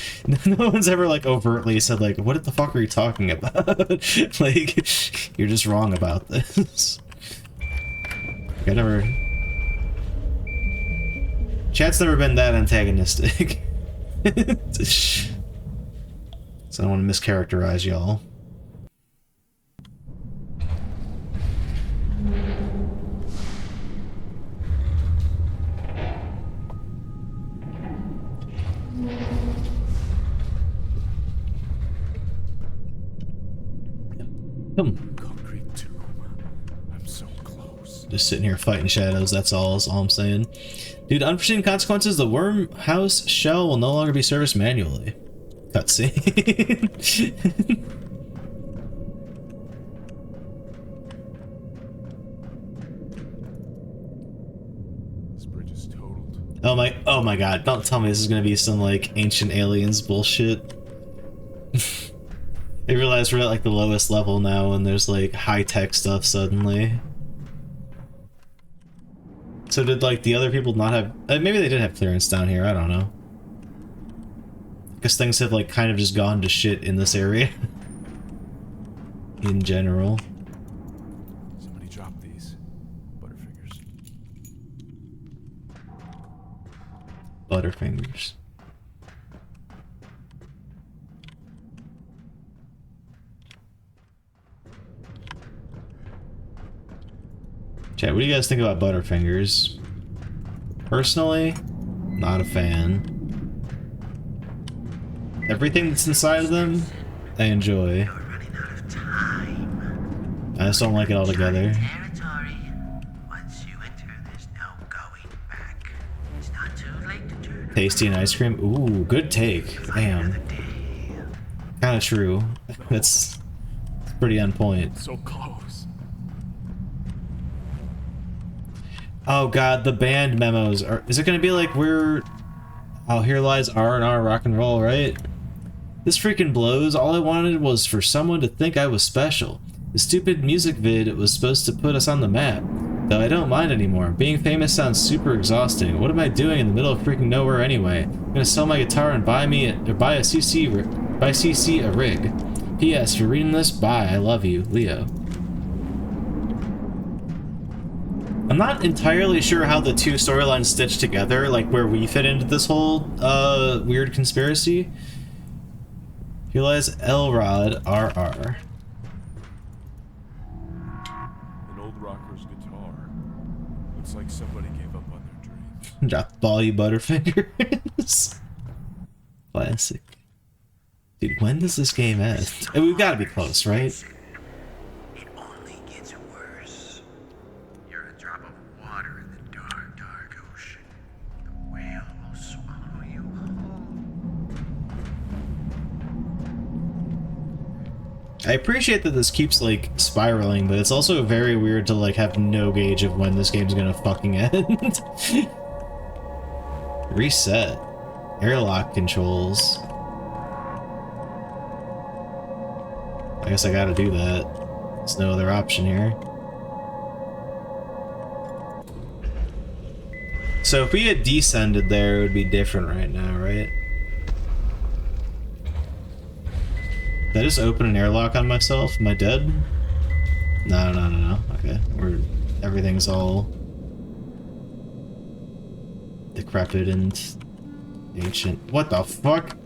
no one's ever like overtly said like, what the fuck are you talking about? Like, you're just wrong about this. I never... Chat's never been that antagonistic. So I don't want to mischaracterize y'all. Concrete tomb. I'm so close. Just sitting here fighting shadows, that's all I'm saying. Due to unforeseen consequences, the wormhouse shell will no longer be serviced manually. Cutscene. This bridge is totaled. Oh my god, don't tell me this is gonna be some like ancient aliens bullshit. I realize we're at like the lowest level now and there's like high-tech stuff suddenly. So did like the other people not have... maybe they did have clearance down here, I don't know. Because things have like kind of just gone to shit in this area. In general. Somebody dropped these. Butterfingers. Butterfingers. Chat, what do you guys think about Butterfingers? Personally, not a fan. Everything that's inside of them, I enjoy. I just don't like it altogether. Tasty and ice cream? Ooh, good take. Damn. Kinda true. That's pretty on point. So close. Oh god, the band memos. Is it gonna be like we're... Oh, here lies R&R rock and roll, right? This freaking blows. All I wanted was for someone to think I was special. The stupid music vid was supposed to put us on the map. Though I don't mind anymore. Being famous sounds super exhausting. What am I doing in the middle of freaking nowhere anyway? I'm gonna sell my guitar and buy a CC By CC a rig. P.S. If you're reading this, bye. I love you, Leo. I'm not entirely sure how the two storylines stitch together, like where we fit into this whole weird conspiracy. Realize Elrod RR. An old rocker's guitar. Looks like somebody gave up on their dreams. Drop the ball, you butterfingers. Classic. Dude, when does this game end? We've got to be close, right? It only gets worse. You're a drop of water in the dark, dark ocean. The whale will swallow you whole. I appreciate that this keeps, like, spiraling, but it's also very weird to, like, have no gauge of when this game's gonna fucking end. Reset. Airlock controls. I guess I gotta do that. There's no other option here. So if we had descended there, it would be different right now, right? Did I just open an airlock on myself? Am I dead? No. Okay. Everything's all decrepit and ancient. What the fuck?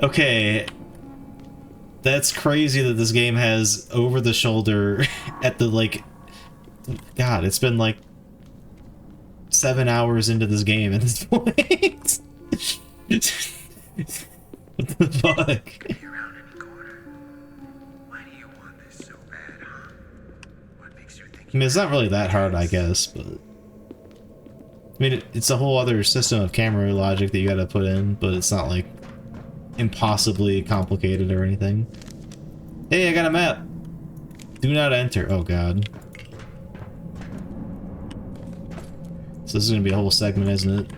Okay. That's crazy that this game has over the shoulder at the, like, God, it's been like 7 hours into this game at this point. What the fuck? I mean, it's not really that hard, I guess, but I mean, it's a whole other system of camera logic that you gotta put in, but it's not like impossibly complicated or anything. Hey, I got a map. Do not enter. Oh god. So this is gonna be a whole segment, isn't it?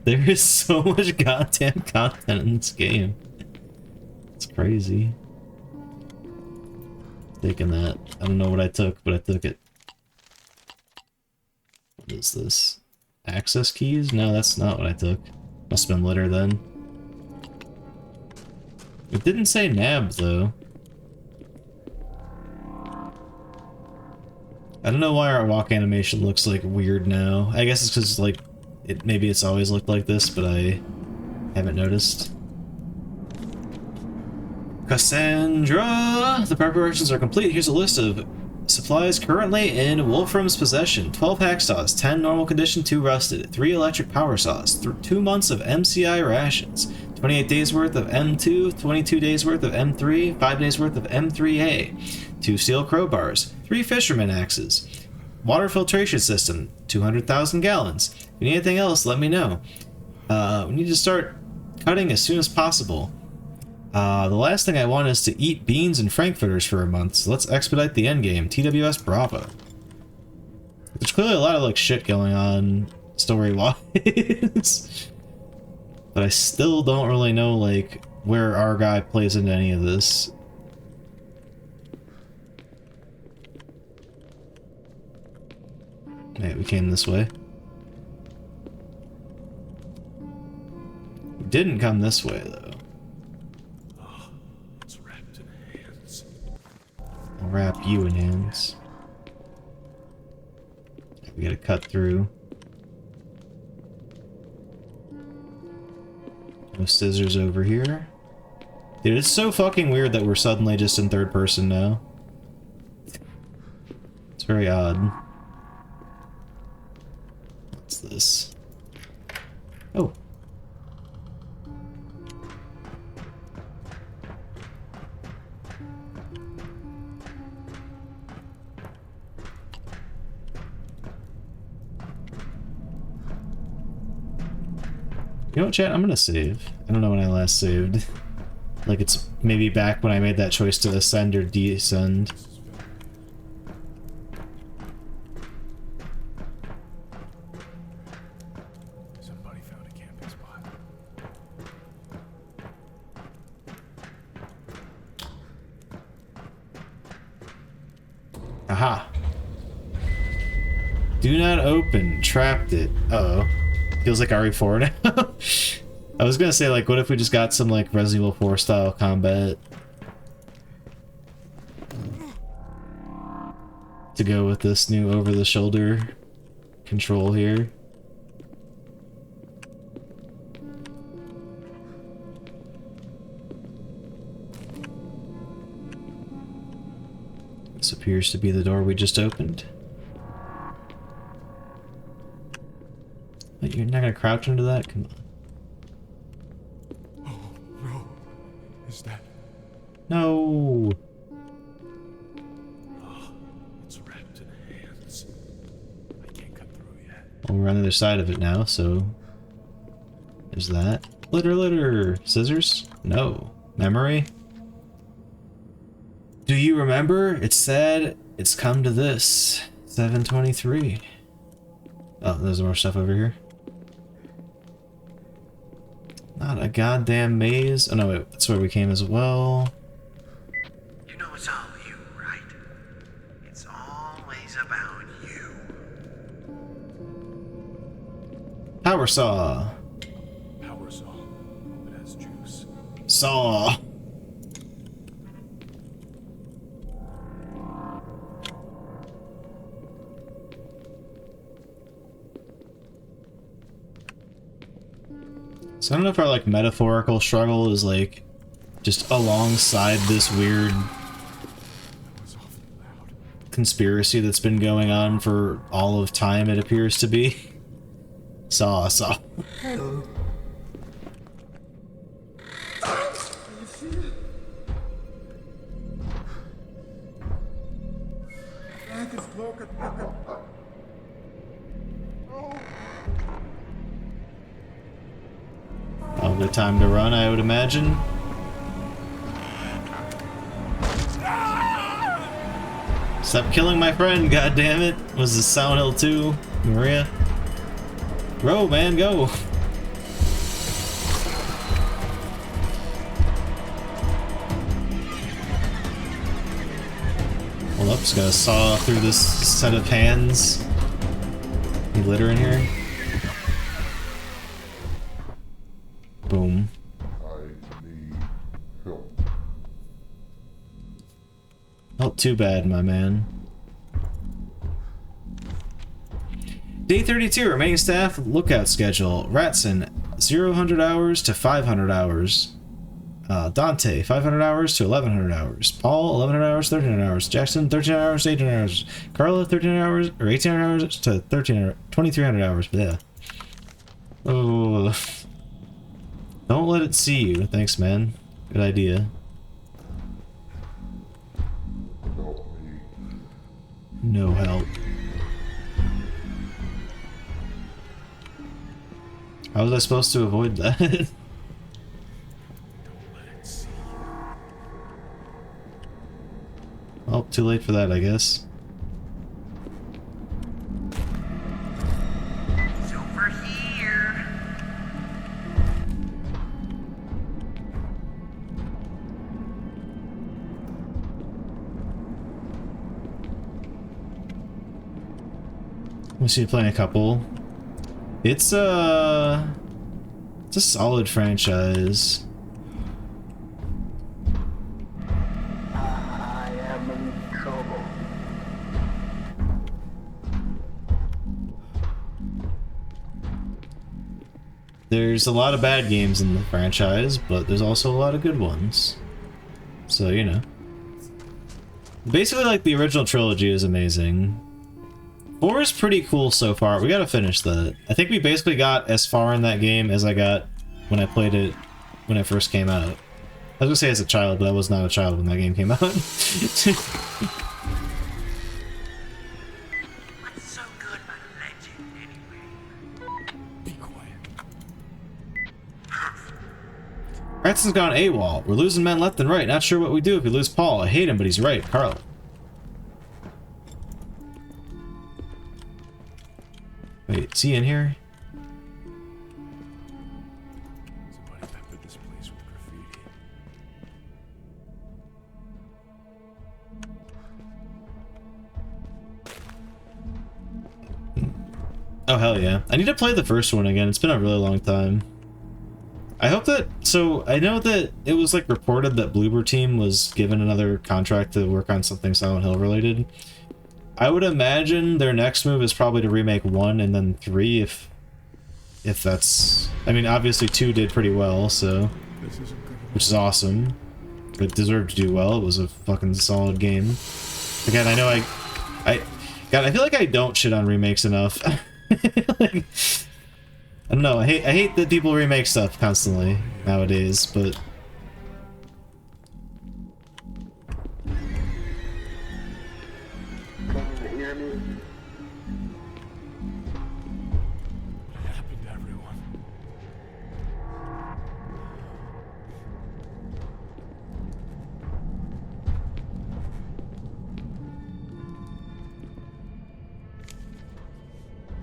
There is so much goddamn content in this game. It's crazy. Taking that. I don't know what I took, but I took it. What is this? Access keys? No, that's not what I took. Must have been litter then. It didn't say nab though. I don't know why our walk animation looks like weird now. I guess it's because like maybe it's always looked like this, but I haven't noticed. Cassandra! The preparations are complete. Here's a list of supplies currently in Wolfram's possession. 12 hacksaws, 10 normal condition, 2 rusted, 3 electric power saws, 2 months of MCI rations, 28 days worth of M2, 22 days worth of M3, 5 days worth of M3A, 2 steel crowbars, 3 fisherman axes, water filtration system, 200,000 gallons. If you need anything else, let me know. We need to start cutting as soon as possible. The last thing I want is to eat beans and frankfurters for a month, so let's expedite the endgame. TWS Bravo. There's clearly a lot of like shit going on story-wise. But I still don't really know like where our guy plays into any of this. Hey, we came this way. We didn't come this way though. It's wrapped in hands. I'll wrap you in hands. We gotta cut through. No scissors over here. Dude, it's so fucking weird that we're suddenly just in third person now. It's very odd. What's this? Oh. You know what, chat? I'm gonna save. I don't know when I last saved. Like, it's maybe back when I made that choice to ascend or descend. Somebody found a camping spot. Aha. Do not open. Trapped it. Uh oh. Feels like RE4 now. I was gonna say, like, what if we just got some, like, Resident Evil 4 style combat to go with this new over-the-shoulder control here. This appears to be the door we just opened. Wait, you're not gonna crouch into that? Come on. Oh, no. Is that... No! Oh, it's wrapped in hands. I can't cut through yet. Well, we're on the other side of it now, so... There's that. Litter! Scissors? No. Memory? Do you remember? It's sad it's come to this. 723. Oh, there's more stuff over here. Not a goddamn maze. Oh no, wait, that's where we came as well. You know it's all you, right? It's always about you. Power saw. Power saw. Hope it has juice. Saw. So I don't know if our, like, metaphorical struggle is, like, just alongside this weird conspiracy that's been going on for all of time, it appears to be. Saw. Hello. You see it? Frank is broken. Probably time to run, I would imagine. Stop killing my friend, goddammit. Was this Silent Hill 2, Maria? Row, man, go! Hold up, just gotta saw through this set of hands. Any litter in here? Boom. I need help. Not too bad, my man. Day 32, remaining staff lookout schedule. Ratson, 0 hours to 500 hours. Dante, 500 hours to 1100 hours. Paul, 1100 hours, 1300 hours. Jackson, 1300 hours to 1800 hours. Carla, 1300 hours, or 1800 hours to 2300 hours. Yeah. Oh. Don't let it see you. Thanks, man. Good idea. Help me. No help. How was I supposed to avoid that? Well, too late for that, I guess. It's over here. We see you playing a couple. It's a solid franchise. I am in trouble. There's a lot of bad games in the franchise, but there's also a lot of good ones. So, you know. Basically, like, the original trilogy is amazing. 4 is pretty cool so far. We gotta finish that. I think we basically got as far in that game as I got when I played it when it first came out. I was gonna say as a child, but I was not a child when that game came out. What's so good about legend, anyway? Be quiet. Ratson's gone AWOL. We're losing men left and right. Not sure what we do if we lose Paul. I hate him, but he's right. Carl. Wait, is he in here? Somebody peppered this place with graffiti. Oh, hell yeah. I need to play the first one again. It's been a really long time. I hope that... So, I know that it was, like, reported that Bloober Team was given another contract to work on something Silent Hill related. I would imagine their next move is probably to remake 1 and then 3 if that's... I mean, obviously 2 did pretty well, so... Which is awesome. It deserved to do well. It was a fucking solid game. Again, I know God, I feel like I don't shit on remakes enough. Like, I don't know, I hate that people remake stuff constantly nowadays, but...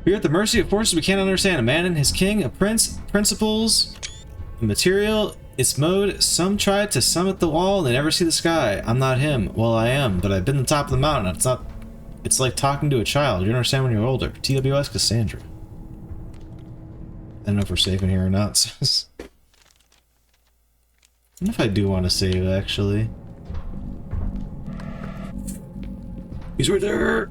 We're at the mercy of forces we can't understand. A man and his king, a prince, principles, a material, its mode. Some try to summit the wall and they never see the sky. I'm not him. Well, I am, but I've been to the top of the mountain. It's not... It's like talking to a child. You understand when you're older. TWS Cassandra. I don't know if we're safe in here or not. I don't know if I do want to save, actually. He's right there!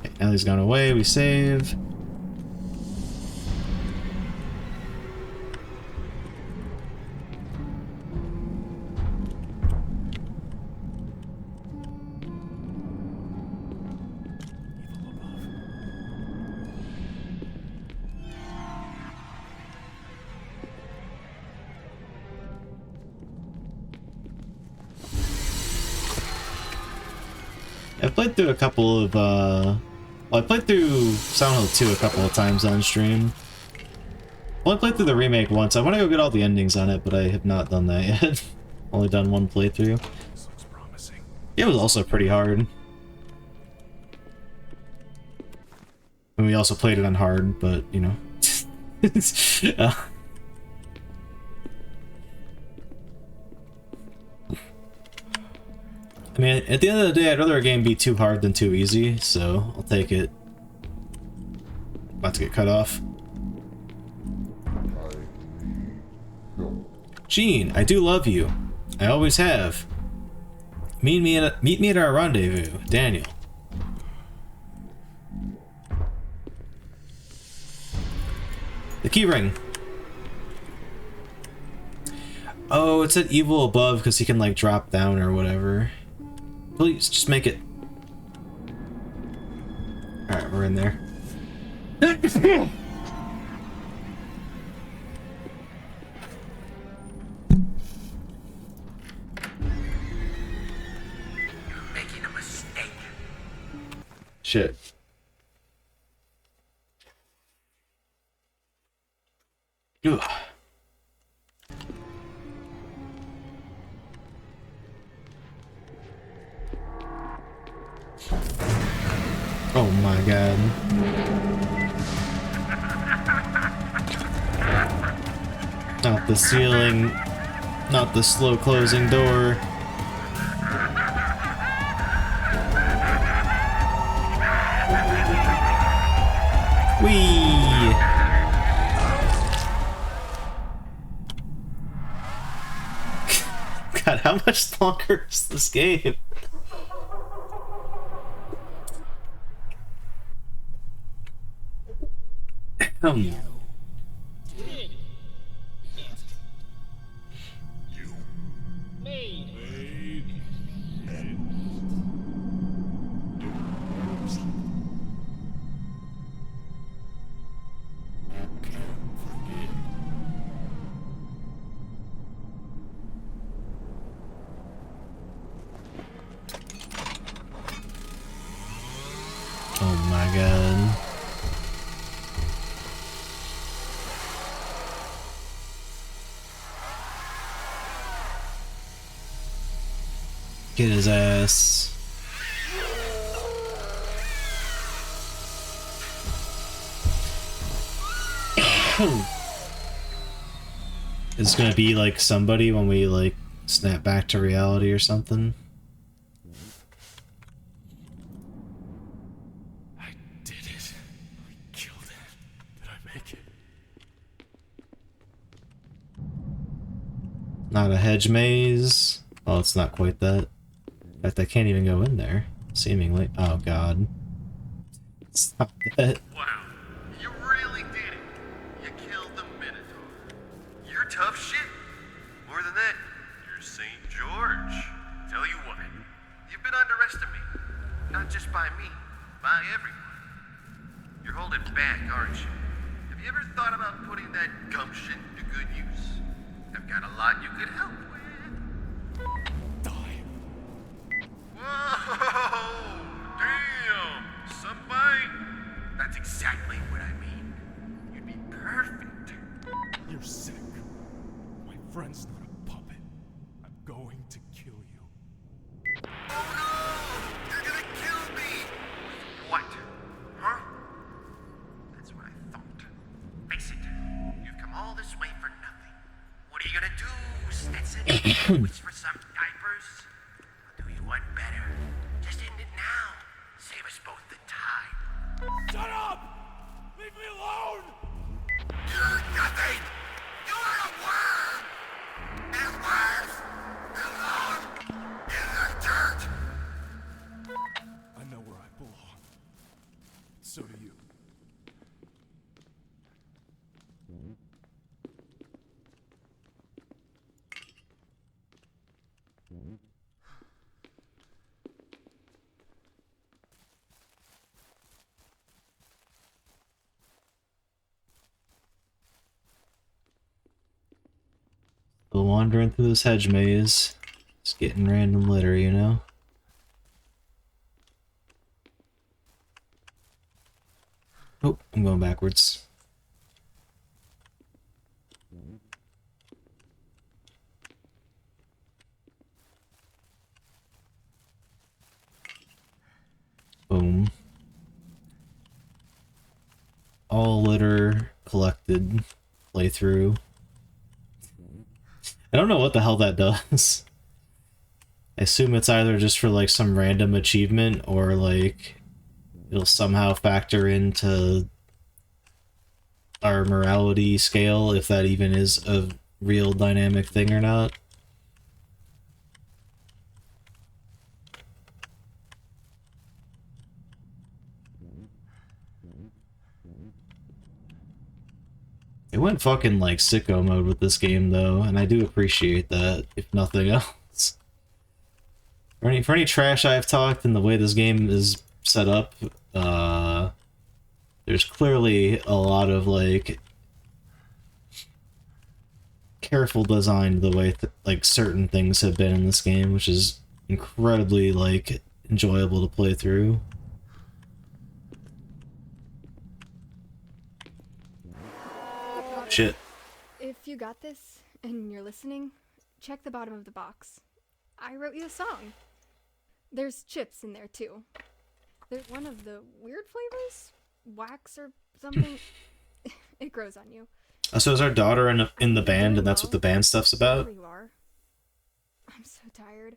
Okay, now he's gone away, we save. I've played through a couple of, well, I played through Silent Hill 2 a couple of times on stream. Well, I played through the remake once. I want to go get all the endings on it, but I have not done that yet. Only done one playthrough. This looks promising. It was also pretty hard. And we also played it on hard, but, you know. I mean, at the end of the day, I'd rather a game be too hard than too easy, so I'll take it. About to get cut off. Gene, I do love you. I always have. Meet me at our rendezvous, Daniel. The key ring. Oh, it said evil above because he can like drop down or whatever. Please, just make it. Alright, we're in there. You're making a mistake. Shit. Ugh. Oh my god. Not the ceiling. Not the slow closing door. Whee! God, how much longer is this game? Oh my god. Get his ass. It's gonna be like somebody when we like snap back to reality or something. Not a hedge maze. Oh, it's not quite that. In fact, I can't even go in there, seemingly. Oh god. Stop that. Wow, you really did it. You killed the Minotaur. You're tough shit. More than that, you're St. George. Tell you what, you've been underestimated. Not just by me, by everyone. You're holding back, aren't you? Have you ever thought about putting that gumption to good use? I've got a lot you could help with. Die. Whoa! Damn! Somebody? That's exactly what I mean. You'd be perfect. You're sick. My friend's not a puppet. I'm going to kill you. Oh no! You're gonna kill me! What? Huh? That's what I thought. Face it, you've come all this way for nothing. What are you gonna do, Stetson? Wish for some diapers? I'll do you one better. Just end it now. Save us both the time. Shut up! Leave me alone! You're nothing! You are a worm! And worms belong in the dirt! I know where I belong. So do you. Still wandering through this hedge maze. Just getting random litter, you know? Oh, I'm going backwards. Boom. All litter collected. Playthrough. I don't know what the hell that does. I assume it's either just for like some random achievement or like it'll somehow factor into our morality scale, if that even is a real dynamic thing or not. It went fucking like sicko mode with this game though, and I do appreciate that, if nothing else. For any trash I've talked and the way this game is set up, there's clearly a lot of like careful design to the way like certain things have been in this game, which is incredibly like enjoyable to play through. Shit. If you got this and you're listening, check the bottom of the box. I wrote you a song. There's chips in there too. They're one of the weird flavors? Wax or something? It grows on you. So is our daughter in the band, and that's what the band stuff's about? There you are. I'm so tired.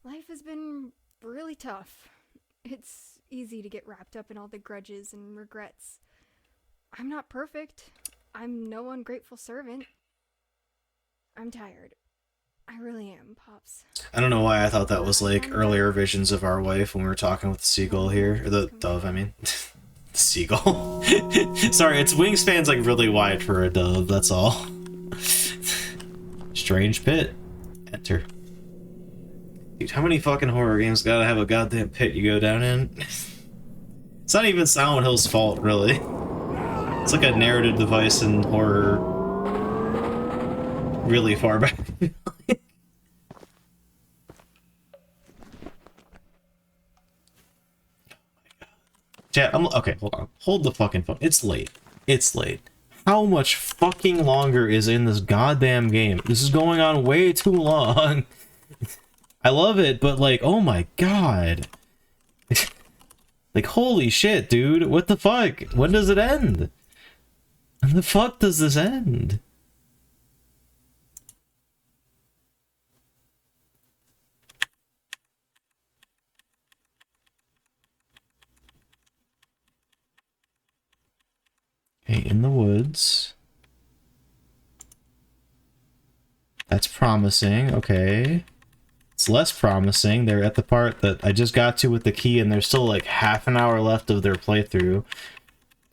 Life has been really tough. It's easy to get wrapped up in all the grudges and regrets. I'm not perfect. I'm no ungrateful servant. I'm tired. I really am, Pops. I don't know why I thought that was like earlier visions of our wife when we were talking with the seagull here. Or the dove, I mean. The seagull. Sorry, its wingspan's like really wide for a dove, that's all. Strange pit. Enter. Dude, how many fucking horror games gotta have a goddamn pit you go down in? It's not even Silent Hill's fault, really. It's like a narrative device in horror really far back. Chat, okay, hold on. Hold the fucking phone. It's late. It's late. How much fucking longer is in this goddamn game? This is going on way too long. I love it, but like, oh my god. Like, holy shit, dude. What the fuck? When does it end? When the fuck does this end? Okay, in the woods. That's promising. Okay. It's less promising. They're at the part that I just got to with the key, and there's still like half an hour left of their playthrough.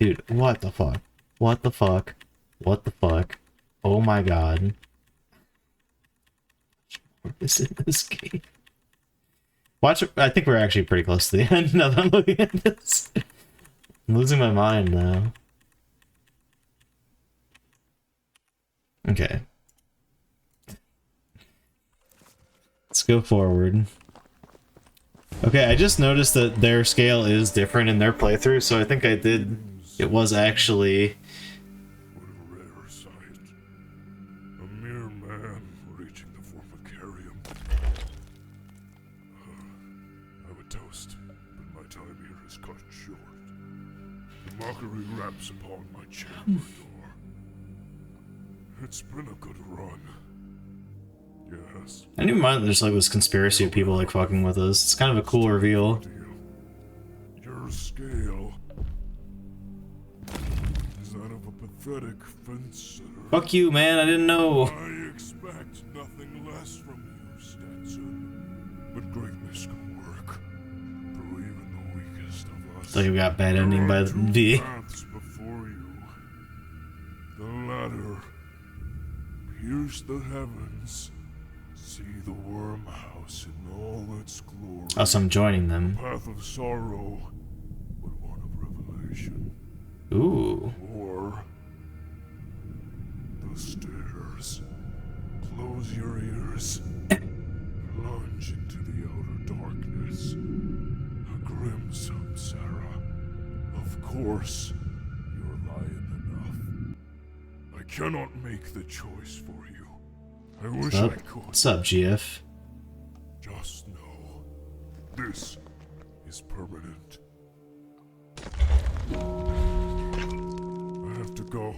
Dude, what the fuck? What the fuck? What the fuck? Oh my god. What is in this game? Watch it. I think we're actually pretty close to the end now that I'm looking at this. I'm losing my mind now. Okay. Let's go forward. Okay, I just noticed that their scale is different in their playthrough, so I think I did... It was actually... What a rare sight. A mere man reaching the formicarium. I would toast, but my time here is cut short. The mockery raps upon my chamber door. It's been a good run. Yes. I didn't even mind that there's like this conspiracy of people like fucking with us. It's kind of a cool reveal. Your scale is that of a pathetic fencer. Fuck you, man, I didn't know. I expect nothing less from you, Stetson. But greatness can work through even the weakest of us. So you got bad ending by the V. Paths before you. The ladder. Pierce the heavens. See the worm house in all its glory. Oh, so I'm joining them. A path of sorrow, but one of revelation. Ooh. Or the stairs. Close your ears. Plunge into the outer darkness. A grim samsara. Of course, you're lying enough. I cannot make the choice for you. I wish I could. What's up, GF? Just know, this is permanent. I have to go.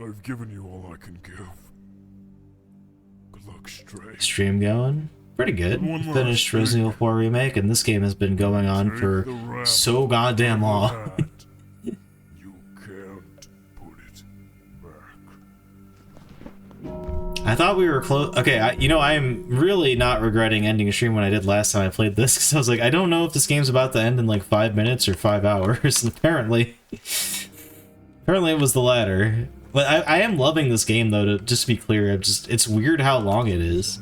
I've given you all I can give. Good luck, Stray. Stream going? Pretty good. Finished Resident Evil 4 Remake, and this game has been going on for so goddamn long. I thought we were close. Okay, I am really not regretting ending a stream when I did last time I played this, because I was like, I don't know if this game's about to end in like 5 minutes or 5 hours, and apparently it was the latter. But I am loving this game, though, to just be clear. It's weird how long it is.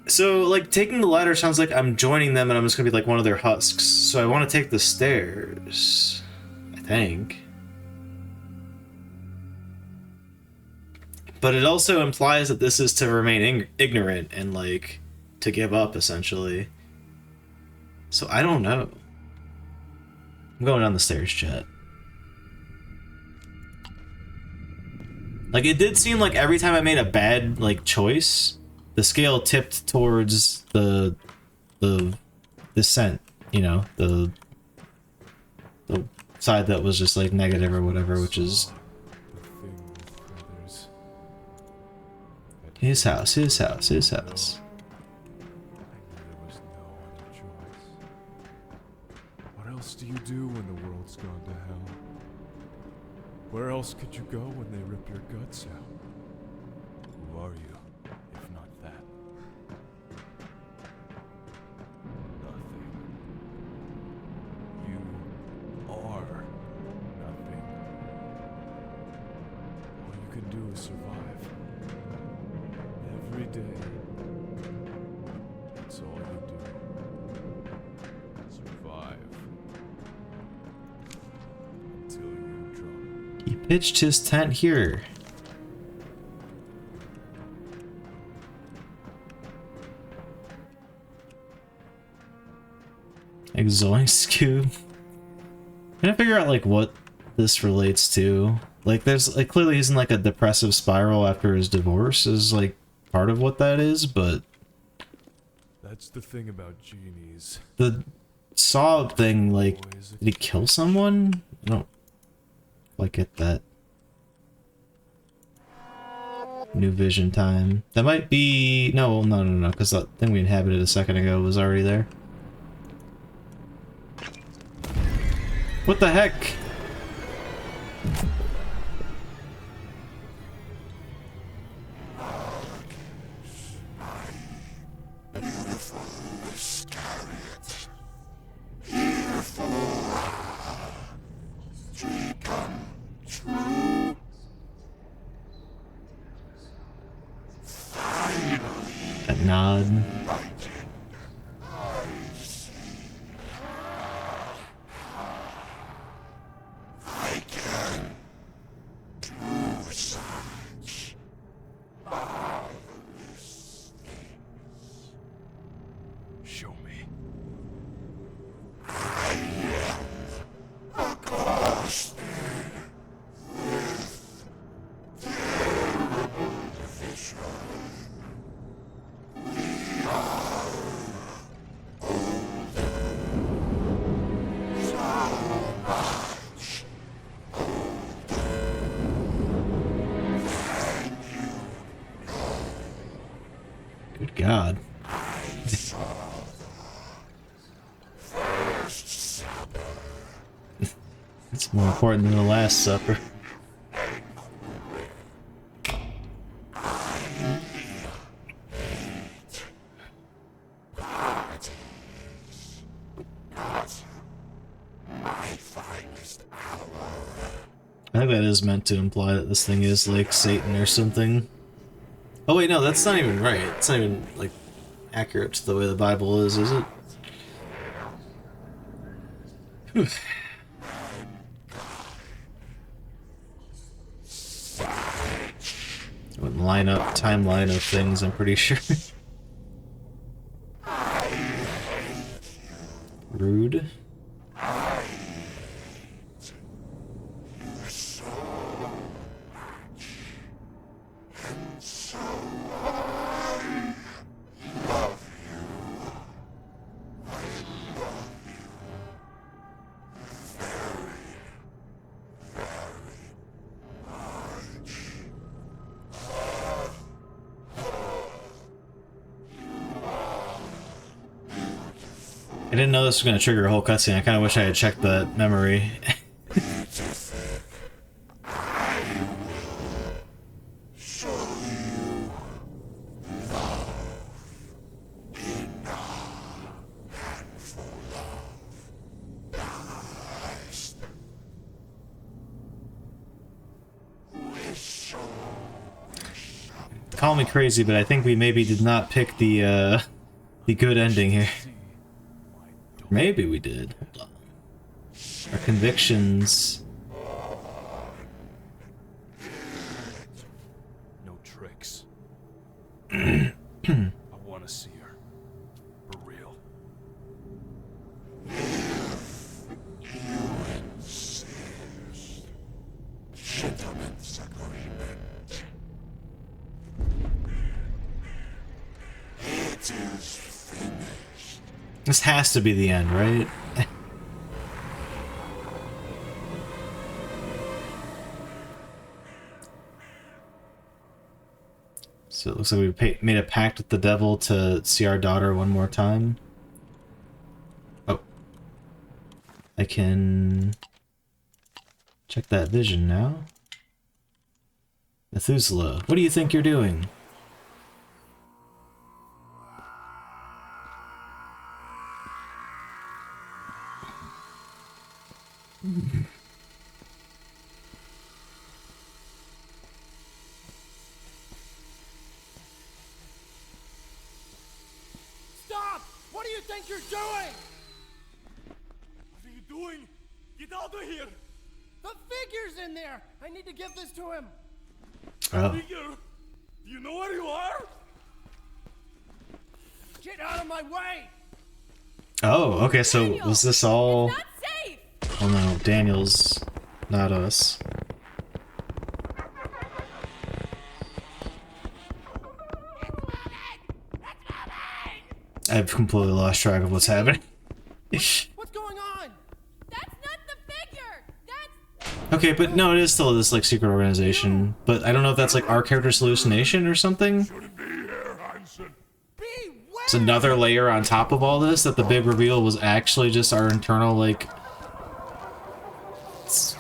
So, like, taking the ladder sounds like I'm joining them and I'm just gonna be like one of their husks. So I want to take the stairs, I think. But it also implies that this is to remain ignorant and, like, to give up, essentially. So I don't know. I'm going down the stairs, chat. Like, it did seem like every time I made a bad, like, choice, the scale tipped towards the descent, you know, the side that was just, like, negative or whatever, which is... His house, his house, his house. What else do you do when the world's gone to hell? Where else could you go when they rip your guts out? Who are you, if not that? Nothing. You are nothing. All you can do is survive. Every day. That's all you do. Survive. Until you drop. He pitched his tent here. Exoing Scoob. I'm trying to figure out, like, what this relates to. Like, there's, like, clearly he's in, like, a depressive spiral after his divorce is, like, part of what that is, but... That's the thing about genies. The Saw thing, like, did he kill someone? I don't quite get that. New vision time. That might be... No, because that thing we inhabited a second ago was already there. What the heck? That nod. Show me. Good God. It's more important than the Last Supper. I think that is meant to imply that this thing is like Satan or something. Oh wait, no, that's not even right. It's not even like accurate to the way the Bible is it? Whew. I wouldn't line up timeline of things, I'm pretty sure. Rude. I didn't know this was going to trigger a whole cutscene. I kind of wish I had checked the memory. Call me crazy, but I think we maybe did not pick the good ending here. Maybe we did. Hold on. Our convictions. No tricks. I want to see her. For real. This has to be the end, right? So it looks like we made a pact with the devil to see our daughter one more time. Oh. I can check that vision now. Methuselah, what do you think you're doing? Stop! What do you think you're doing? What are you doing? Get out of here! The figure's in there! I need to give this to him! Oh. Figure? Do you know where you are? Get out of my way! Oh, okay, so was this all... Oh no, Daniel's not us. I've completely lost track of what's happening. What's going on? That's not the figure! That's... Okay, but no, it is still this like secret organization. But I don't know if that's like our character's hallucination or something. It's another layer on top of all this, that the big reveal was actually just our internal like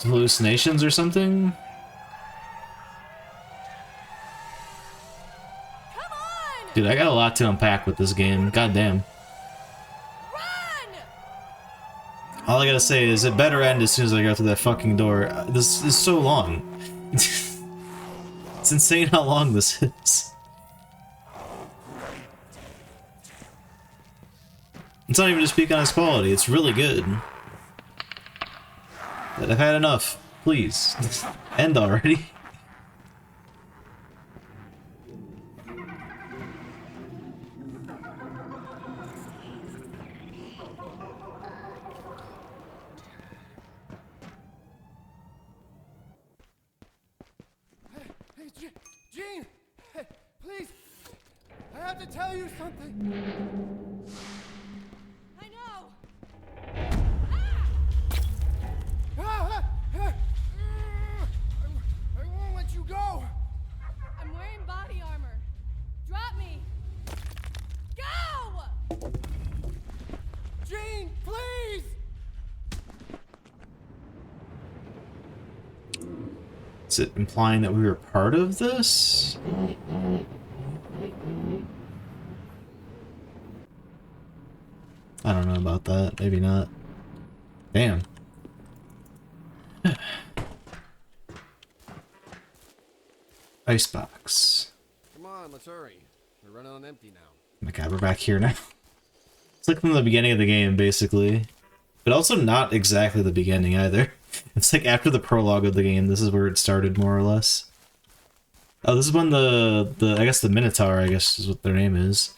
hallucinations or something. Dude, I got a lot to unpack with this game. Goddamn. All I gotta say is it better end as soon as I go through that fucking door. This is so long. It's insane how long this is. It's not even to speak on its quality. It's really good. But I've had enough. Please. End already. Hey, Gene! Hey, please! I have to tell you something! I know! I won't let you go! I'm wearing body armor. Drop me! Go! Gene, please! Is it implying that we were part of this? I don't know about that. Maybe not. Damn. Icebox. Come on, let's hurry. We're running on empty now. Oh my god, we're back here now. It's like from the beginning of the game, basically. But also not exactly the beginning either. It's like after the prologue of the game, this is where it started, more or less. Oh, this is when I guess the Minotaur, I guess is what their name is,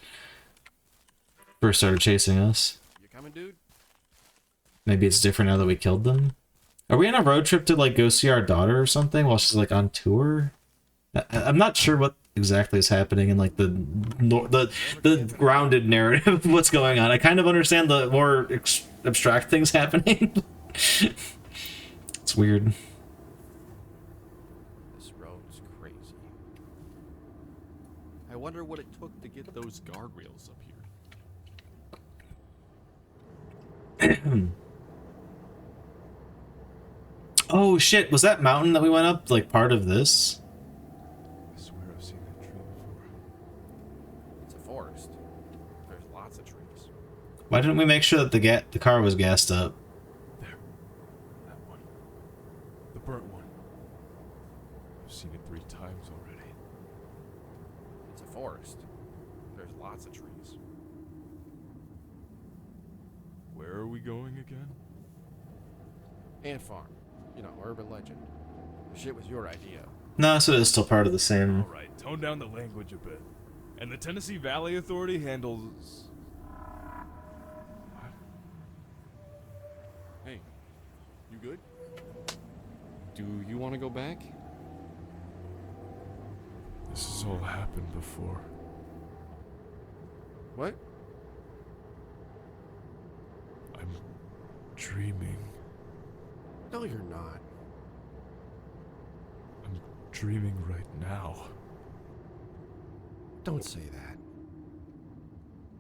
first started chasing us. You coming, dude? Maybe it's different now that we killed them? Are we on a road trip to, like, go see our daughter or something while she's, like, on tour? I'm not sure what exactly is happening in, like, the grounded narrative of what's going on. I kind of understand the more abstract things happening. It's weird. This road's crazy. I wonder what it took to get those guardrails up here. Oh shit, was that mountain that we went up, like, part of this? I swear I've seen that tree before. It's a forest. There's lots of trees. Why didn't we make sure that the car was gassed up? There. That one. The burnt one. I've seen it 3 times already. It's a forest. There's lots of trees. Where are we going again? Ant farm. You know, urban legend. The shit was your idea. No, so it's still part of the same. Alright, tone down the language a bit. And the Tennessee Valley Authority handles... Hey, you good? Do you want to go back? This has all happened before. What? I'm dreaming. No, you're not. I'm dreaming right now. Don't say that.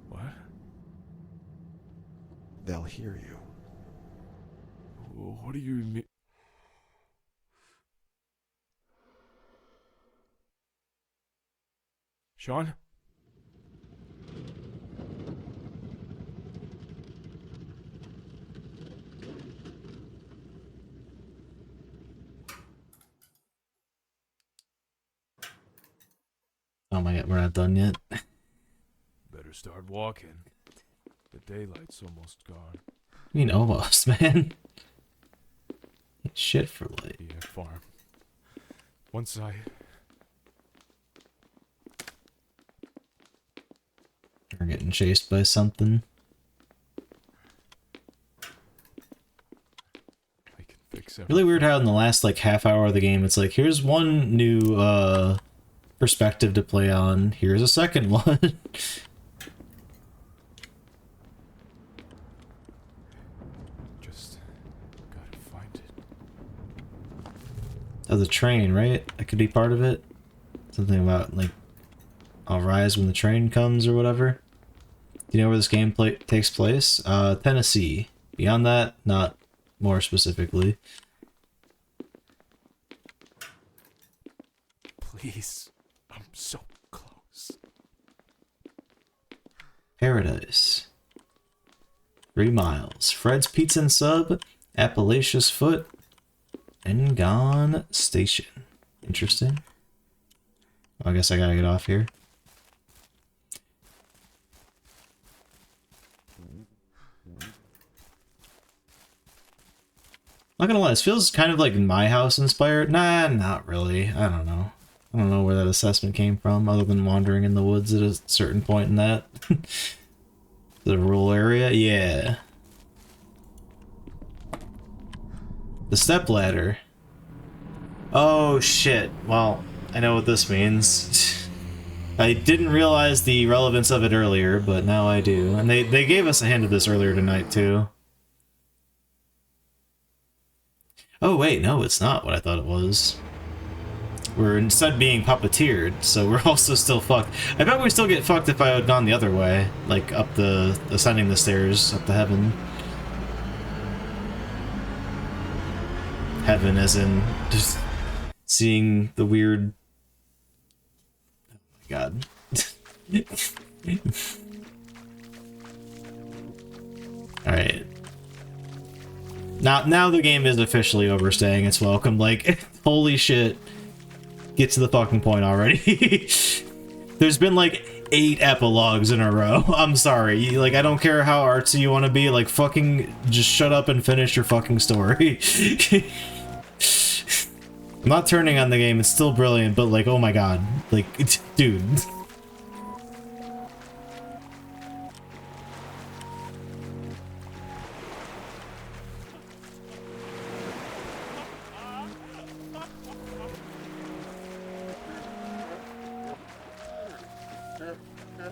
What? They'll hear you. What do you mean? Sean? Oh my god, we're not done yet. Better start walking. The daylight's almost gone. I mean, almost, man. Shit for light. Yeah, farm. Once I... We're getting chased by something. I can fix everything. Really weird how in the last, like, half hour of the game, it's like, here's one new, perspective to play on. Here's a second one. Just gotta find it. Oh, the train, right? That could be part of it. Something about, like, I'll rise when the train comes or whatever. Do you know where this game takes place? Tennessee. Beyond that, not more specifically. Please. I'm so close. Paradise. 3 miles. Fred's Pizza and Sub, Appalachia's Foot, Engon Station. Interesting. I guess I gotta get off here. Not gonna lie, this feels kind of like My House inspired. Nah, not really. I don't know. I don't know where that assessment came from, other than wandering in the woods at a certain point in that. The rural area? Yeah. The stepladder. Oh shit. Well, I know what this means. I didn't realize the relevance of it earlier, but now I do. And they gave us a hint of this earlier tonight, too. Oh wait, no, it's not what I thought it was. We're instead being puppeteered, so we're also still fucked. I bet we still get fucked if I had gone the other way, like up the ascending the stairs up to heaven. Heaven as in just seeing the weird. Oh my god. All right. Now the game is officially overstaying its welcome. Like, holy shit. Get to the fucking point already. There's been like 8 epilogues in a row. I'm sorry. Like, I don't care how artsy you want to be. Like, fucking just shut up and finish your fucking story. I'm not turning on the game. It's still brilliant, but like, oh my god. Like, dude.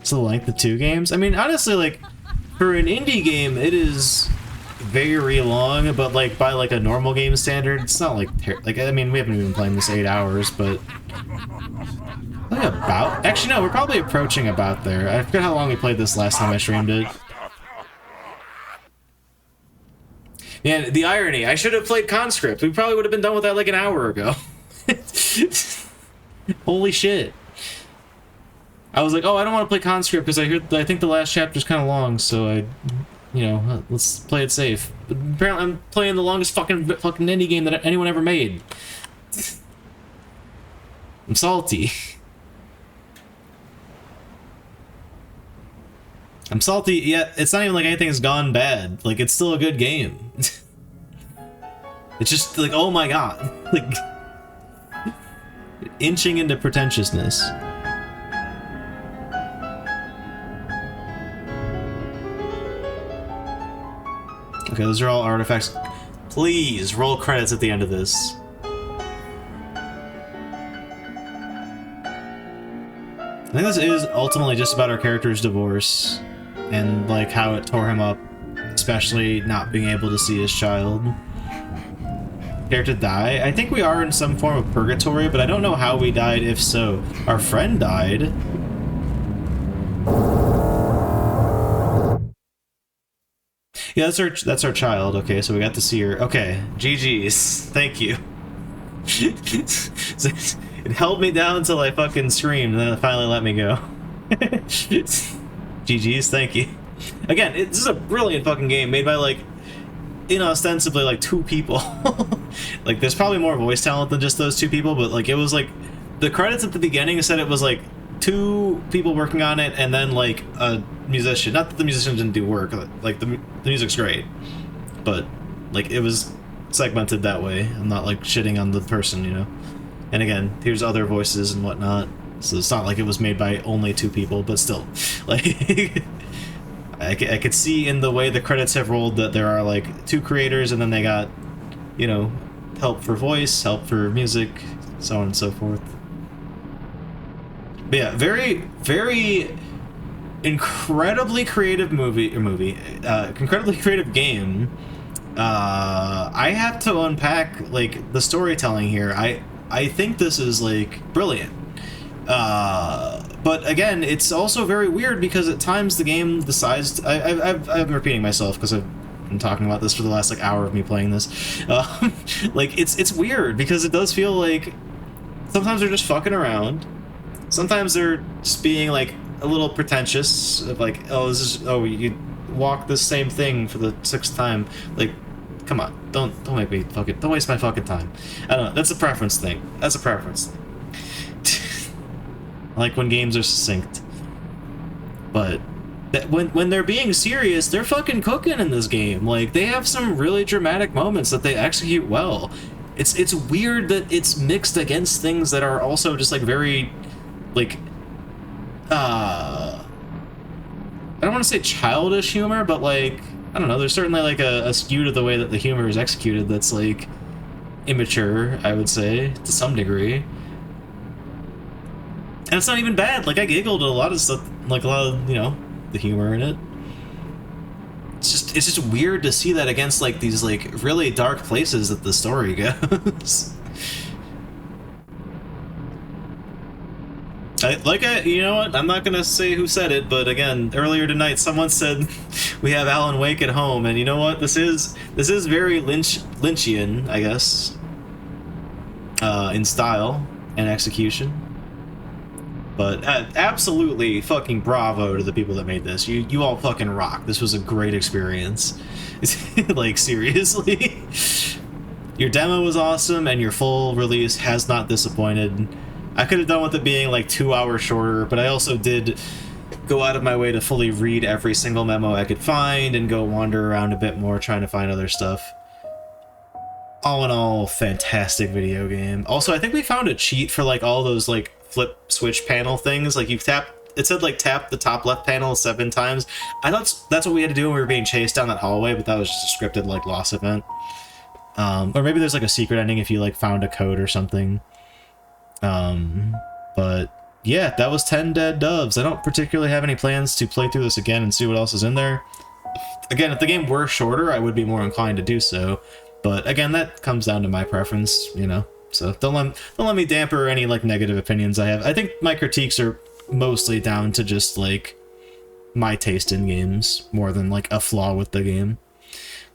The length of 2 games. I mean, honestly, like, for an indie game, it is very long, but like by like a normal game standard, it's not like I mean, we haven't even been playing this 8 hours, but like about. Actually, no, we're probably approaching about there. I forget how long we played this last time I streamed it. Yeah, the irony. I should have played Conscript. We probably would have been done with that like an hour ago. Holy shit. I was like, oh, I don't want to play Conscript because I think the last chapter's kind of long, so you know, let's play it safe. But apparently I'm playing the longest fucking indie game that anyone ever made. I'm salty. I'm salty, yet it's not even like anything has gone bad. Like, it's still a good game. It's just like, oh my god. Like, inching into pretentiousness. Okay, those are all artifacts. Please, roll credits at the end of this. I think this is ultimately just about our character's divorce, and like how it tore him up, especially not being able to see his child. Character die? I think we are in some form of purgatory, but I don't know how we died if so. Our friend died. Yeah, that's our child. Okay, so we got to see her. Okay, GG's. Thank you. It held me down until I fucking screamed, and then it finally let me go. GG's. Thank you. Again, this is a brilliant fucking game made by like, ostensibly like 2 people. Like, there's probably more voice talent than just those 2 people, but like it was like the credits at the beginning said it was like 2 people working on it, and then like a musician. Not that the musician didn't do work. Like the music's great, but like it was segmented that way. I'm not like shitting on the person, you know. And again, here's other voices and whatnot. So it's not like it was made by only 2 people, but still, like I could see in the way the credits have rolled that there are like 2 creators, and then they got, you know, help for voice, help for music, so on and so forth. But yeah, very, very incredibly creative incredibly creative game. I have to unpack like the storytelling here. I think this is like brilliant. But again, it's also very weird because at times the game decides. I've been repeating myself because I've been talking about this for the last like hour of me playing this. Like it's weird because it does feel like sometimes they're just fucking around. Sometimes they're just being like a little pretentious of like, you walk the same thing for the 6th time. Like, come on, don't make me don't waste my fucking time. I don't know. That's a preference thing. That's a preference thing. I like when games are succinct, but that when they're being serious, they're fucking cooking in this game. Like, they have some really dramatic moments that they execute well. It's weird that it's mixed against things that are also just like very, like, I don't want to say childish humor, but like, I don't know, there's certainly like a skew to the way that the humor is executed that's like immature, I would say, to some degree. And it's not even bad. Like, I giggled at a lot of stuff, like a lot of, you know, the humor in it. It's just weird to see that against like these like really dark places that the story goes. You know what? I'm not gonna say who said it, but again, earlier tonight someone said we have Alan Wake at home, and you know what? This is very Lynchian, I guess, in style and execution. But absolutely fucking bravo to the people that made this. You all fucking rock. This was a great experience. Like, seriously. Your demo was awesome, and your full release has not disappointed. I could have done with it being like 2 hours shorter, but I also did go out of my way to fully read every single memo I could find and go wander around a bit more trying to find other stuff. All in all, fantastic video game. Also, I think we found a cheat for like all those like flip switch panel things. Like, you tap, it said like tap the top left panel 7 times. I thought that's what we had to do when we were being chased down that hallway, but that was just a scripted like loss event. Or maybe there's like a secret ending if you like found a code or something. But yeah, that was 10 Dead Doves. I don't particularly have any plans to play through this again and see what else is in there. Again, if the game were shorter, I would be more inclined to do so. But again, that comes down to my preference, you know. So don't let me damper any like negative opinions I have. I think my critiques are mostly down to just like my taste in games more than like a flaw with the game.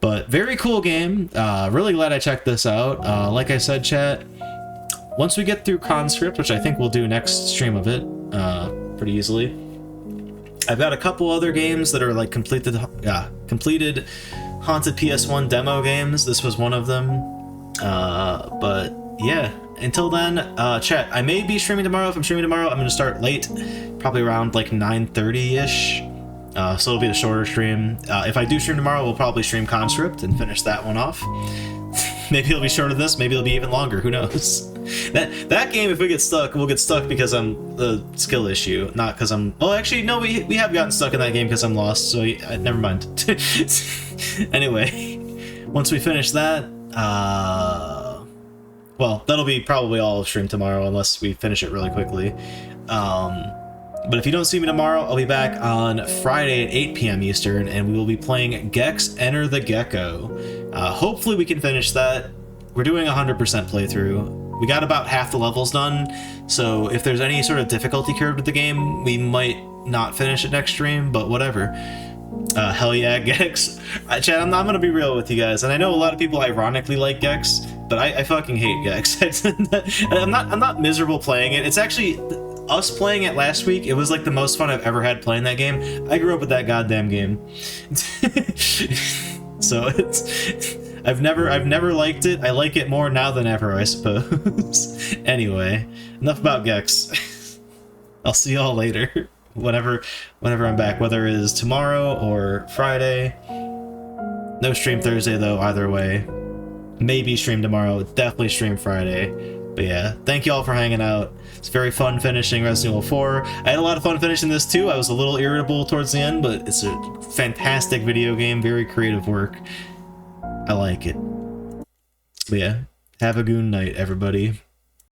But very cool game. Really glad I checked this out. Like I said, chat, once we get through Conscript, which I think we'll do next stream of it pretty easily, I've got a couple other games that are like completed HauntedPS1 demo games. This was one of them. But yeah, until then, chat, I may be streaming tomorrow. If I'm streaming tomorrow, I'm going to start late, probably around like 9:30-ish. So it'll be a shorter stream. If I do stream tomorrow, we'll probably stream Conscript and finish that one off. Maybe it'll be shorter than this, maybe it'll be even longer, who knows. That game, if we get stuck, we'll get stuck because I'm the skill issue, not because I'm... Well, actually, no, we have gotten stuck in that game because I'm lost, so never mind. Anyway, once we finish that, well, that'll be probably all of stream tomorrow, unless we finish it really quickly. But if you don't see me tomorrow, I'll be back on Friday at 8 p.m. Eastern, and we will be playing Gex Enter the Gecko. Hopefully we can finish that. We're doing a 100% playthrough. We got about half the levels done, so if there's any sort of difficulty curve with the game, we might not finish it next stream, but whatever. Hell yeah, Gex. Chad, I'm gonna be real with you guys, and I know a lot of people ironically like Gex, but I fucking hate Gex. I'm not miserable playing it. It's actually... Us playing it last week, it was like the most fun I've ever had playing that game. I grew up with that goddamn game. So I've never liked it. I like it more now than ever, I suppose. Anyway, enough about Gex. I'll see y'all later. Whenever I'm back, whether it is tomorrow or Friday. No stream Thursday though, either way. Maybe stream tomorrow, definitely stream Friday. But yeah, thank you all for hanging out. It's very fun finishing Resident Evil 4. I had a lot of fun finishing this too. I was a little irritable towards the end, but it's a fantastic video game, very creative work. I like it. But yeah, have a good night, everybody.